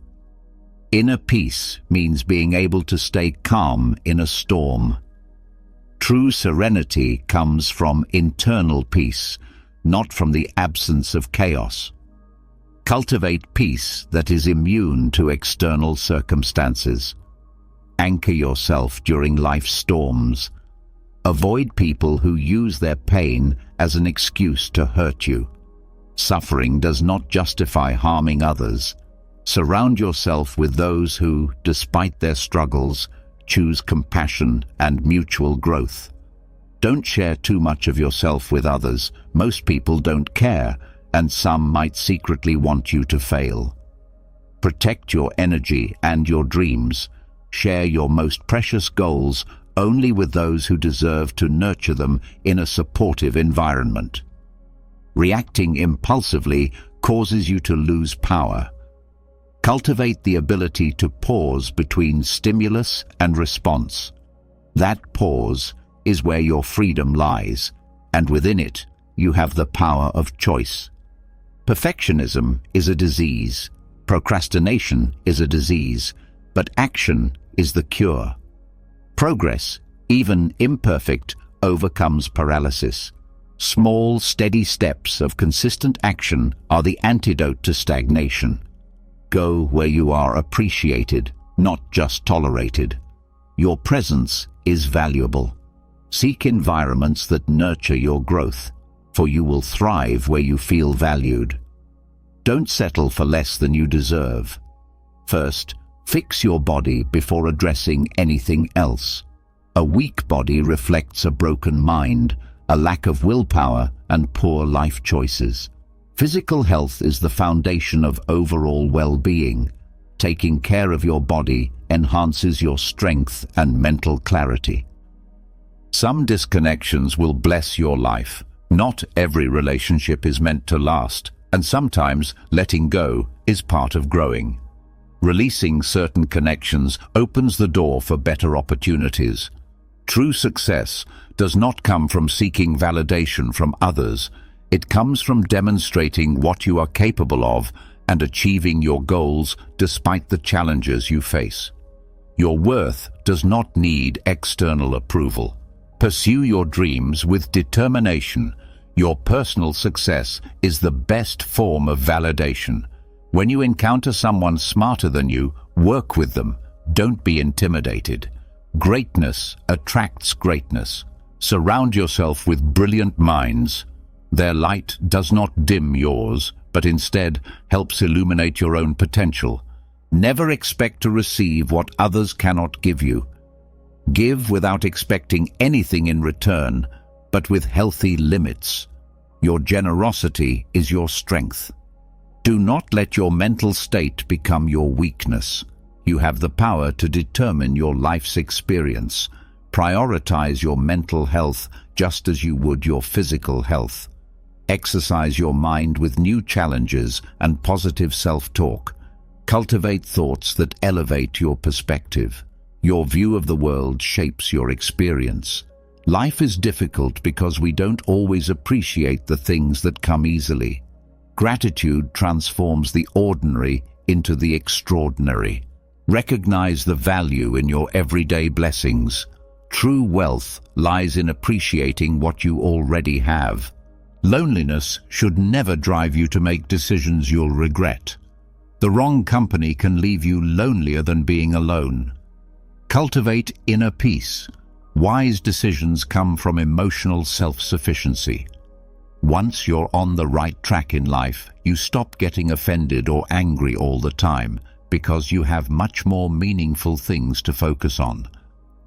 Inner peace means being able to stay calm in a storm. True serenity comes from internal peace, not from the absence of chaos. Cultivate peace that is immune to external circumstances. Anchor yourself during life's storms. Avoid people who use their pain as an excuse to hurt you. Suffering does not justify harming others. Surround yourself with those who, despite their struggles, choose compassion and mutual growth. Don't share too much of yourself with others. Most people don't care, and some might secretly want you to fail. Protect your energy and your dreams. Share your most precious goals only with those who deserve to nurture them in a supportive environment. Reacting impulsively causes you to lose power. Cultivate the ability to pause between stimulus and response. That pause is where your freedom lies, and within it, you have the power of choice. Perfectionism is a disease. Procrastination is a disease, but action is the cure. Progress, even imperfect, overcomes paralysis. Small, steady steps of consistent action are the antidote to stagnation. Go where you are appreciated, not just tolerated. Your presence is valuable. Seek environments that nurture your growth, for you will thrive where you feel valued. Don't settle for less than you deserve. First, fix your body before addressing anything else. A weak body reflects a broken mind, a lack of willpower, and poor life choices. Physical health is the foundation of overall well-being. Taking care of your body enhances your strength and mental clarity. Some disconnections will bless your life. Not every relationship is meant to last, and sometimes letting go is part of growing. Releasing certain connections opens the door for better opportunities. True success does not come from seeking validation from others. It comes from demonstrating what you are capable of and achieving your goals despite the challenges you face. Your worth does not need external approval. Pursue your dreams with determination. Your personal success is the best form of validation. When you encounter someone smarter than you, work with them. Don't be intimidated. Greatness attracts greatness. Surround yourself with brilliant minds. Their light does not dim yours, but instead helps illuminate your own potential. Never expect to receive what others cannot give you. Give without expecting anything in return, but with healthy limits. Your generosity is your strength. Do not let your mental state become your weakness. You have the power to determine your life's experience. Prioritize your mental health just as you would your physical health. Exercise your mind with new challenges and positive self-talk. Cultivate thoughts that elevate your perspective. Your view of the world shapes your experience. Life is difficult because we don't always appreciate the things that come easily. Gratitude transforms the ordinary into the extraordinary. Recognize the value in your everyday blessings. True wealth lies in appreciating what you already have. Loneliness should never drive you to make decisions you'll regret. The wrong company can leave you lonelier than being alone. Cultivate inner peace. Wise decisions come from emotional self-sufficiency. Once you're on the right track in life, you stop getting offended or angry all the time because you have much more meaningful things to focus on.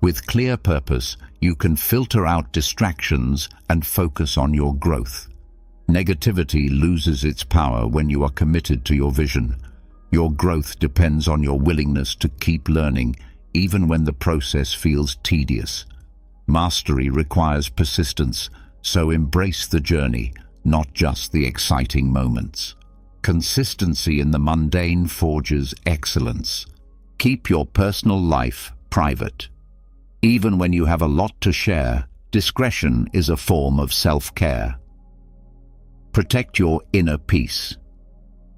With clear purpose, you can filter out distractions and focus on your growth. Negativity loses its power when you are committed to your vision. Your growth depends on your willingness to keep learning, even when the process feels tedious. Mastery requires persistence, so embrace the journey, not just the exciting moments. Consistency in the mundane forges excellence. Keep your personal life private. Even when you have a lot to share, discretion is a form of self-care. Protect your inner peace.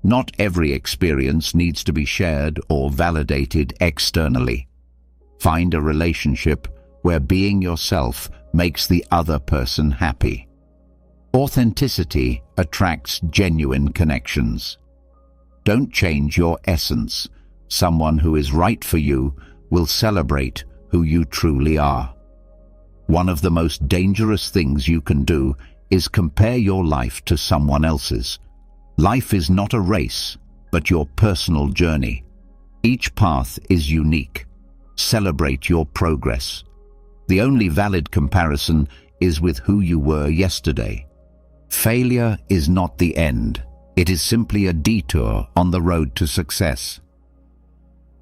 Not every experience needs to be shared or validated externally. Find a relationship where being yourself makes the other person happy. Authenticity attracts genuine connections. Don't change your essence. Someone who is right for you will celebrate who you truly are. One of the most dangerous things you can do is compare your life to someone else's. Life is not a race, but your personal journey. Each path is unique. Celebrate your progress. The only valid comparison is with who you were yesterday. Failure is not the end. It is simply a detour on the road to success.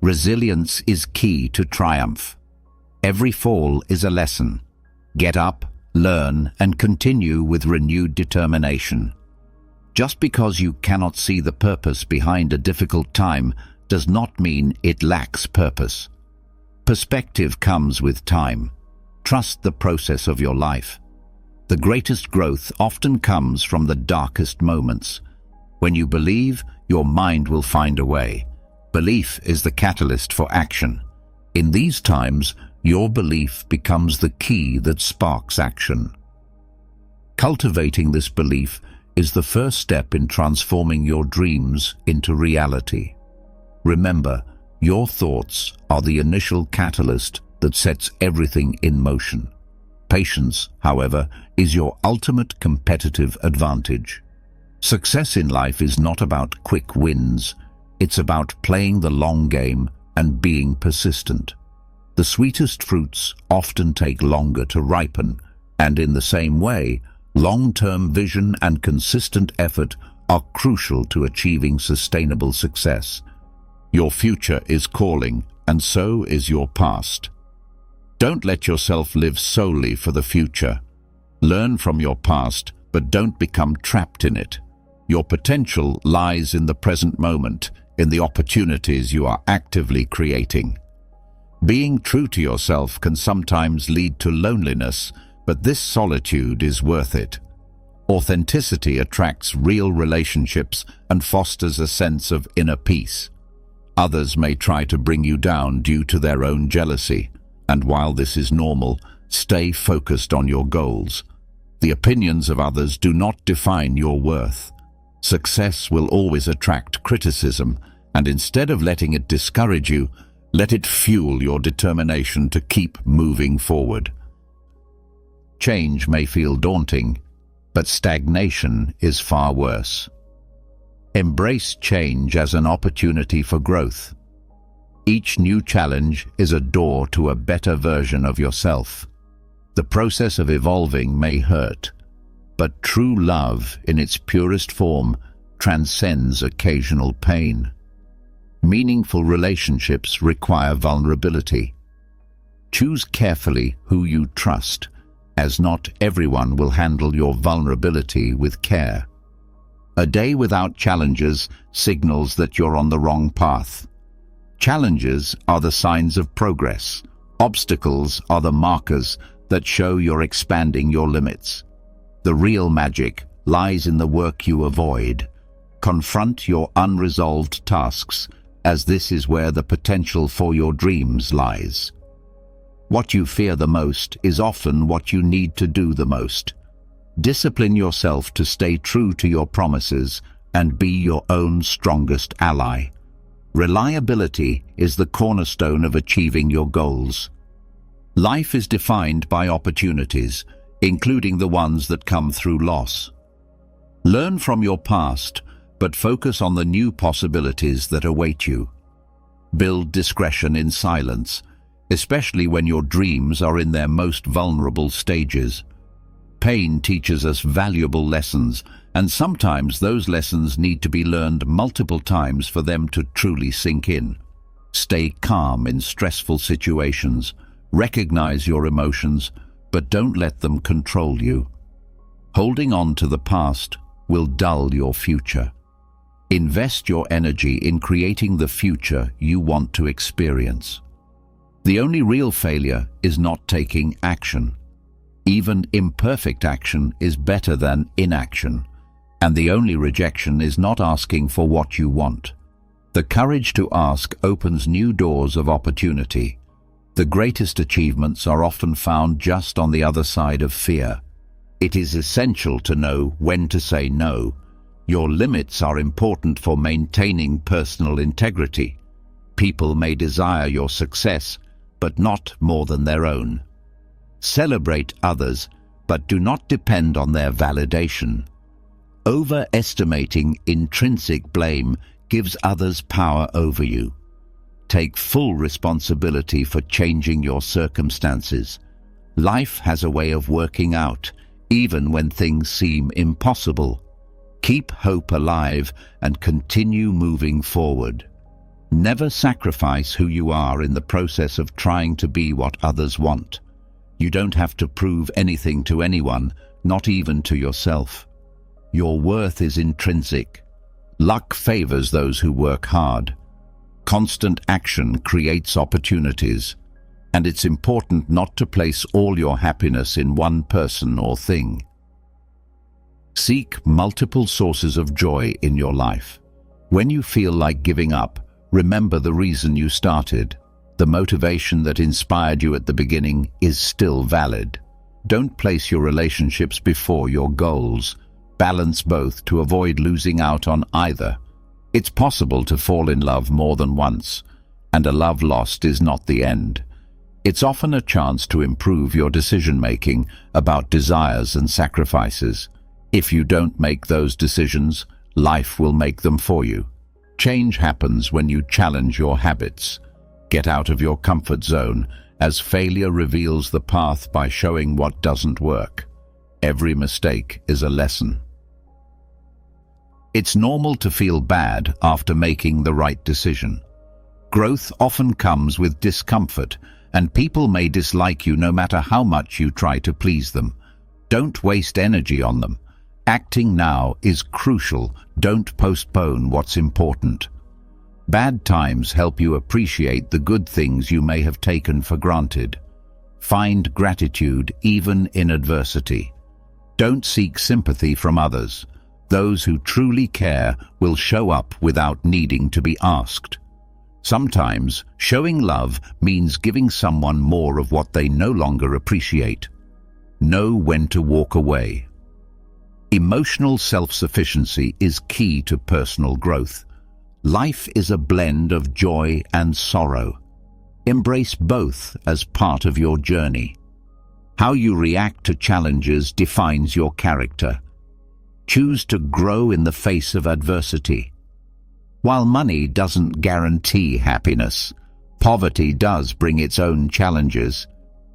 Resilience is key to triumph. Every fall is a lesson. Get up, learn, and continue with renewed determination. Just because you cannot see the purpose behind a difficult time does not mean it lacks purpose. Perspective comes with time. Trust the process of your life. The greatest growth often comes from the darkest moments. When you believe, your mind will find a way. Belief is the catalyst for action. In these times, your belief becomes the key that sparks action. Cultivating this belief is the first step in transforming your dreams into reality. Remember, your thoughts are the initial catalyst that sets everything in motion. Patience, however, is your ultimate competitive advantage. Success in life is not about quick wins. It's about playing the long game and being persistent. The sweetest fruits often take longer to ripen, and in the same way, long-term vision and consistent effort are crucial to achieving sustainable success. Your future is calling, and so is your past. Don't let yourself live solely for the future. Learn from your past, but don't become trapped in it. Your potential lies in the present moment, in the opportunities you are actively creating. Being true to yourself can sometimes lead to loneliness, but this solitude is worth it. Authenticity attracts real relationships and fosters a sense of inner peace. Others may try to bring you down due to their own jealousy, and while this is normal, stay focused on your goals. The opinions of others do not define your worth. Success will always attract criticism, and instead of letting it discourage you, let it fuel your determination to keep moving forward. Change may feel daunting, but stagnation is far worse. Embrace change as an opportunity for growth. Each new challenge is a door to a better version of yourself. The process of evolving may hurt, but true love in its purest form transcends occasional pain. Meaningful relationships require vulnerability. Choose carefully who you trust, as not everyone will handle your vulnerability with care. A day without challenges signals that you're on the wrong path. Challenges are the signs of progress. Obstacles are the markers that show you're expanding your limits. The real magic lies in the work you avoid. Confront your unresolved tasks, as this is where the potential for your dreams lies. What you fear the most is often what you need to do the most. Discipline yourself to stay true to your promises and be your own strongest ally. Reliability is the cornerstone of achieving your goals. Life is defined by opportunities, including the ones that come through loss. Learn from your past, but focus on the new possibilities that await you. Build discretion in silence, especially when your dreams are in their most vulnerable stages. Pain teaches us valuable lessons, And sometimes those lessons need to be learned multiple times for them to truly sink in. Stay calm in stressful situations. Recognize your emotions, but don't let them control you. Holding on to the past will dull your future. Invest your energy in creating the future you want to experience. The only real failure is not taking action. Even imperfect action is better than inaction, and the only rejection is not asking for what you want. The courage to ask opens new doors of opportunity. The greatest achievements are often found just on the other side of fear. It is essential to know when to say no. Your limits are important for maintaining personal integrity. People may desire your success, but not more than their own. Celebrate others, but do not depend on their validation. Overestimating intrinsic blame gives others power over you. Take full responsibility for changing your circumstances. Life has a way of working out, even when things seem impossible. Keep hope alive and continue moving forward. Never sacrifice who you are in the process of trying to be what others want. You don't have to prove anything to anyone, not even to yourself. Your worth is intrinsic. Luck favors those who work hard. Constant action creates opportunities, and it's important not to place all your happiness in one person or thing. Seek multiple sources of joy in your life. When you feel like giving up, remember the reason you started. The motivation that inspired you at the beginning is still valid. Don't place your relationships before your goals. Balance both to avoid losing out on either. It's possible to fall in love more than once, and a love lost is not the end. It's often a chance to improve your decision-making about desires and sacrifices. If you don't make those decisions, life will make them for you. Change happens when you challenge your habits. Get out of your comfort zone, as failure reveals the path by showing what doesn't work. Every mistake is a lesson. It's normal to feel bad after making the right decision. Growth often comes with discomfort, and people may dislike you no matter how much you try to please them. Don't waste energy on them. Acting now is crucial. Don't postpone what's important. Bad times help you appreciate the good things you may have taken for granted. Find gratitude even in adversity. Don't seek sympathy from others. Those who truly care will show up without needing to be asked. Sometimes, showing love means giving someone more of what they no longer appreciate. Know when to walk away. Emotional self-sufficiency is key to personal growth. Life is a blend of joy and sorrow. Embrace both as part of your journey. How you react to challenges defines your character. Choose to grow in the face of adversity. While money doesn't guarantee happiness, poverty does bring its own challenges.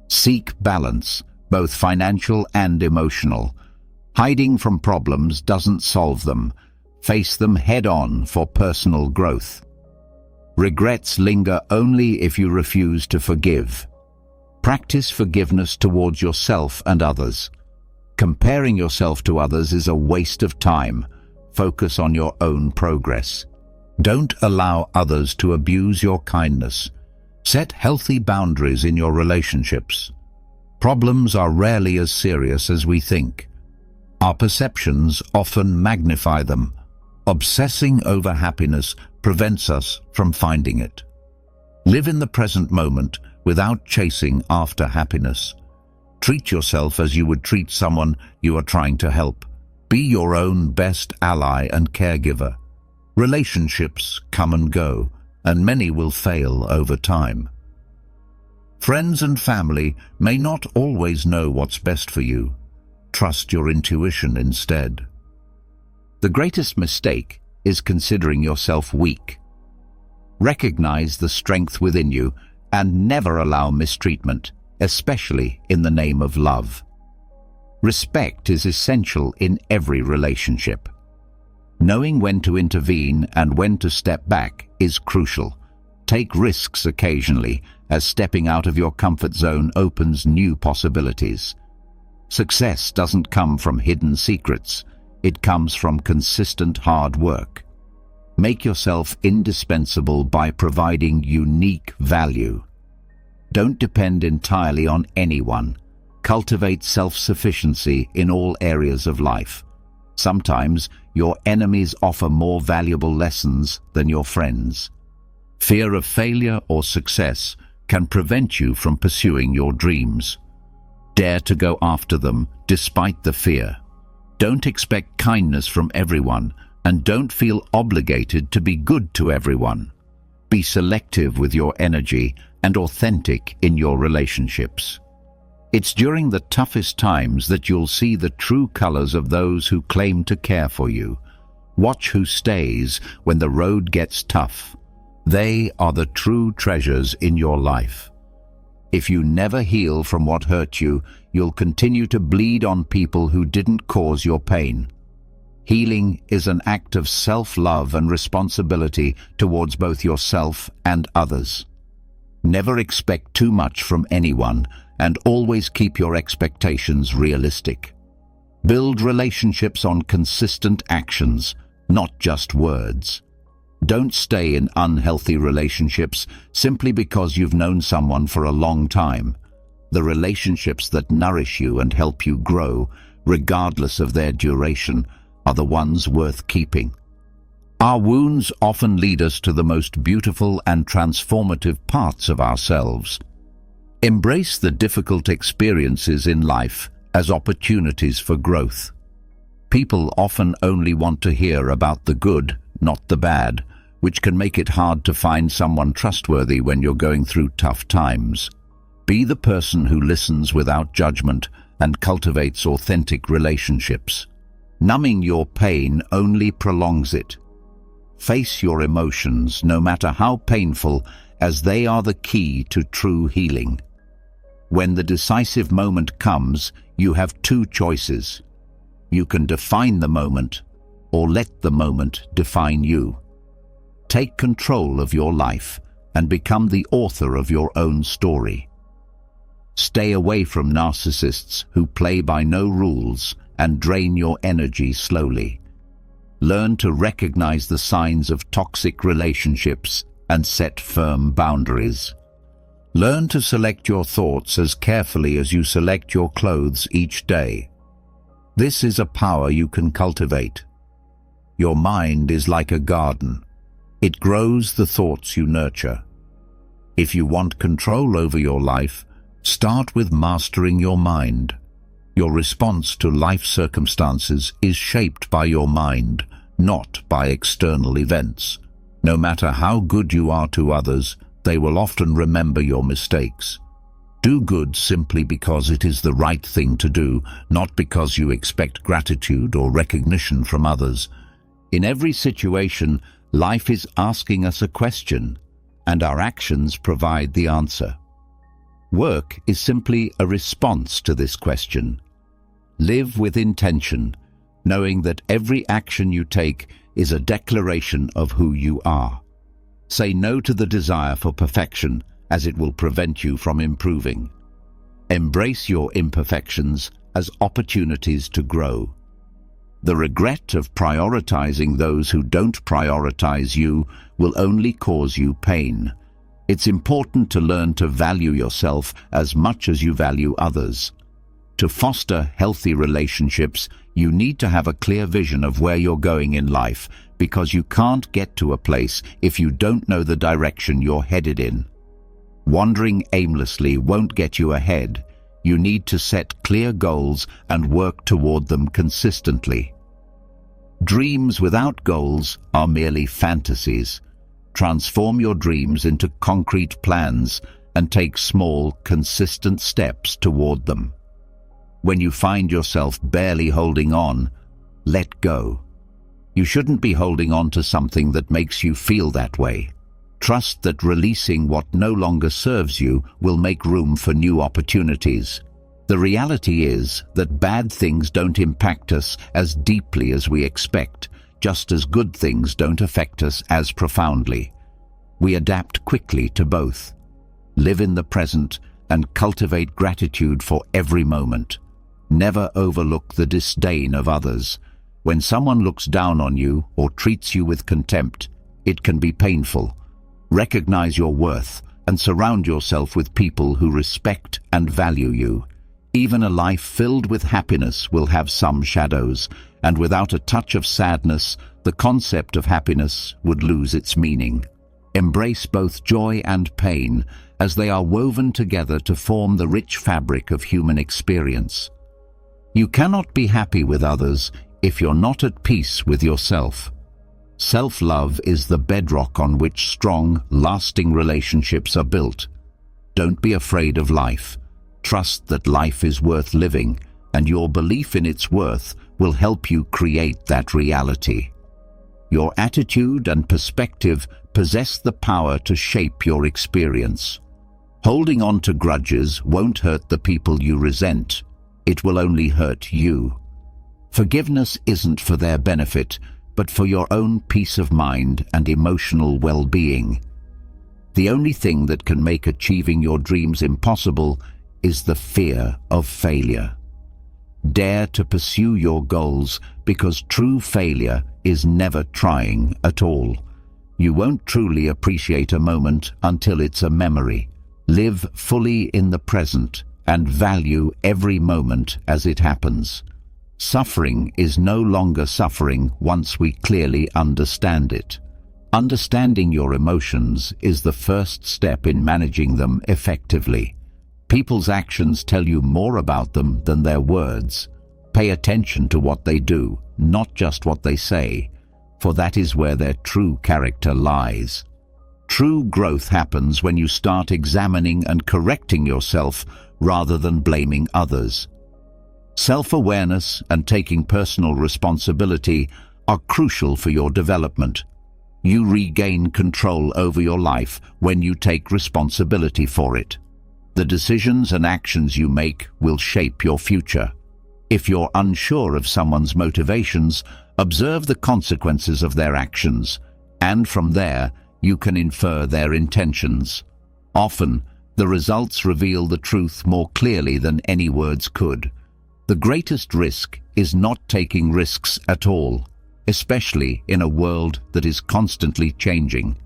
Seek balance, both financial and emotional. Hiding from problems doesn't solve them. Face them head-on for personal growth. Regrets linger only if you refuse to forgive. Practice forgiveness towards yourself and others. Comparing yourself to others is a waste of time. Focus on your own progress. Don't allow others to abuse your kindness. Set healthy boundaries in your relationships. Problems are rarely as serious as we think. Our perceptions often magnify them. Obsessing over happiness prevents us from finding it. Live in the present moment without chasing after happiness. Treat yourself as you would treat someone you are trying to help. Be your own best ally and caregiver. Relationships come and go, and many will fail over time. Friends and family may not always know what's best for you. Trust your intuition instead. The greatest mistake is considering yourself weak. Recognize the strength within you and never allow mistreatment, especially in the name of love. Respect is essential in every relationship. Knowing when to intervene and when to step back is crucial. Take risks occasionally, as stepping out of your comfort zone opens new possibilities. Success doesn't come from hidden secrets. It comes from consistent hard work. Make yourself indispensable by providing unique value. Don't depend entirely on anyone. Cultivate self-sufficiency in all areas of life. Sometimes your enemies offer more valuable lessons than your friends. Fear of failure or success can prevent you from pursuing your dreams. Dare to go after them despite the fear. Don't expect kindness from everyone, and don't feel obligated to be good to everyone. Be selective with your energy and authentic in your relationships. It's during the toughest times that you'll see the true colors of those who claim to care for you. Watch who stays when the road gets tough. They are the true treasures in your life. If you never heal from what hurt you, you'll continue to bleed on people who didn't cause your pain. Healing is an act of self-love and responsibility towards both yourself and others. Never expect too much from anyone, and always keep your expectations realistic. Build relationships on consistent actions, not just words. Don't stay in unhealthy relationships simply because you've known someone for a long time. The relationships that nourish you and help you grow, regardless of their duration, are the ones worth keeping. Our wounds often lead us to the most beautiful and transformative parts of ourselves. Embrace the difficult experiences in life as opportunities for growth. People often only want to hear about the good, not the bad, which can make it hard to find someone trustworthy when you're going through tough times. Be the person who listens without judgment and cultivates authentic relationships. Numbing your pain only prolongs it. Face your emotions, no matter how painful, as they are the key to true healing. When the decisive moment comes, you have two choices. You can define the moment, or let the moment define you. Take control of your life and become the author of your own story. Stay away from narcissists who play by no rules and drain your energy slowly. Learn to recognize the signs of toxic relationships and set firm boundaries. Learn to select your thoughts as carefully as you select your clothes each day. This is a power you can cultivate. Your mind is like a garden. It grows the thoughts you nurture. If you want control over your life, start with mastering your mind. Your response to life circumstances is shaped by your mind, not by external events. No matter how good you are to others, they will often remember your mistakes. Do good simply because it is the right thing to do, not because you expect gratitude or recognition from others. In every situation, life is asking us a question, and our actions provide the answer. Work is simply a response to this question. Live with intention, knowing that every action you take is a declaration of who you are. Say no to the desire for perfection, as it will prevent you from improving. Embrace your imperfections as opportunities to grow. The regret of prioritizing those who don't prioritize you will only cause you pain. It's important to learn to value yourself as much as you value others. To foster healthy relationships, you need to have a clear vision of where you're going in life, because you can't get to a place if you don't know the direction you're headed in. Wandering aimlessly won't get you ahead. You need to set clear goals and work toward them consistently. Dreams without goals are merely fantasies. Transform your dreams into concrete plans and take small, consistent steps toward them. When you find yourself barely holding on, let go. You shouldn't be holding on to something that makes you feel that way. Trust that releasing what no longer serves you will make room for new opportunities. The reality is that bad things don't impact us as deeply as we expect, just as good things don't affect us as profoundly. We adapt quickly to both. Live in the present and cultivate gratitude for every moment. Never overlook the disdain of others. When someone looks down on you or treats you with contempt, it can be painful. Recognize your worth and surround yourself with people who respect and value you. Even a life filled with happiness will have some shadows, and without a touch of sadness, the concept of happiness would lose its meaning. Embrace both joy and pain, as they are woven together to form the rich fabric of human experience. You cannot be happy with others if you're not at peace with yourself. Self-love is the bedrock on which strong, lasting relationships are built. Don't be afraid of life. Trust that life is worth living, and your belief in its worth will help you create that reality. Your attitude and perspective possess the power to shape your experience. Holding on to grudges won't hurt the people you resent. It will only hurt you. Forgiveness isn't for their benefit, but for your own peace of mind and emotional well-being. The only thing that can make achieving your dreams impossible is the fear of failure. Dare to pursue your goals, because true failure is never trying at all. You won't truly appreciate a moment until it's a memory. Live fully in the present and value every moment as it happens. Suffering is no longer suffering once we clearly understand it. Understanding your emotions is the first step in managing them effectively. People's actions tell you more about them than their words. Pay attention to what they do, not just what they say, for that is where their true character lies. True growth happens when you start examining and correcting yourself rather than blaming others. Self-awareness and taking personal responsibility are crucial for your development. You regain control over your life when you take responsibility for it. The decisions and actions you make will shape your future. If you're unsure of someone's motivations, observe the consequences of their actions, and from there, you can infer their intentions. Often, the results reveal the truth more clearly than any words could. The greatest risk is not taking risks at all, especially in a world that is constantly changing.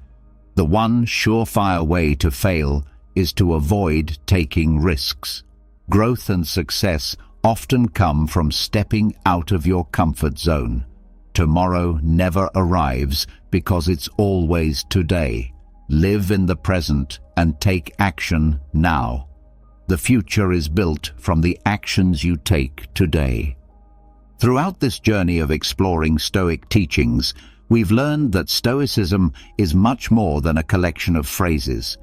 The one surefire way to fail is to avoid taking risks. Growth and success often come from stepping out of your comfort zone. Tomorrow never arrives because it's always today. Live in the present and take action now. The future is built from the actions you take today. Throughout this journey of exploring Stoic teachings, we've learned that Stoicism is much more than a collection of phrases.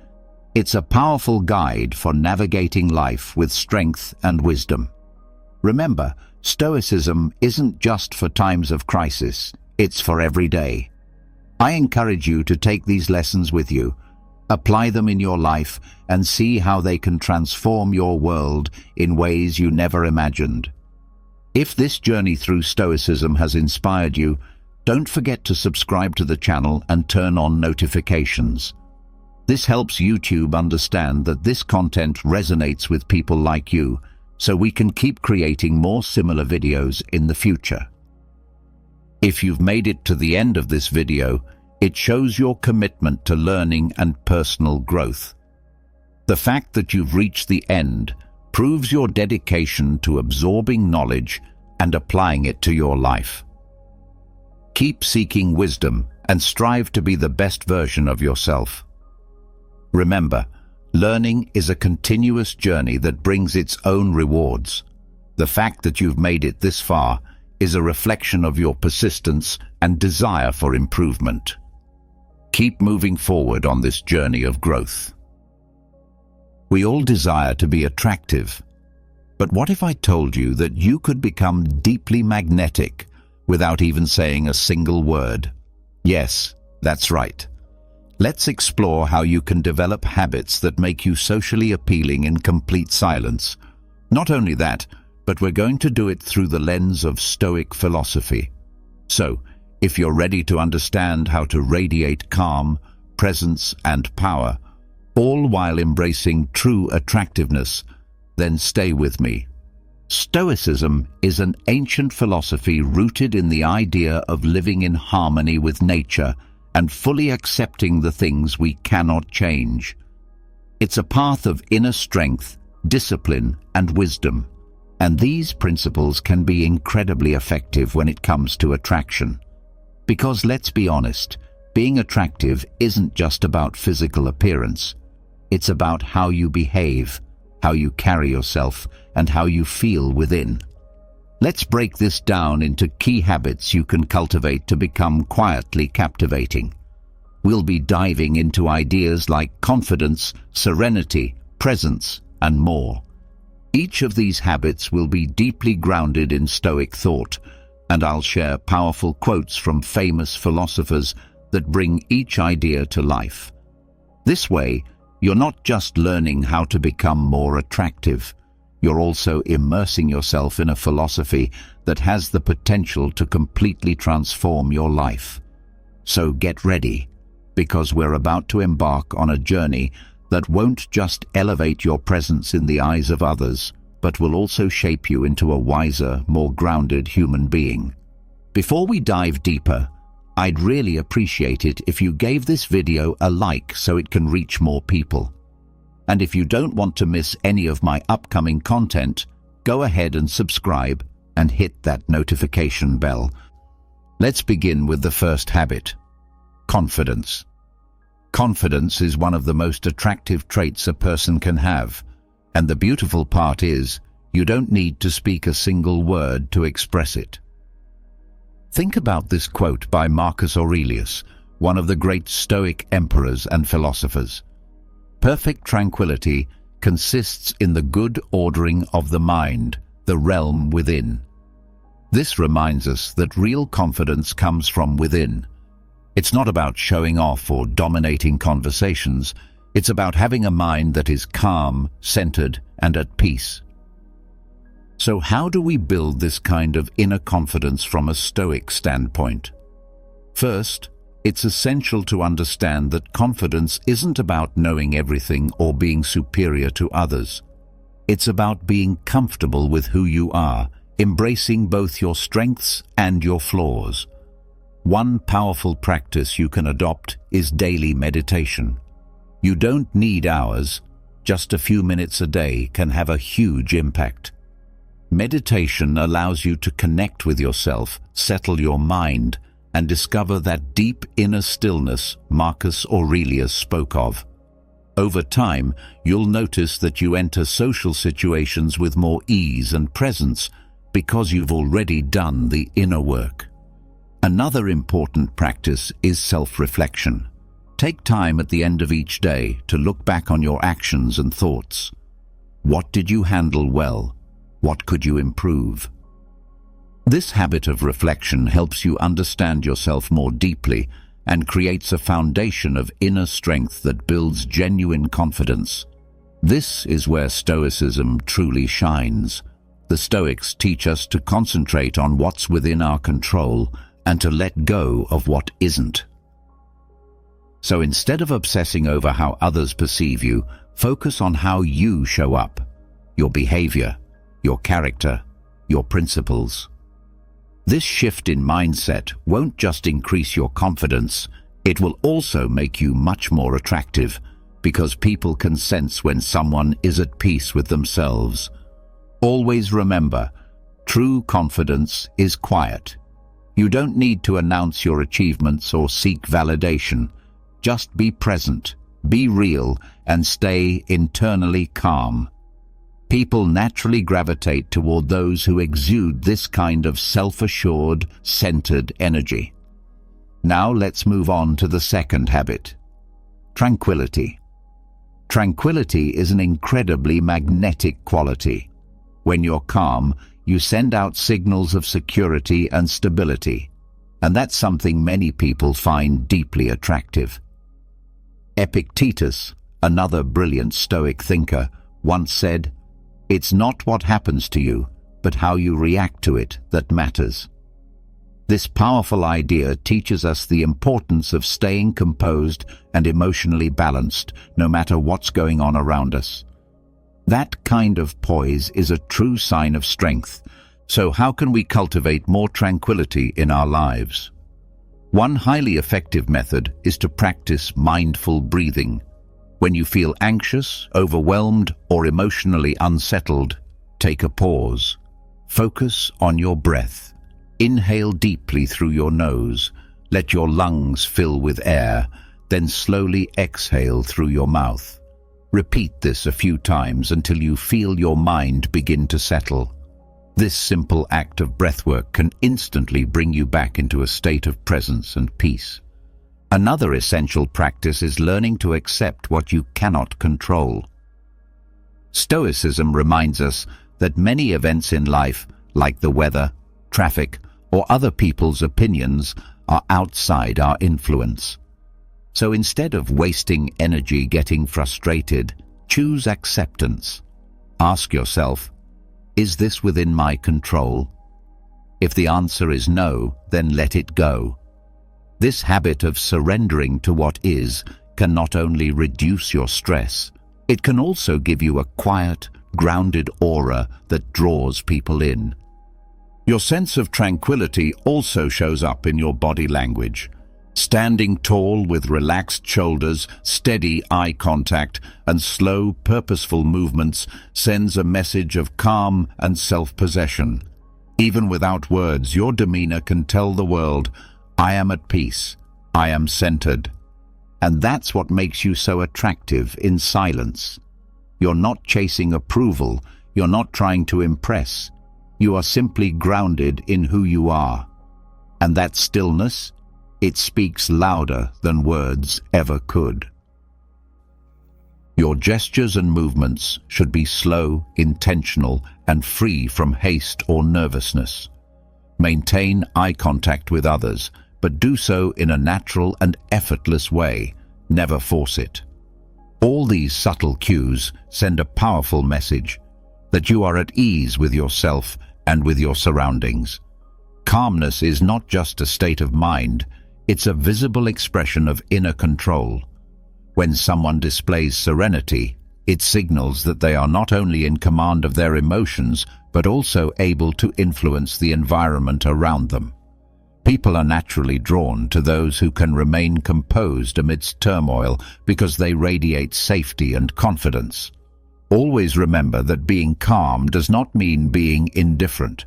It's a powerful guide for navigating life with strength and wisdom. Remember, Stoicism isn't just for times of crisis, it's for every day. I encourage you to take these lessons with you, apply them in your life, and see how they can transform your world in ways you never imagined. If this journey through Stoicism has inspired you, don't forget to subscribe to the channel and turn on notifications. This helps YouTube understand that this content resonates with people like you, so we can keep creating more similar videos in the future. If you've made it to the end of this video, it shows your commitment to learning and personal growth. The fact that you've reached the end proves your dedication to absorbing knowledge and applying it to your life. Keep seeking wisdom and strive to be the best version of yourself. Remember, learning is a continuous journey that brings its own rewards. The fact that you've made it this far is a reflection of your persistence and desire for improvement. Keep moving forward on this journey of growth. We all desire to be attractive, but what if I told you that you could become deeply magnetic without even saying a single word? Yes, that's right. Let's explore how you can develop habits that make you socially appealing in complete silence. Not only that, but we're going to do it through the lens of Stoic philosophy. So, if you're ready to understand how to radiate calm, presence, and power, all while embracing true attractiveness, then stay with me. Stoicism is an ancient philosophy rooted in the idea of living in harmony with nature and fully accepting the things we cannot change. It's a path of inner strength, discipline, and wisdom, and these principles can be incredibly effective when it comes to attraction. Because let's be honest, being attractive isn't just about physical appearance. It's about how you behave, how you carry yourself, and how you feel within. Let's break this down into key habits you can cultivate to become quietly captivating. We'll be diving into ideas like confidence, serenity, presence, and more. Each of these habits will be deeply grounded in Stoic thought, and I'll share powerful quotes from famous philosophers that bring each idea to life. This way, you're not just learning how to become more attractive, you're also immersing yourself in a philosophy that has the potential to completely transform your life. So get ready, because we're about to embark on a journey that won't just elevate your presence in the eyes of others, but will also shape you into a wiser, more grounded human being. Before we dive deeper, I'd really appreciate it if you gave this video a like so it can reach more people. And if you don't want to miss any of my upcoming content, go ahead and subscribe and hit that notification bell. Let's begin with the first habit: confidence. Confidence is one of the most attractive traits a person can have, and the beautiful part is, you don't need to speak a single word to express it. Think about this quote by Marcus Aurelius, one of the great Stoic emperors and philosophers. Perfect tranquility consists in the good ordering of the mind, the realm within. This reminds us that real confidence comes from within. It's not about showing off or dominating conversations. It's about having a mind that is calm, centered, and at peace. So how do we build this kind of inner confidence from a Stoic standpoint? First, it's essential to understand that confidence isn't about knowing everything or being superior to others. It's about being comfortable with who you are, embracing both your strengths and your flaws. One powerful practice you can adopt is daily meditation. You don't need hours, just a few minutes a day can have a huge impact. Meditation allows you to connect with yourself, settle your mind, and discover that deep inner stillness Marcus Aurelius spoke of. Over time, you'll notice that you enter social situations with more ease and presence because you've already done the inner work. Another important practice is self-reflection. Take time at the end of each day to look back on your actions and thoughts. What did you handle well? What could you improve? This habit of reflection helps you understand yourself more deeply and creates a foundation of inner strength that builds genuine confidence. This is where Stoicism truly shines. The Stoics teach us to concentrate on what's within our control and to let go of what isn't. So instead of obsessing over how others perceive you, focus on how you show up, your behavior, your character, your principles. This shift in mindset won't just increase your confidence, it will also make you much more attractive, because people can sense when someone is at peace with themselves. Always remember, true confidence is quiet. You don't need to announce your achievements or seek validation. Just be present, be real, and stay internally calm. People naturally gravitate toward those who exude this kind of self-assured, centered energy. Now let's move on to the second habit: tranquility. Tranquility is an incredibly magnetic quality. When you're calm, you send out signals of security and stability, and that's something many people find deeply attractive. Epictetus, another brilliant Stoic thinker, once said, It's not what happens to you, but how you react to it that matters. This powerful idea teaches us the importance of staying composed and emotionally balanced, no matter what's going on around us. That kind of poise is a true sign of strength. So how can we cultivate more tranquility in our lives? One highly effective method is to practice mindful breathing. When you feel anxious, overwhelmed, or emotionally unsettled, take a pause. Focus on your breath. Inhale deeply through your nose. Let your lungs fill with air, then slowly exhale through your mouth. Repeat this a few times until you feel your mind begin to settle. This simple act of breathwork can instantly bring you back into a state of presence and peace. Another essential practice is learning to accept what you cannot control. Stoicism reminds us that many events in life, like the weather, traffic, or other people's opinions, are outside our influence. So instead of wasting energy getting frustrated, choose acceptance. Ask yourself, is this within my control? If the answer is no, then let it go. This habit of surrendering to what is can not only reduce your stress, it can also give you a quiet, grounded aura that draws people in. Your sense of tranquility also shows up in your body language. Standing tall with relaxed shoulders, steady eye contact, and slow, purposeful movements sends a message of calm and self-possession. Even without words, your demeanor can tell the world, I am at peace, I am centered. And that's what makes you so attractive in silence. You're not chasing approval, you're not trying to impress. You are simply grounded in who you are. And that stillness, it speaks louder than words ever could. Your gestures and movements should be slow, intentional, and free from haste or nervousness. Maintain eye contact with others, but do so in a natural and effortless way. Never force it. All these subtle cues send a powerful message that you are at ease with yourself and with your surroundings. Calmness is not just a state of mind, it's a visible expression of inner control. When someone displays serenity, it signals that they are not only in command of their emotions, but also able to influence the environment around them. People are naturally drawn to those who can remain composed amidst turmoil because they radiate safety and confidence. Always remember that being calm does not mean being indifferent.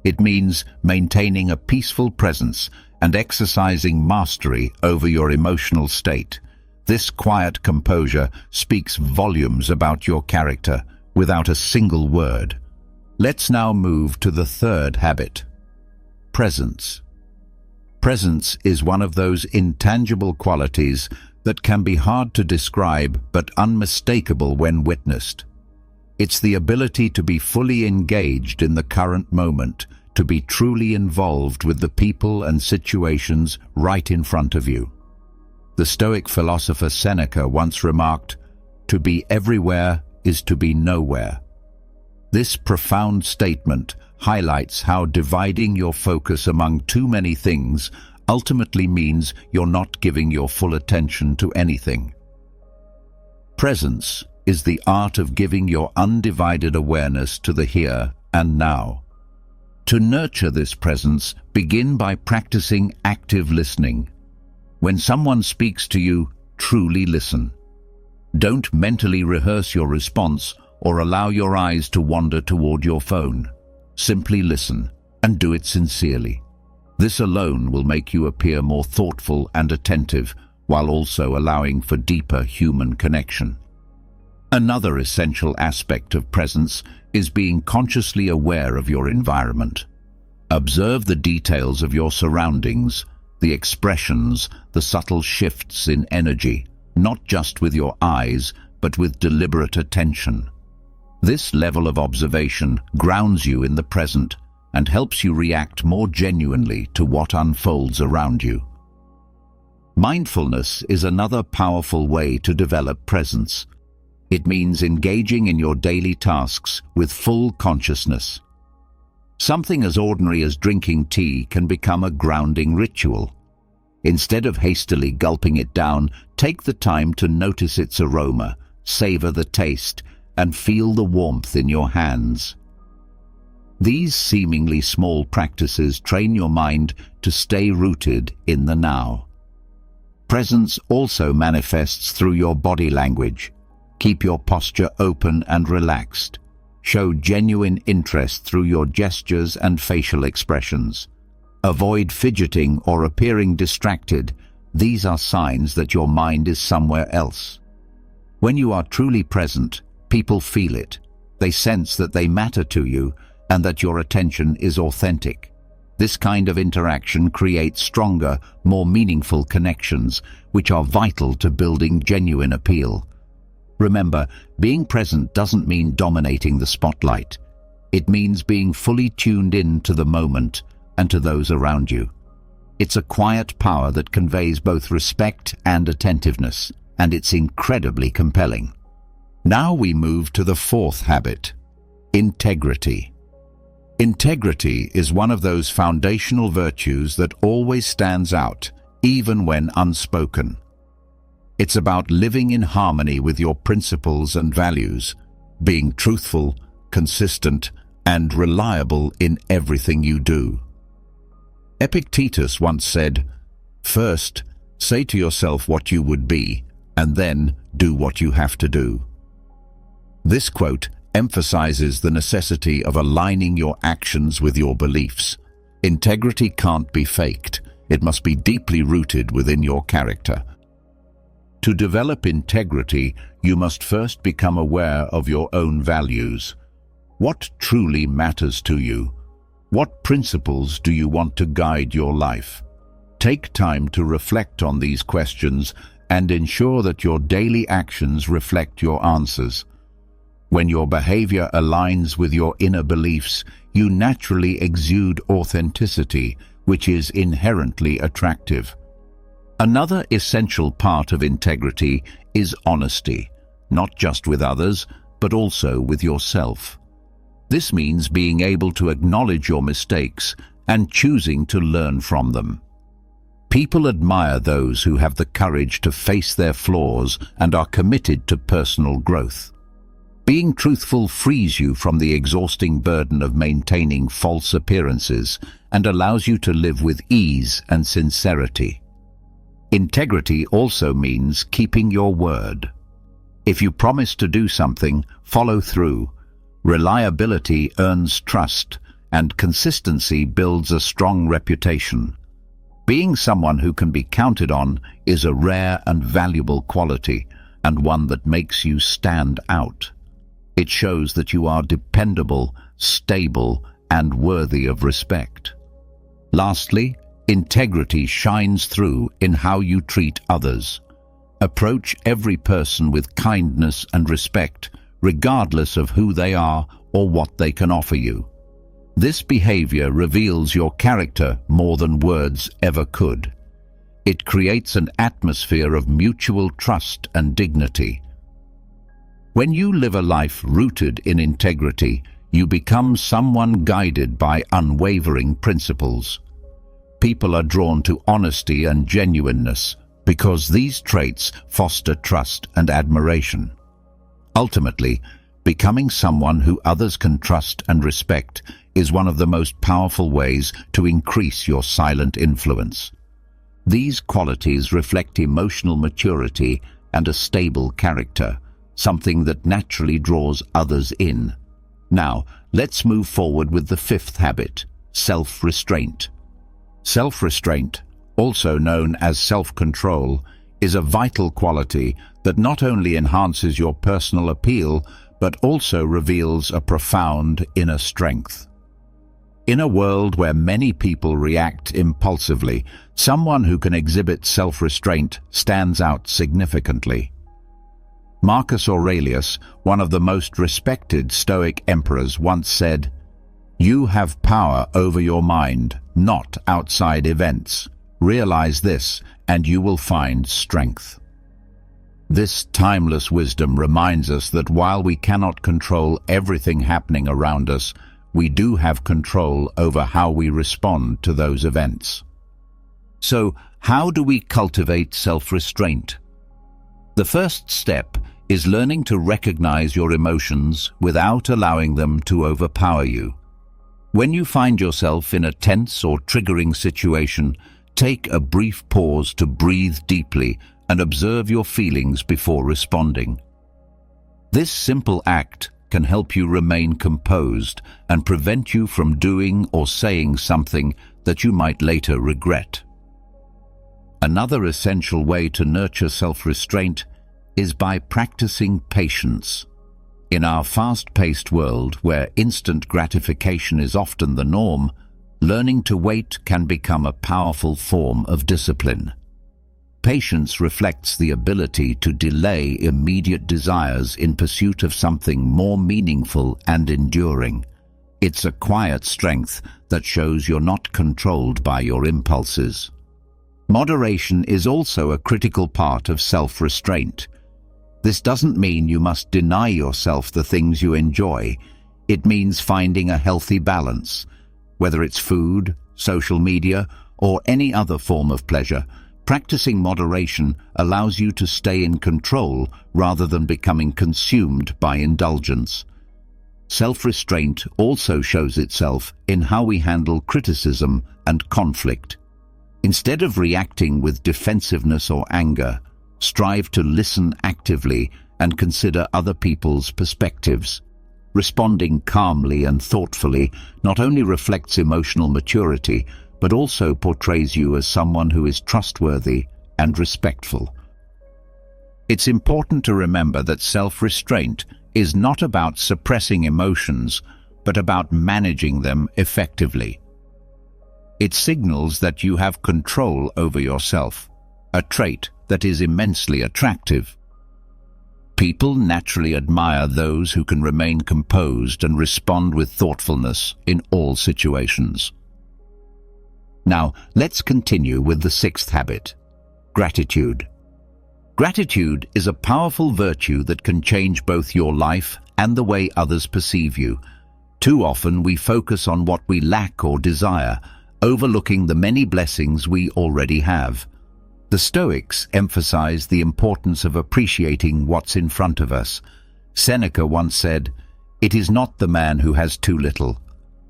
It means maintaining a peaceful presence and exercising mastery over your emotional state. This quiet composure speaks volumes about your character without a single word. Let's now move to the third habit: presence. Presence is one of those intangible qualities that can be hard to describe but unmistakable when witnessed. It's the ability to be fully engaged in the current moment, to be truly involved with the people and situations right in front of you. The Stoic philosopher Seneca once remarked, "To be everywhere is to be nowhere." This profound statement highlights how dividing your focus among too many things ultimately means you're not giving your full attention to anything. Presence is the art of giving your undivided awareness to the here and now. To nurture this presence, begin by practicing active listening. When someone speaks to you, truly listen. Don't mentally rehearse your response or allow your eyes to wander toward your phone. Simply listen, and do it sincerely. This alone will make you appear more thoughtful and attentive, while also allowing for deeper human connection. Another essential aspect of presence is being consciously aware of your environment. Observe the details of your surroundings, the expressions, the subtle shifts in energy, not just with your eyes, but with deliberate attention. This level of observation grounds you in the present and helps you react more genuinely to what unfolds around you. Mindfulness is another powerful way to develop presence. It means engaging in your daily tasks with full consciousness. Something as ordinary as drinking tea can become a grounding ritual. Instead of hastily gulping it down, take the time to notice its aroma, savor the taste, and feel the warmth in your hands. These seemingly small practices train your mind to stay rooted in the now. Presence also manifests through your body language. Keep your posture open and relaxed. Show genuine interest through your gestures and facial expressions. Avoid fidgeting or appearing distracted. These are signs that your mind is somewhere else. When you are truly present, people feel it. They sense that they matter to you and that your attention is authentic. This kind of interaction creates stronger, more meaningful connections, which are vital to building genuine appeal. Remember, being present doesn't mean dominating the spotlight. It means being fully tuned in to the moment and to those around you. It's a quiet power that conveys both respect and attentiveness, and it's incredibly compelling. Now we move to the fourth habit: integrity. Integrity is one of those foundational virtues that always stands out, even when unspoken. It's about living in harmony with your principles and values, being truthful, consistent, and reliable in everything you do. Epictetus once said, "First, say to yourself what you would be, and then do what you have to do." This quote emphasizes the necessity of aligning your actions with your beliefs. Integrity can't be faked. It must be deeply rooted within your character. To develop integrity, you must first become aware of your own values. What truly matters to you? What principles do you want to guide your life? Take time to reflect on these questions and ensure that your daily actions reflect your answers. When your behavior aligns with your inner beliefs, you naturally exude authenticity, which is inherently attractive. Another essential part of integrity is honesty, not just with others, but also with yourself. This means being able to acknowledge your mistakes and choosing to learn from them. People admire those who have the courage to face their flaws and are committed to personal growth. Being truthful frees you from the exhausting burden of maintaining false appearances and allows you to live with ease and sincerity. Integrity also means keeping your word. If you promise to do something, follow through. Reliability earns trust, and consistency builds a strong reputation. Being someone who can be counted on is a rare and valuable quality, and one that makes you stand out. It shows that you are dependable, stable, and worthy of respect. Lastly, integrity shines through in how you treat others. Approach every person with kindness and respect, regardless of who they are or what they can offer you. This behavior reveals your character more than words ever could. It creates an atmosphere of mutual trust and dignity. When you live a life rooted in integrity, you become someone guided by unwavering principles. People are drawn to honesty and genuineness because these traits foster trust and admiration. Ultimately, becoming someone who others can trust and respect is one of the most powerful ways to increase your silent influence. These qualities reflect emotional maturity and a stable character, something that naturally draws others in. Now, let's move forward with the fifth habit: self-restraint. Self-restraint, also known as self-control, is a vital quality that not only enhances your personal appeal, but also reveals a profound inner strength. In a world where many people react impulsively, someone who can exhibit self-restraint stands out significantly. Marcus Aurelius, one of the most respected Stoic emperors, once said, "You have power over your mind, not outside events. Realize this, and you will find strength." This timeless wisdom reminds us that while we cannot control everything happening around us, we do have control over how we respond to those events. So, how do we cultivate self-restraint? The first step is learning to recognize your emotions without allowing them to overpower you. When you find yourself in a tense or triggering situation, take a brief pause to breathe deeply and observe your feelings before responding. This simple act can help you remain composed and prevent you from doing or saying something that you might later regret. Another essential way to nurture self-restraint is by practicing patience. In our fast-paced world, where instant gratification is often the norm, learning to wait can become a powerful form of discipline. Patience reflects the ability to delay immediate desires in pursuit of something more meaningful and enduring. It's a quiet strength that shows you're not controlled by your impulses. Moderation is also a critical part of self-restraint. This doesn't mean you must deny yourself the things you enjoy. It means finding a healthy balance. Whether it's food, social media, or any other form of pleasure, practicing moderation allows you to stay in control rather than becoming consumed by indulgence. Self-restraint also shows itself in how we handle criticism and conflict. Instead of reacting with defensiveness or anger, strive to listen actively and consider other people's perspectives. Responding calmly and thoughtfully not only reflects emotional maturity, but also portrays you as someone who is trustworthy and respectful. It's important to remember that self-restraint is not about suppressing emotions, but about managing them effectively. It signals that you have control over yourself, a trait that is immensely attractive. People naturally admire those who can remain composed and respond with thoughtfulness in all situations. Now, let's continue with the sixth habit: gratitude. Gratitude is a powerful virtue that can change both your life and the way others perceive you. Too often we focus on what we lack or desire, overlooking the many blessings we already have. The Stoics emphasize the importance of appreciating what's in front of us. Seneca once said, "It is not the man who has too little,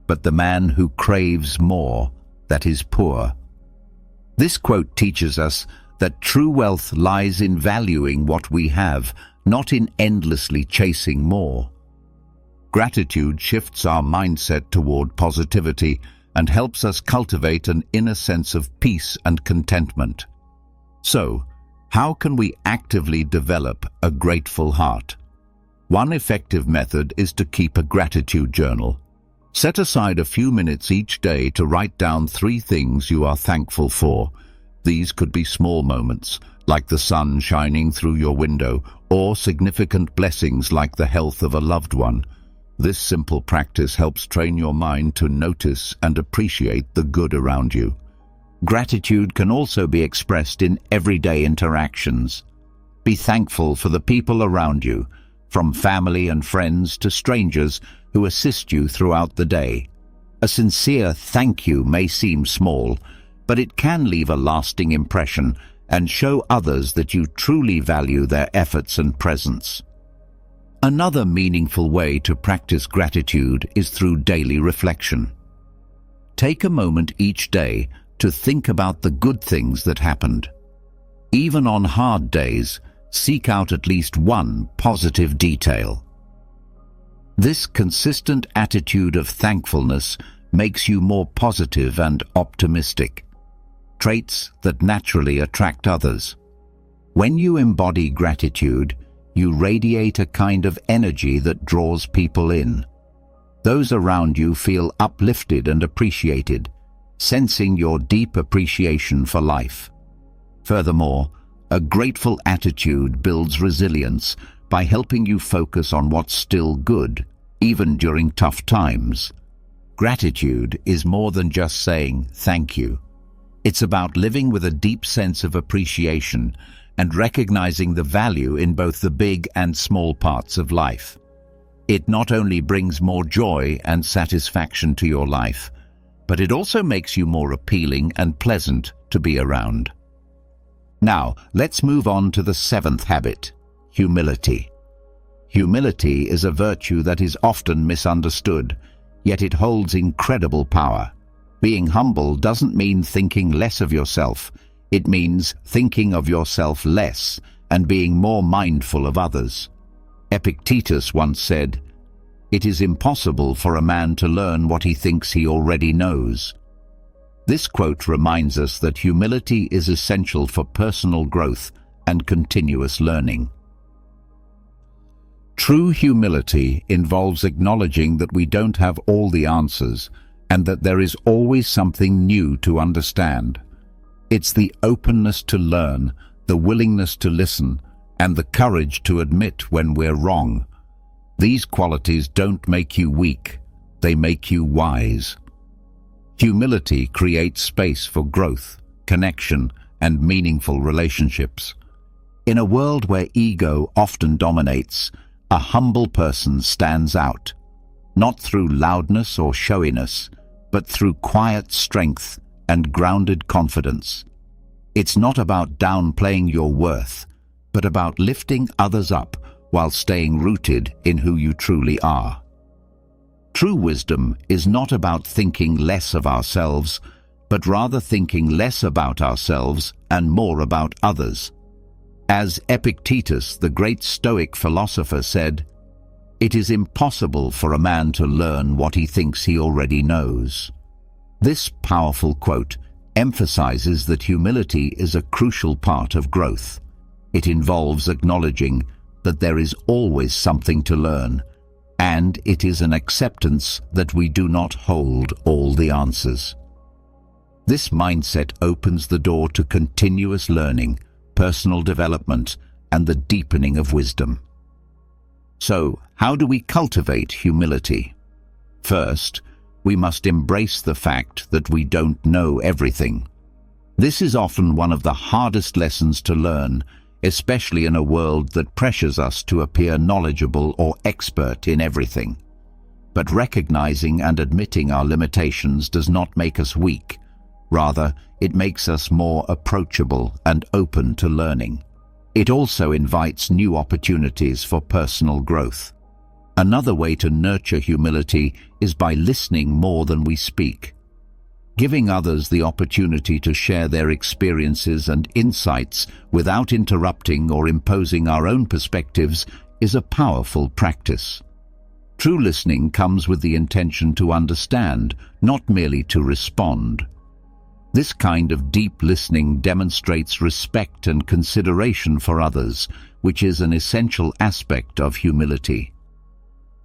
but the man who craves more that is poor." This quote teaches us that true wealth lies in valuing what we have, not in endlessly chasing more. Gratitude shifts our mindset toward positivity and helps us cultivate an inner sense of peace and contentment. So, how can we actively develop a grateful heart? One effective method is to keep a gratitude journal. Set aside a few minutes each day to write down 3 things you are thankful for. These could be small moments, like the sun shining through your window, or significant blessings like the health of a loved one. This simple practice helps train your mind to notice and appreciate the good around you. Gratitude can also be expressed in everyday interactions. Be thankful for the people around you, from family and friends to strangers who assist you throughout the day. A sincere thank you may seem small, but it can leave a lasting impression and show others that you truly value their efforts and presence. Another meaningful way to practice gratitude is through daily reflection. Take a moment each day to think about the good things that happened. Even on hard days, seek out at least one positive detail. This consistent attitude of thankfulness makes you more positive and optimistic, traits that naturally attract others. When you embody gratitude, you radiate a kind of energy that draws people in. Those around you feel uplifted and appreciated, sensing your deep appreciation for life. Furthermore, a grateful attitude builds resilience by helping you focus on what's still good, even during tough times. Gratitude is more than just saying thank you. It's about living with a deep sense of appreciation and recognizing the value in both the big and small parts of life. It not only brings more joy and satisfaction to your life, but it also makes you more appealing and pleasant to be around. Now, let's move on to the seventh habit, humility. Humility is a virtue that is often misunderstood, yet it holds incredible power. Being humble doesn't mean thinking less of yourself. It means thinking of yourself less and being more mindful of others. Epictetus once said, "It is impossible for a man to learn what he thinks he already knows." This quote reminds us that humility is essential for personal growth and continuous learning. True humility involves acknowledging that we don't have all the answers and that there is always something new to understand. It's the openness to learn, the willingness to listen, and the courage to admit when we're wrong. These qualities don't make you weak, they make you wise. Humility creates space for growth, connection, and meaningful relationships. In a world where ego often dominates, a humble person stands out, not through loudness or showiness, but through quiet strength and grounded confidence. It's not about downplaying your worth, but about lifting others up while staying rooted in who you truly are. True wisdom is not about thinking less of ourselves, but rather thinking less about ourselves and more about others. As Epictetus, the great Stoic philosopher, said, "It is impossible for a man to learn what he thinks he already knows." This powerful quote emphasizes that humility is a crucial part of growth. It involves acknowledging that there is always something to learn, and it is an acceptance that we do not hold all the answers. This mindset opens the door to continuous learning, personal development, and the deepening of wisdom. So, how do we cultivate humility? First, we must embrace the fact that we don't know everything. This is often one of the hardest lessons to learn, especially in a world that pressures us to appear knowledgeable or expert in everything. But recognizing and admitting our limitations does not make us weak. Rather, it makes us more approachable and open to learning. It also invites new opportunities for personal growth. Another way to nurture humility is by listening more than we speak. Giving others the opportunity to share their experiences and insights without interrupting or imposing our own perspectives is a powerful practice. True listening comes with the intention to understand, not merely to respond. This kind of deep listening demonstrates respect and consideration for others, which is an essential aspect of humility.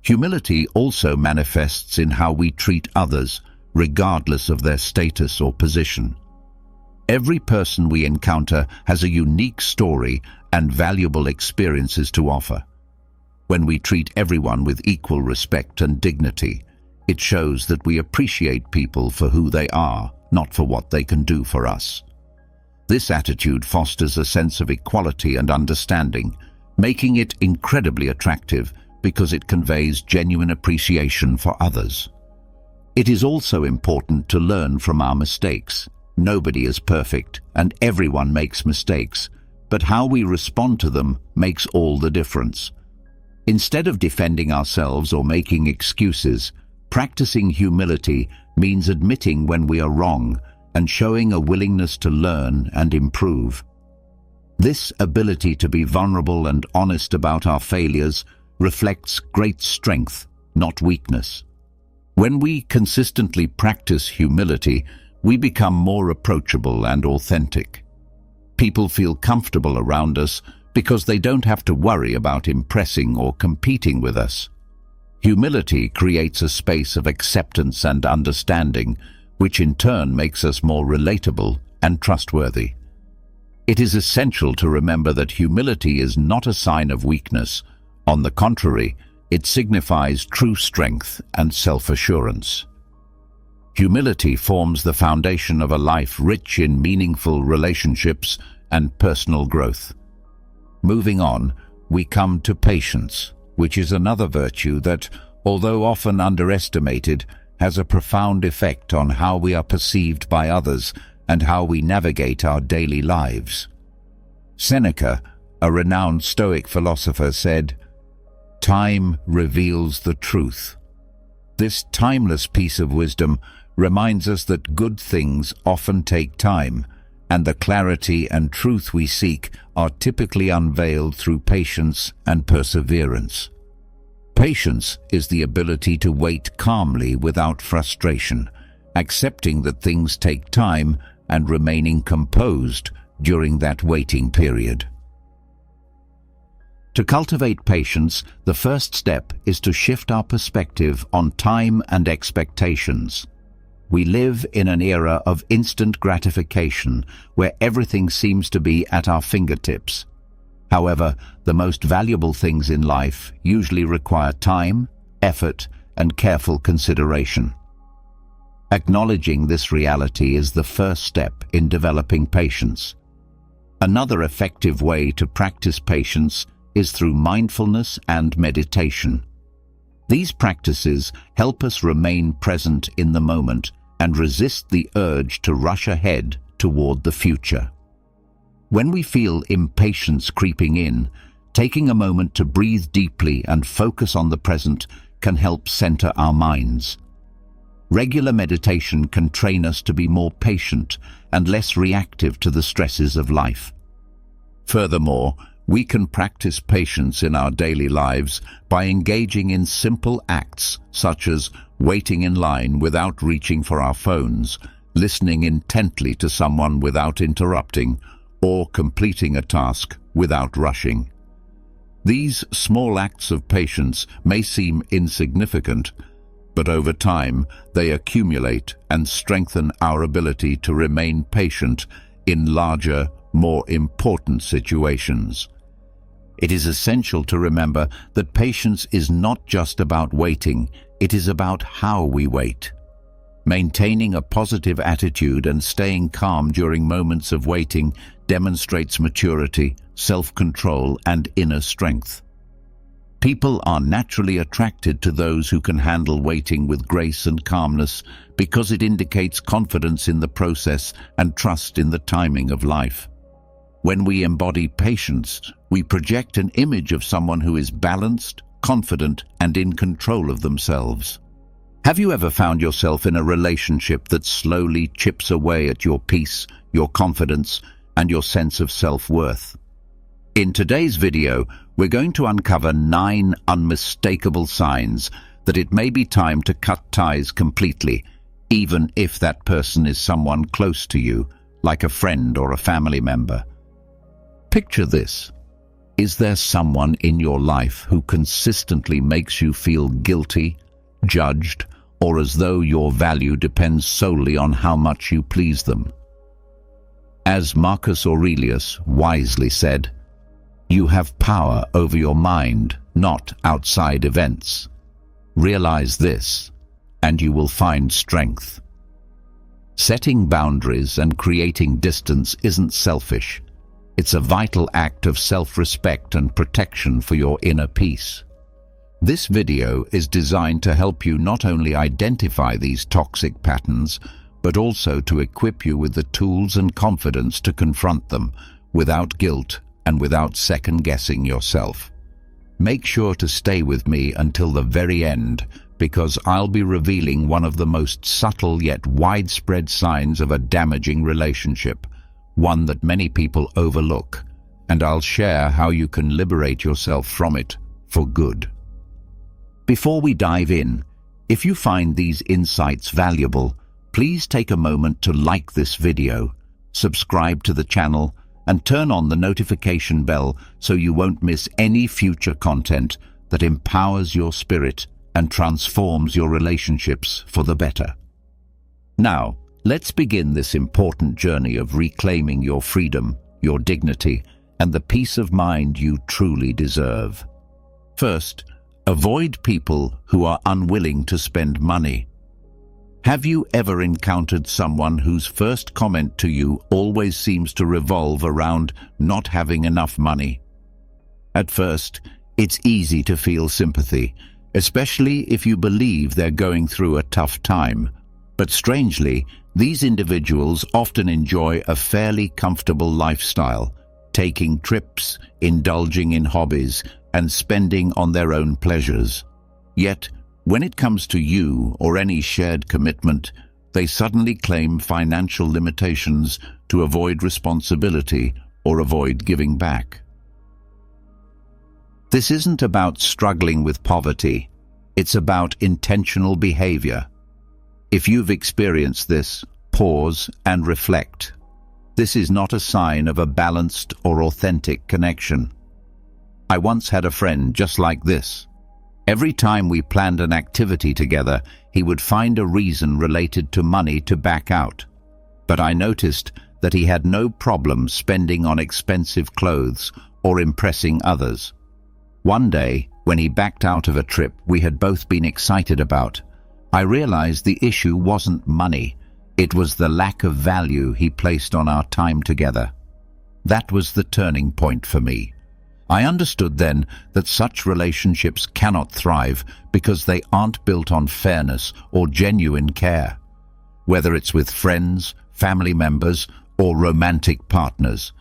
Humility also manifests in how we treat others, regardless of their status or position. Every person we encounter has a unique story and valuable experiences to offer. When we treat everyone with equal respect and dignity, it shows that we appreciate people for who they are, not for what they can do for us. This attitude fosters a sense of equality and understanding, making it incredibly attractive because it conveys genuine appreciation for others. It is also important to learn from our mistakes. Nobody is perfect, and everyone makes mistakes, but how we respond to them makes all the difference. Instead of defending ourselves or making excuses, practicing humility means admitting when we are wrong and showing a willingness to learn and improve. This ability to be vulnerable and honest about our failures reflects great strength, not weakness. When we consistently practice humility, we become more approachable and authentic. People feel comfortable around us because they don't have to worry about impressing or competing with us. Humility creates a space of acceptance and understanding, which in turn makes us more relatable and trustworthy. It is essential to remember that humility is not a sign of weakness. On the contrary, it signifies true strength and self-assurance. Humility forms the foundation of a life rich in meaningful relationships and personal growth. Moving on, we come to patience, which is another virtue that, although often underestimated, has a profound effect on how we are perceived by others and how we navigate our daily lives. Seneca, a renowned Stoic philosopher, said, "Time reveals the truth." This timeless piece of wisdom reminds us that good things often take time, and the clarity and truth we seek are typically unveiled through patience and perseverance. Patience is the ability to wait calmly without frustration, accepting that things take time and remaining composed during that waiting period. To cultivate patience, the first step is to shift our perspective on time and expectations. We live in an era of instant gratification where everything seems to be at our fingertips. However, the most valuable things in life usually require time, effort, and careful consideration. Acknowledging this reality is the first step in developing patience. Another effective way to practice patience is through mindfulness and meditation. These practices help us remain present in the moment and resist the urge to rush ahead toward the future. When we feel impatience creeping in, taking a moment to breathe deeply and focus on the present can help center our minds. Regular meditation can train us to be more patient and less reactive to the stresses of life. Furthermore, we can practice patience in our daily lives by engaging in simple acts such as waiting in line without reaching for our phones, listening intently to someone without interrupting, or completing a task without rushing. These small acts of patience may seem insignificant, but over time they accumulate and strengthen our ability to remain patient in larger, more important situations. It is essential to remember that patience is not just about waiting, it is about how we wait. Maintaining a positive attitude and staying calm during moments of waiting demonstrates maturity, self-control, and inner strength. People are naturally attracted to those who can handle waiting with grace and calmness because it indicates confidence in the process and trust in the timing of life. When we embody patience, we project an image of someone who is balanced, confident, and in control of themselves. Have you ever found yourself in a relationship that slowly chips away at your peace, your confidence, and your sense of self-worth? In today's video, we're going to uncover 9 unmistakable signs that it may be time to cut ties completely, even if that person is someone close to you, like a friend or a family member. Picture this. Is there someone in your life who consistently makes you feel guilty, judged, or as though your value depends solely on how much you please them? As Marcus Aurelius wisely said, "You have power over your mind, not outside events. Realize this, and you will find strength." Setting boundaries and creating distance isn't selfish. It's a vital act of self-respect and protection for your inner peace. This video is designed to help you not only identify these toxic patterns, but also to equip you with the tools and confidence to confront them without guilt and without second-guessing yourself. Make sure to stay with me until the very end, because I'll be revealing one of the most subtle yet widespread signs of a damaging relationship, one that many people overlook, and I'll share how you can liberate yourself from it for good. Before we dive in, if you find these insights valuable, please take a moment to like this video, subscribe to the channel, and turn on the notification bell so you won't miss any future content that empowers your spirit and transforms your relationships for the better. Now, let's begin this important journey of reclaiming your freedom, your dignity, and the peace of mind you truly deserve. First, avoid people who are unwilling to spend money. Have you ever encountered someone whose first comment to you always seems to revolve around not having enough money? At first, it's easy to feel sympathy, especially if you believe they're going through a tough time. But strangely, these individuals often enjoy a fairly comfortable lifestyle, taking trips, indulging in hobbies, and spending on their own pleasures. Yet, when it comes to you or any shared commitment, they suddenly claim financial limitations to avoid responsibility or avoid giving back. This isn't about struggling with poverty. It's about intentional behavior. If you've experienced this, pause and reflect. This is not a sign of a balanced or authentic connection. I once had a friend just like this. Every time we planned an activity together, he would find a reason related to money to back out. But I noticed that he had no problem spending on expensive clothes or impressing others. One day, when he backed out of a trip we had both been excited about, I realized the issue wasn't money. It was the lack of value he placed on our time together. That was the turning point for me. I understood then that such relationships cannot thrive because they aren't built on fairness or genuine care. Whether it's with friends, family members, or romantic partners,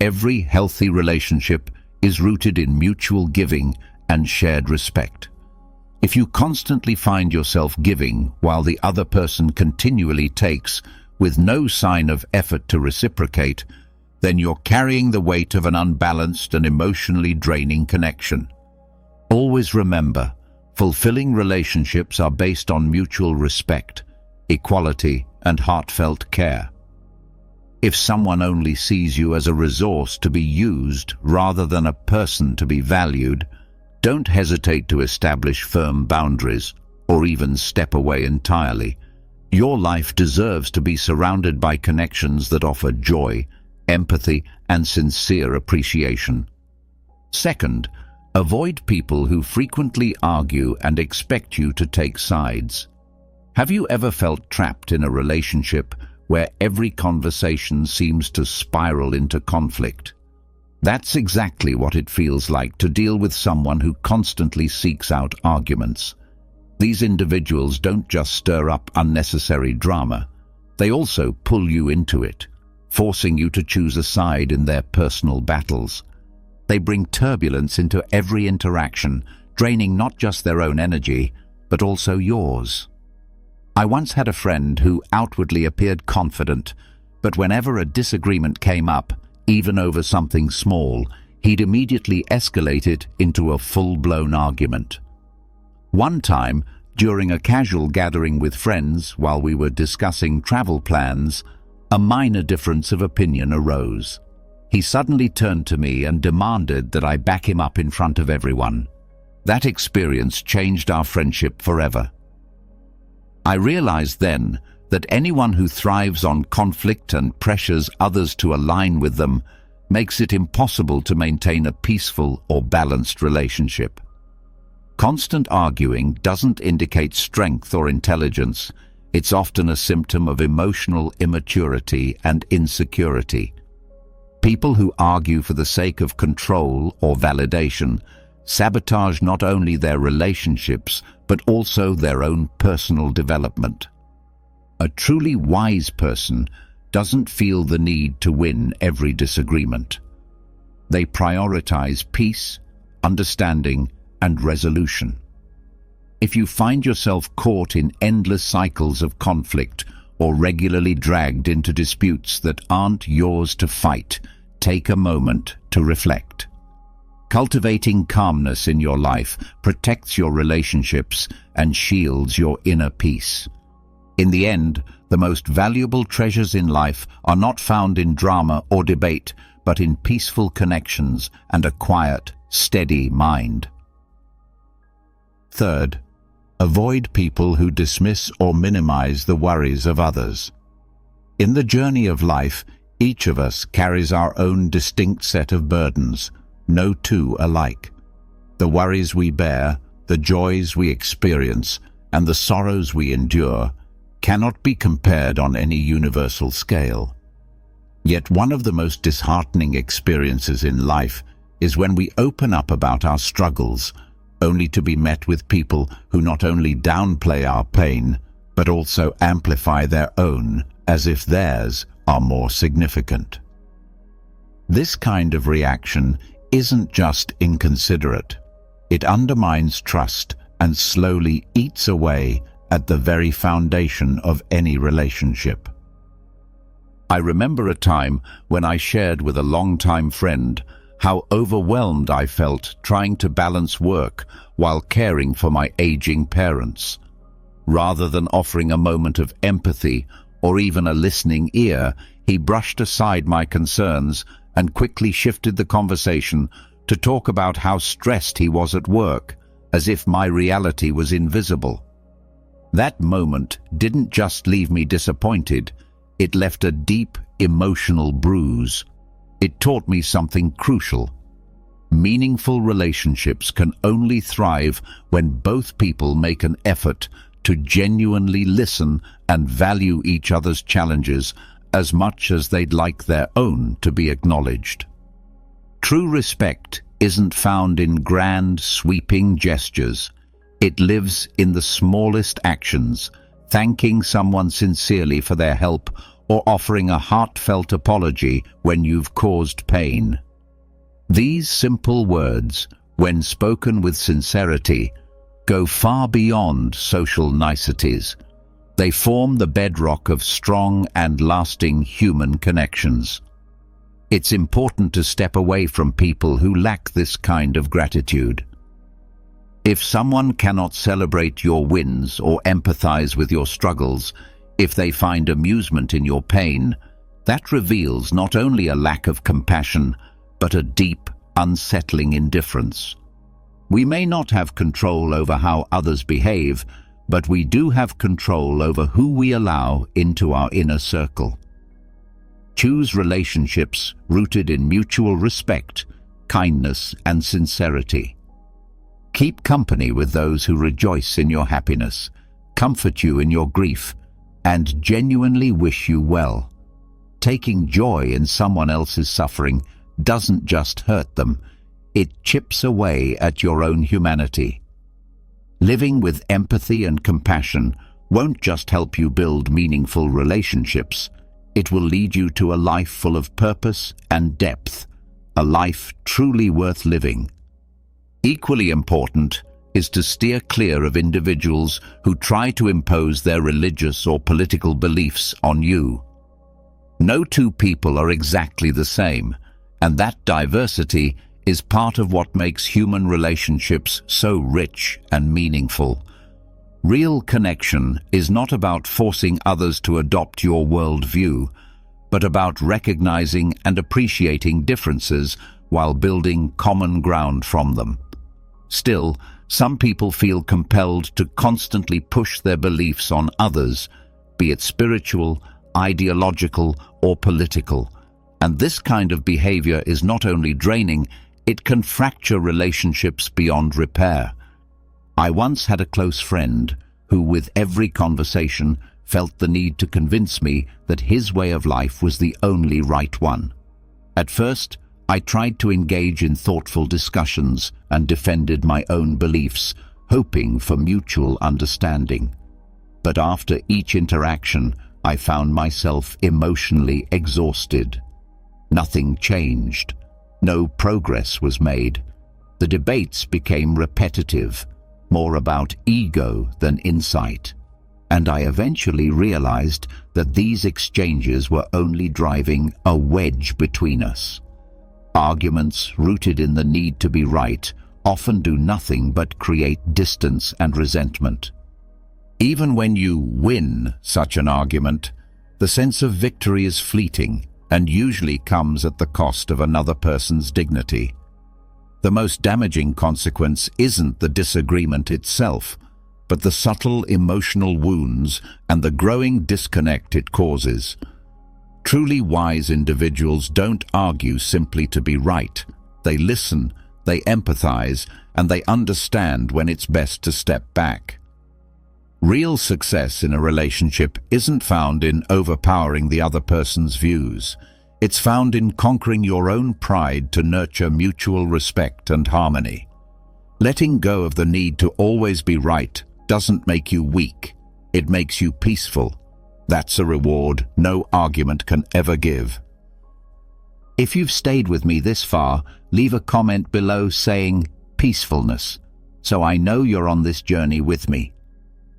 every healthy relationship is rooted in mutual giving and shared respect. If you constantly find yourself giving while the other person continually takes, with no sign of effort to reciprocate, then you're carrying the weight of an unbalanced and emotionally draining connection. Always remember, fulfilling relationships are based on mutual respect, equality, and heartfelt care. If someone only sees you as a resource to be used rather than a person to be valued, don't hesitate to establish firm boundaries or even step away entirely. Your life deserves to be surrounded by connections that offer joy, empathy, and sincere appreciation. Second, avoid people who frequently argue and expect you to take sides. Have you ever felt trapped in a relationship where every conversation seems to spiral into conflict? That's exactly what it feels like to deal with someone who constantly seeks out arguments. These individuals don't just stir up unnecessary drama, they also pull you into it, forcing you to choose a side in their personal battles. They bring turbulence into every interaction, draining not just their own energy, but also yours. I once had a friend who outwardly appeared confident, but whenever a disagreement came up, even over something small, he'd immediately escalate it into a full-blown argument. One time, during a casual gathering with friends while we were discussing travel plans, a minor difference of opinion arose. He suddenly turned to me and demanded that I back him up in front of everyone. That experience changed our friendship forever. I realized then that anyone who thrives on conflict and pressures others to align with them makes it impossible to maintain a peaceful or balanced relationship. Constant arguing doesn't indicate strength or intelligence. It's often a symptom of emotional immaturity and insecurity. People who argue for the sake of control or validation sabotage not only their relationships, but also their own personal development. A truly wise person doesn't feel the need to win every disagreement. They prioritize peace, understanding, and resolution. If you find yourself caught in endless cycles of conflict or regularly dragged into disputes that aren't yours to fight, take a moment to reflect. Cultivating calmness in your life protects your relationships and shields your inner peace. In the end, the most valuable treasures in life are not found in drama or debate, but in peaceful connections and a quiet, steady mind. Third, avoid people who dismiss or minimize the worries of others. In the journey of life, each of us carries our own distinct set of burdens, no two alike. The worries we bear, the joys we experience, and the sorrows we endure cannot be compared on any universal scale. Yet one of the most disheartening experiences in life is when we open up about our struggles, only to be met with people who not only downplay our pain, but also amplify their own, as if theirs are more significant. This kind of reaction isn't just inconsiderate. It undermines trust and slowly eats away at the very foundation of any relationship. I remember a time when I shared with a longtime friend how overwhelmed I felt trying to balance work while caring for my aging parents. Rather than offering a moment of empathy or even a listening ear, he brushed aside my concerns and quickly shifted the conversation to talk about how stressed he was at work, as if my reality was invisible. That moment didn't just leave me disappointed, it left a deep emotional bruise. It taught me something crucial. Meaningful relationships can only thrive when both people make an effort to genuinely listen and value each other's challenges as much as they'd like their own to be acknowledged. True respect isn't found in grand, sweeping gestures. It lives in the smallest actions, thanking someone sincerely for their help or offering a heartfelt apology when you've caused pain. These simple words, when spoken with sincerity, go far beyond social niceties. They form the bedrock of strong and lasting human connections. It's important to step away from people who lack this kind of gratitude. If someone cannot celebrate your wins or empathize with your struggles, if they find amusement in your pain, that reveals not only a lack of compassion, but a deep, unsettling indifference. We may not have control over how others behave, but we do have control over who we allow into our inner circle. Choose relationships rooted in mutual respect, kindness, and sincerity. Keep company with those who rejoice in your happiness, comfort you in your grief, and genuinely wish you well. Taking joy in someone else's suffering doesn't just hurt them, it chips away at your own humanity. Living with empathy and compassion won't just help you build meaningful relationships, it will lead you to a life full of purpose and depth, a life truly worth living. Equally important is to steer clear of individuals who try to impose their religious or political beliefs on you. No two people are exactly the same, and that diversity is part of what makes human relationships so rich and meaningful. Real connection is not about forcing others to adopt your worldview, but about recognizing and appreciating differences while building common ground from them. Still, some people feel compelled to constantly push their beliefs on others, be it spiritual, ideological, or political. And this kind of behavior is not only draining, it can fracture relationships beyond repair. I once had a close friend who, with every conversation, felt the need to convince me that his way of life was the only right one. At first, I tried to engage in thoughtful discussions and defended my own beliefs, hoping for mutual understanding. But after each interaction, I found myself emotionally exhausted. Nothing changed. No progress was made. The debates became repetitive, more about ego than insight. And I eventually realized that these exchanges were only driving a wedge between us. Arguments rooted in the need to be right often do nothing but create distance and resentment. Even when you win such an argument, the sense of victory is fleeting and usually comes at the cost of another person's dignity. The most damaging consequence isn't the disagreement itself, but the subtle emotional wounds and the growing disconnect it causes. Truly wise individuals don't argue simply to be right. They listen, they empathize, and they understand when it's best to step back. Real success in a relationship isn't found in overpowering the other person's views. It's found in conquering your own pride to nurture mutual respect and harmony. Letting go of the need to always be right doesn't make you weak. It makes you peaceful. That's a reward no argument can ever give. If you've stayed with me this far, leave a comment below saying peacefulness, so I know you're on this journey with me.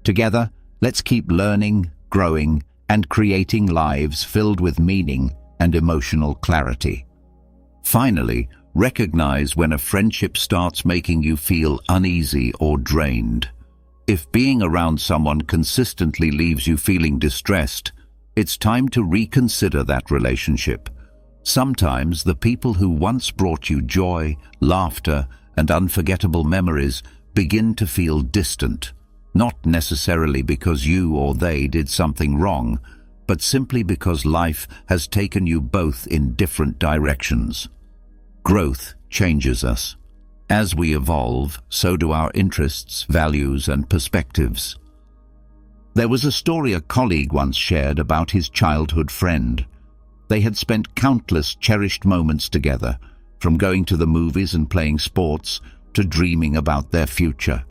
Together, let's keep learning, growing, and creating lives filled with meaning and emotional clarity. Finally, recognize when a friendship starts making you feel uneasy or drained. If being around someone consistently leaves you feeling distressed, it's time to reconsider that relationship. Sometimes the people who once brought you joy, laughter, and unforgettable memories begin to feel distant, not necessarily because you or they did something wrong, but simply because life has taken you both in different directions. Growth changes us. As we evolve, so do our interests, values, and perspectives. There was a story a colleague once shared about his childhood friend. They had spent countless cherished moments together, from going to the movies and playing sports to dreaming about their future.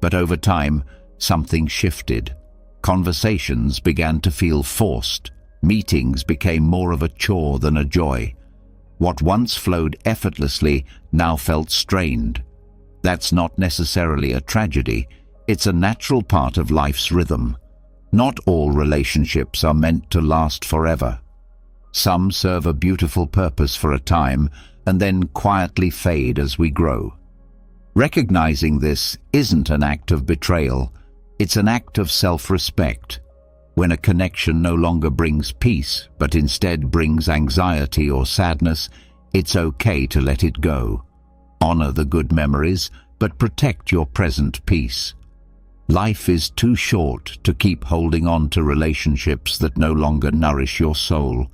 But over time, something shifted. Conversations began to feel forced. Meetings became more of a chore than a joy. What once flowed effortlessly now felt strained. That's not necessarily a tragedy. It's a natural part of life's rhythm. Not all relationships are meant to last forever. Some serve a beautiful purpose for a time and then quietly fade as we grow. Recognizing this isn't an act of betrayal. It's an act of self-respect. When a connection no longer brings peace, but instead brings anxiety or sadness, it's okay to let it go. Honor the good memories, but protect your present peace. Life is too short to keep holding on to relationships that no longer nourish your soul.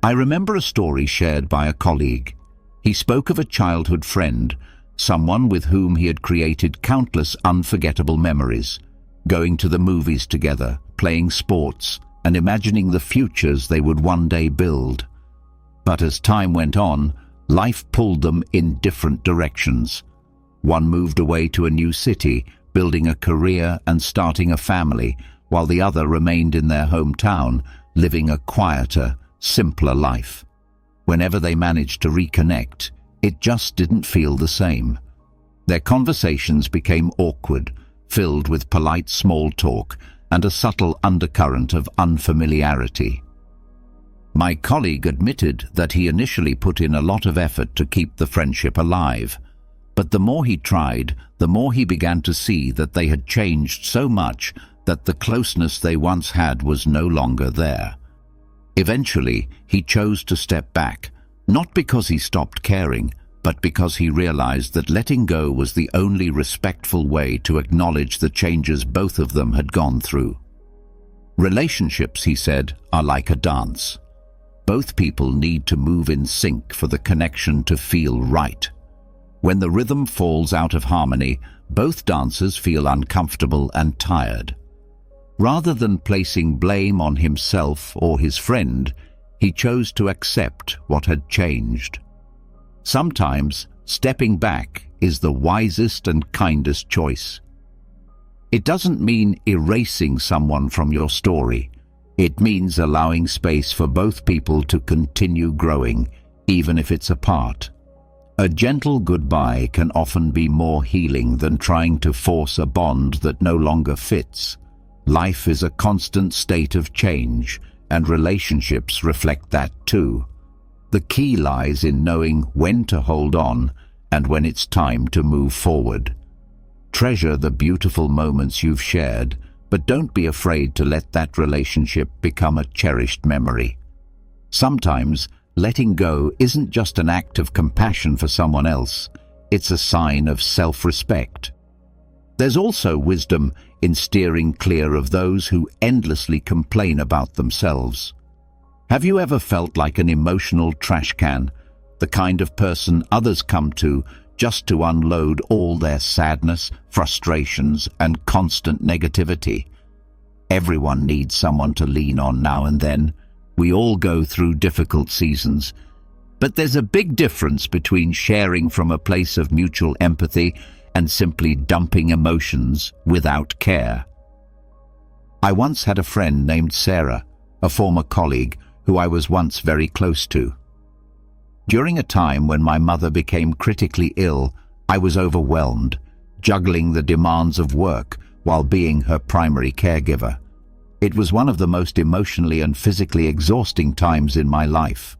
I remember a story shared by a colleague. He spoke of a childhood friend, someone with whom he had created countless unforgettable memories, going to the movies together, playing sports, and imagining the futures they would one day build. But as time went on, life pulled them in different directions. One moved away to a new city, building a career and starting a family, while the other remained in their hometown, living a quieter, simpler life. Whenever they managed to reconnect, it just didn't feel the same. Their conversations became awkward, filled with polite small talk and a subtle undercurrent of unfamiliarity. My colleague admitted that he initially put in a lot of effort to keep the friendship alive, but the more he tried, the more he began to see that they had changed so much that the closeness they once had was no longer there. Eventually, he chose to step back, not because he stopped caring, but because he realized that letting go was the only respectful way to acknowledge the changes both of them had gone through. Relationships, he said, are like a dance. Both people need to move in sync for the connection to feel right. When the rhythm falls out of harmony, both dancers feel uncomfortable and tired. Rather than placing blame on himself or his friend, he chose to accept what had changed. Sometimes, stepping back is the wisest and kindest choice. It doesn't mean erasing someone from your story. It means allowing space for both people to continue growing, even if it's apart. A gentle goodbye can often be more healing than trying to force a bond that no longer fits. Life is a constant state of change, and relationships reflect that too. The key lies in knowing when to hold on and when it's time to move forward. Treasure the beautiful moments you've shared, but don't be afraid to let that relationship become a cherished memory. Sometimes, letting go isn't just an act of compassion for someone else, it's a sign of self-respect. There's also wisdom in steering clear of those who endlessly complain about themselves. Have you ever felt like an emotional trash can, the kind of person others come to just to unload all their sadness, frustrations, and constant negativity? Everyone needs someone to lean on now and then. We all go through difficult seasons, but there's a big difference between sharing from a place of mutual empathy and simply dumping emotions without care. I once had a friend named Sarah, a former colleague who I was once very close to. During a time when my mother became critically ill, I was overwhelmed, juggling the demands of work while being her primary caregiver. It was one of the most emotionally and physically exhausting times in my life.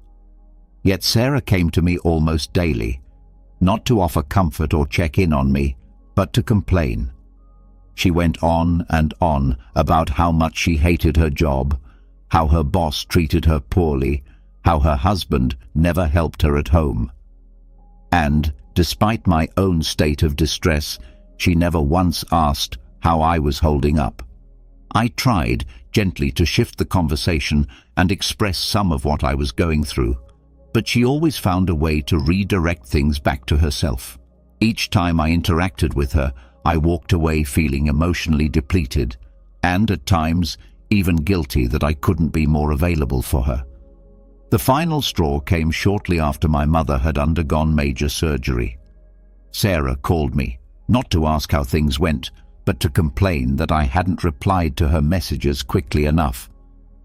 Yet Sarah came to me almost daily, not to offer comfort or check in on me, but to complain. She went on and on about how much she hated her job, how her boss treated her poorly, how her husband never helped her at home. And, despite my own state of distress, she never once asked how I was holding up. I tried gently to shift the conversation and express some of what I was going through, but she always found a way to redirect things back to herself. Each time I interacted with her, I walked away feeling emotionally depleted, and at times even guilty that I couldn't be more available for her. The final straw came shortly after my mother had undergone major surgery. Sarah called me, not to ask how things went, but to complain that I hadn't replied to her messages quickly enough.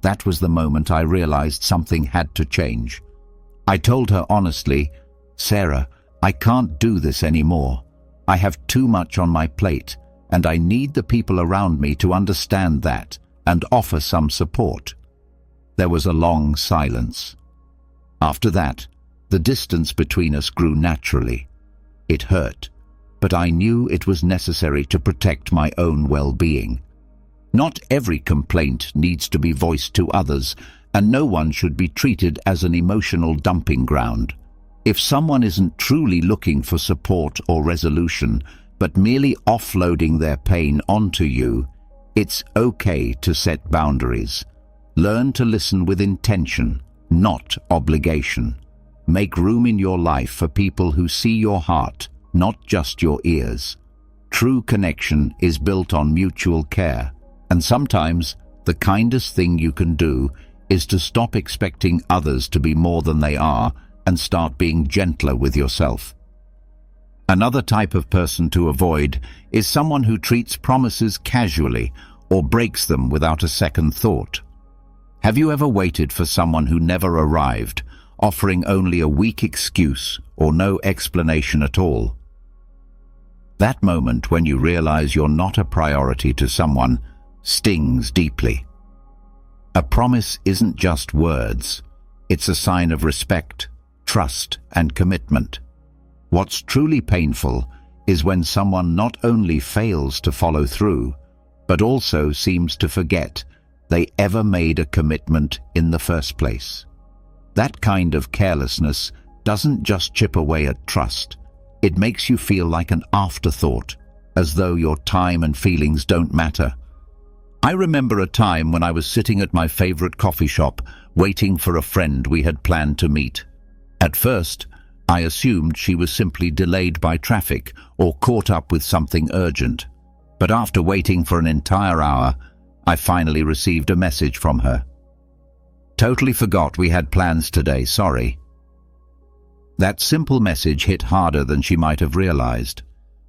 That was the moment I realized something had to change. I told her honestly, "Sarah, I can't do this anymore. I have too much on my plate, and I need the people around me to understand that and offer some support." There was a long silence. After that, the distance between us grew naturally. It hurt, but I knew it was necessary to protect my own well-being. Not every complaint needs to be voiced to others, and no one should be treated as an emotional dumping ground. If someone isn't truly looking for support or resolution, but merely offloading their pain onto you, it's okay to set boundaries. Learn to listen with intention, not obligation. Make room in your life for people who see your heart, not just your ears. True connection is built on mutual care, and sometimes the kindest thing you can do is to stop expecting others to be more than they are and start being gentler with yourself. Another type of person to avoid is someone who treats promises casually or breaks them without a second thought. Have you ever waited for someone who never arrived, offering only a weak excuse or no explanation at all? That moment when you realize you're not a priority to someone stings deeply. A promise isn't just words. It's a sign of respect, trust, and commitment. What's truly painful is when someone not only fails to follow through, but also seems to forget they ever made a commitment in the first place. That kind of carelessness doesn't just chip away at trust. It makes you feel like an afterthought, as though your time and feelings don't matter. I remember a time when I was sitting at my favorite coffee shop, waiting for a friend we had planned to meet. At first, I assumed she was simply delayed by traffic or caught up with something urgent. But after waiting for an entire hour, I finally received a message from her. "Totally forgot we had plans today, sorry." That simple message hit harder than she might have realized.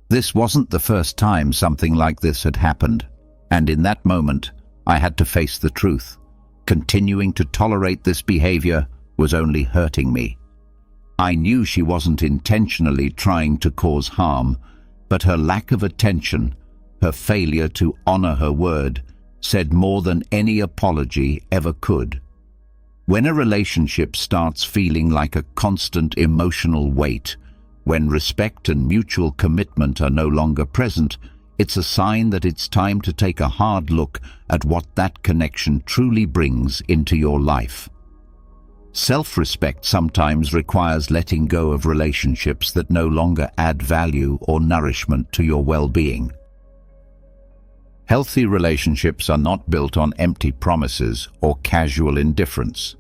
This wasn't the first time something like this had happened, and in that moment, I had to face the truth. Continuing to tolerate this behavior was only hurting me. I knew she wasn't intentionally trying to cause harm, but her lack of attention, her failure to honor her word, said more than any apology ever could. When a relationship starts feeling like a constant emotional weight, when respect and mutual commitment are no longer present, it's a sign that it's time to take a hard look at what that connection truly brings into your life. Self-respect sometimes requires letting go of relationships that no longer add value or nourishment to your well-being. Healthy relationships are not built on empty promises or casual indifference.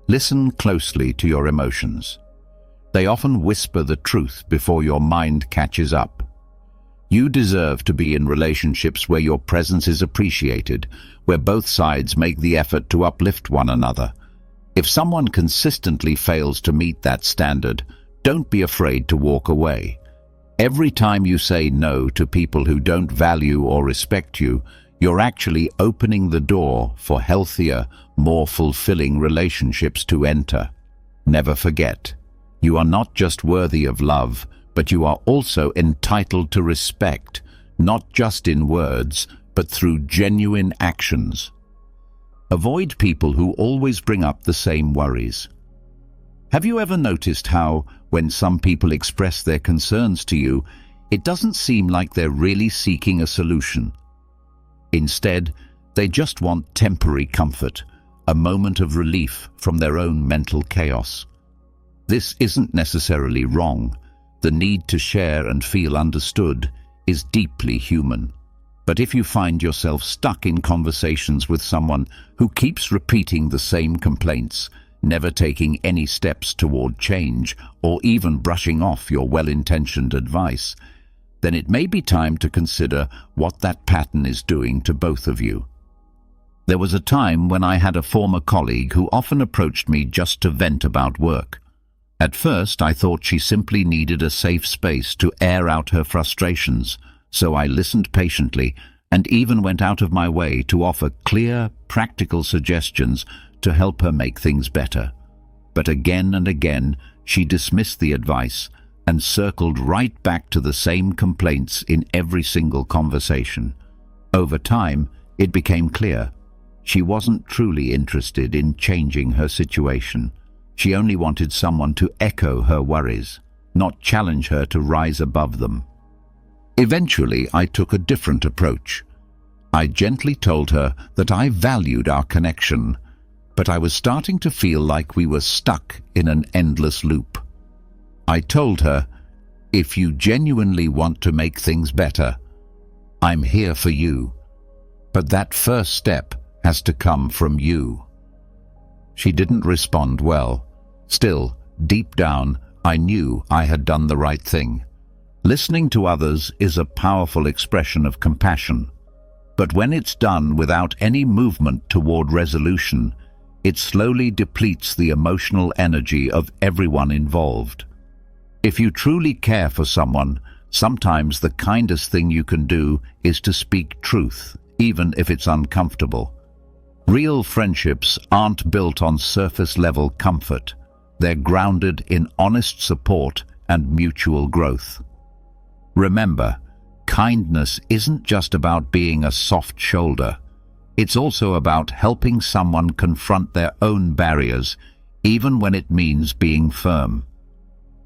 Listen closely to your emotions. They often whisper the truth before your mind catches up. You deserve to be in relationships where your presence is appreciated, where both sides make the effort to uplift one another, If someone consistently fails to meet that standard, don't be afraid to walk away. Every time you say no to people who don't value or respect you, you're actually opening the door for healthier, more fulfilling relationships to enter. Never forget, you are not just worthy of love, but you are also entitled to respect, not just in words, but through genuine actions. Avoid people who always bring up the same worries. Have you ever noticed how, when some people express their concerns to you, it doesn't seem like they're really seeking a solution? Instead, they just want temporary comfort, a moment of relief from their own mental chaos. This isn't necessarily wrong. The need to share and feel understood is deeply human. But if you find yourself stuck in conversations with someone who keeps repeating the same complaints, never taking any steps toward change, or even brushing off your well-intentioned advice, then it may be time to consider what that pattern is doing to both of you. There was a time when I had a former colleague who often approached me just to vent about work. At first, I thought she simply needed a safe space to air out her frustrations, so I listened patiently and even went out of my way to offer clear, practical suggestions to help her make things better. But again and again, she dismissed the advice and circled right back to the same complaints in every single conversation. Over time, it became clear she wasn't truly interested in changing her situation. She only wanted someone to echo her worries, not challenge her to rise above them. Eventually, I took a different approach. I gently told her that I valued our connection, but I was starting to feel like we were stuck in an endless loop. I told her, "If you genuinely want to make things better, I'm here for you. But that first step has to come from you." She didn't respond well. Still, deep down, I knew I had done the right thing. Listening to others is a powerful expression of compassion. But when it's done without any movement toward resolution, it slowly depletes the emotional energy of everyone involved. If you truly care for someone, sometimes the kindest thing you can do is to speak truth, even if it's uncomfortable. Real friendships aren't built on surface-level comfort. They're grounded in honest support and mutual growth. Remember, kindness isn't just about being a soft shoulder. It's also about helping someone confront their own barriers, even when it means being firm.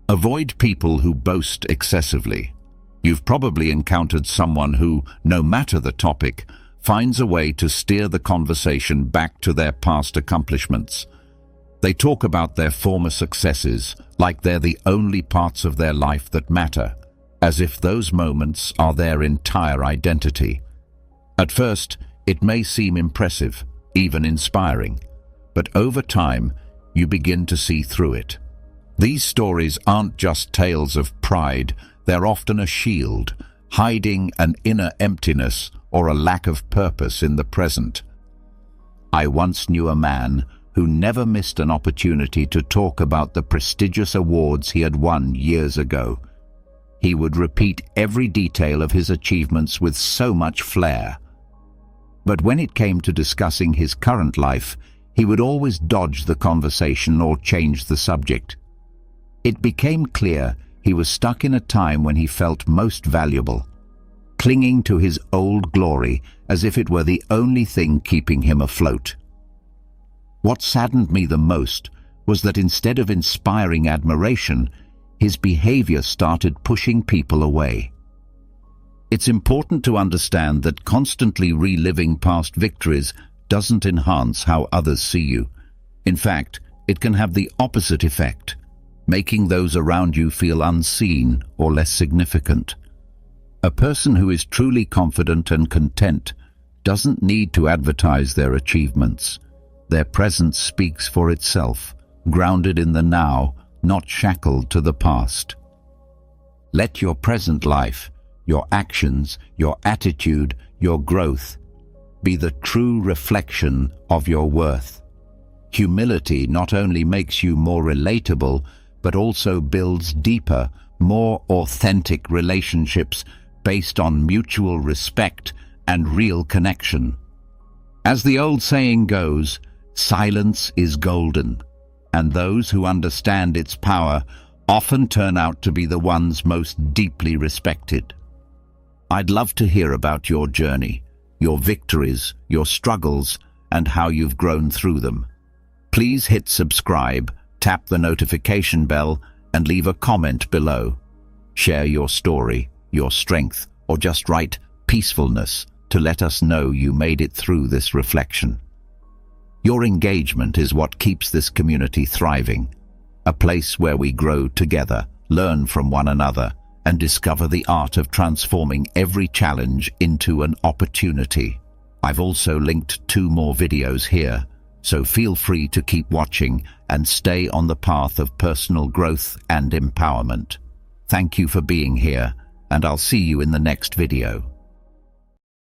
Avoid people who boast excessively. You've probably encountered someone who, no matter the topic, finds a way to steer the conversation back to their past accomplishments. They talk about their former successes like they're the only parts of their life that matter, as if those moments are their entire identity. At first, it may seem impressive, even inspiring, but over time, you begin to see through it. These stories aren't just tales of pride, they're often a shield, hiding an inner emptiness or a lack of purpose in the present. I once knew a man who never missed an opportunity to talk about the prestigious awards he had won years ago. He would repeat every detail of his achievements with so much flair. But when it came to discussing his current life, he would always dodge the conversation or change the subject. It became clear he was stuck in a time when he felt most valuable, clinging to his old glory as if it were the only thing keeping him afloat. What saddened me the most was that instead of inspiring admiration, his behavior started pushing people away. It's important to understand that constantly reliving past victories doesn't enhance how others see you. In fact, it can have the opposite effect, making those around you feel unseen or less significant. A person who is truly confident and content doesn't need to advertise their achievements. Their presence speaks for itself, grounded in the now, not shackled to the past. Let your present life, your actions, your attitude, your growth be the true reflection of your worth. Humility not only makes you more relatable, but also builds deeper, more authentic relationships based on mutual respect and real connection. As the old saying goes, silence is golden, and those who understand its power often turn out to be the ones most deeply respected. I'd love to hear about your journey, your victories, your struggles, and how you've grown through them. Please hit subscribe, tap the notification bell, and leave a comment below. Share your story, your strength, or just write peacefulness to let us know you made it through this reflection. Your engagement is what keeps this community thriving, a place where we grow together, learn from one another, and discover the art of transforming every challenge into an opportunity. I've also linked 2 more videos here, so feel free to keep watching and stay on the path of personal growth and empowerment. Thank you for being here, and I'll see you in the next video.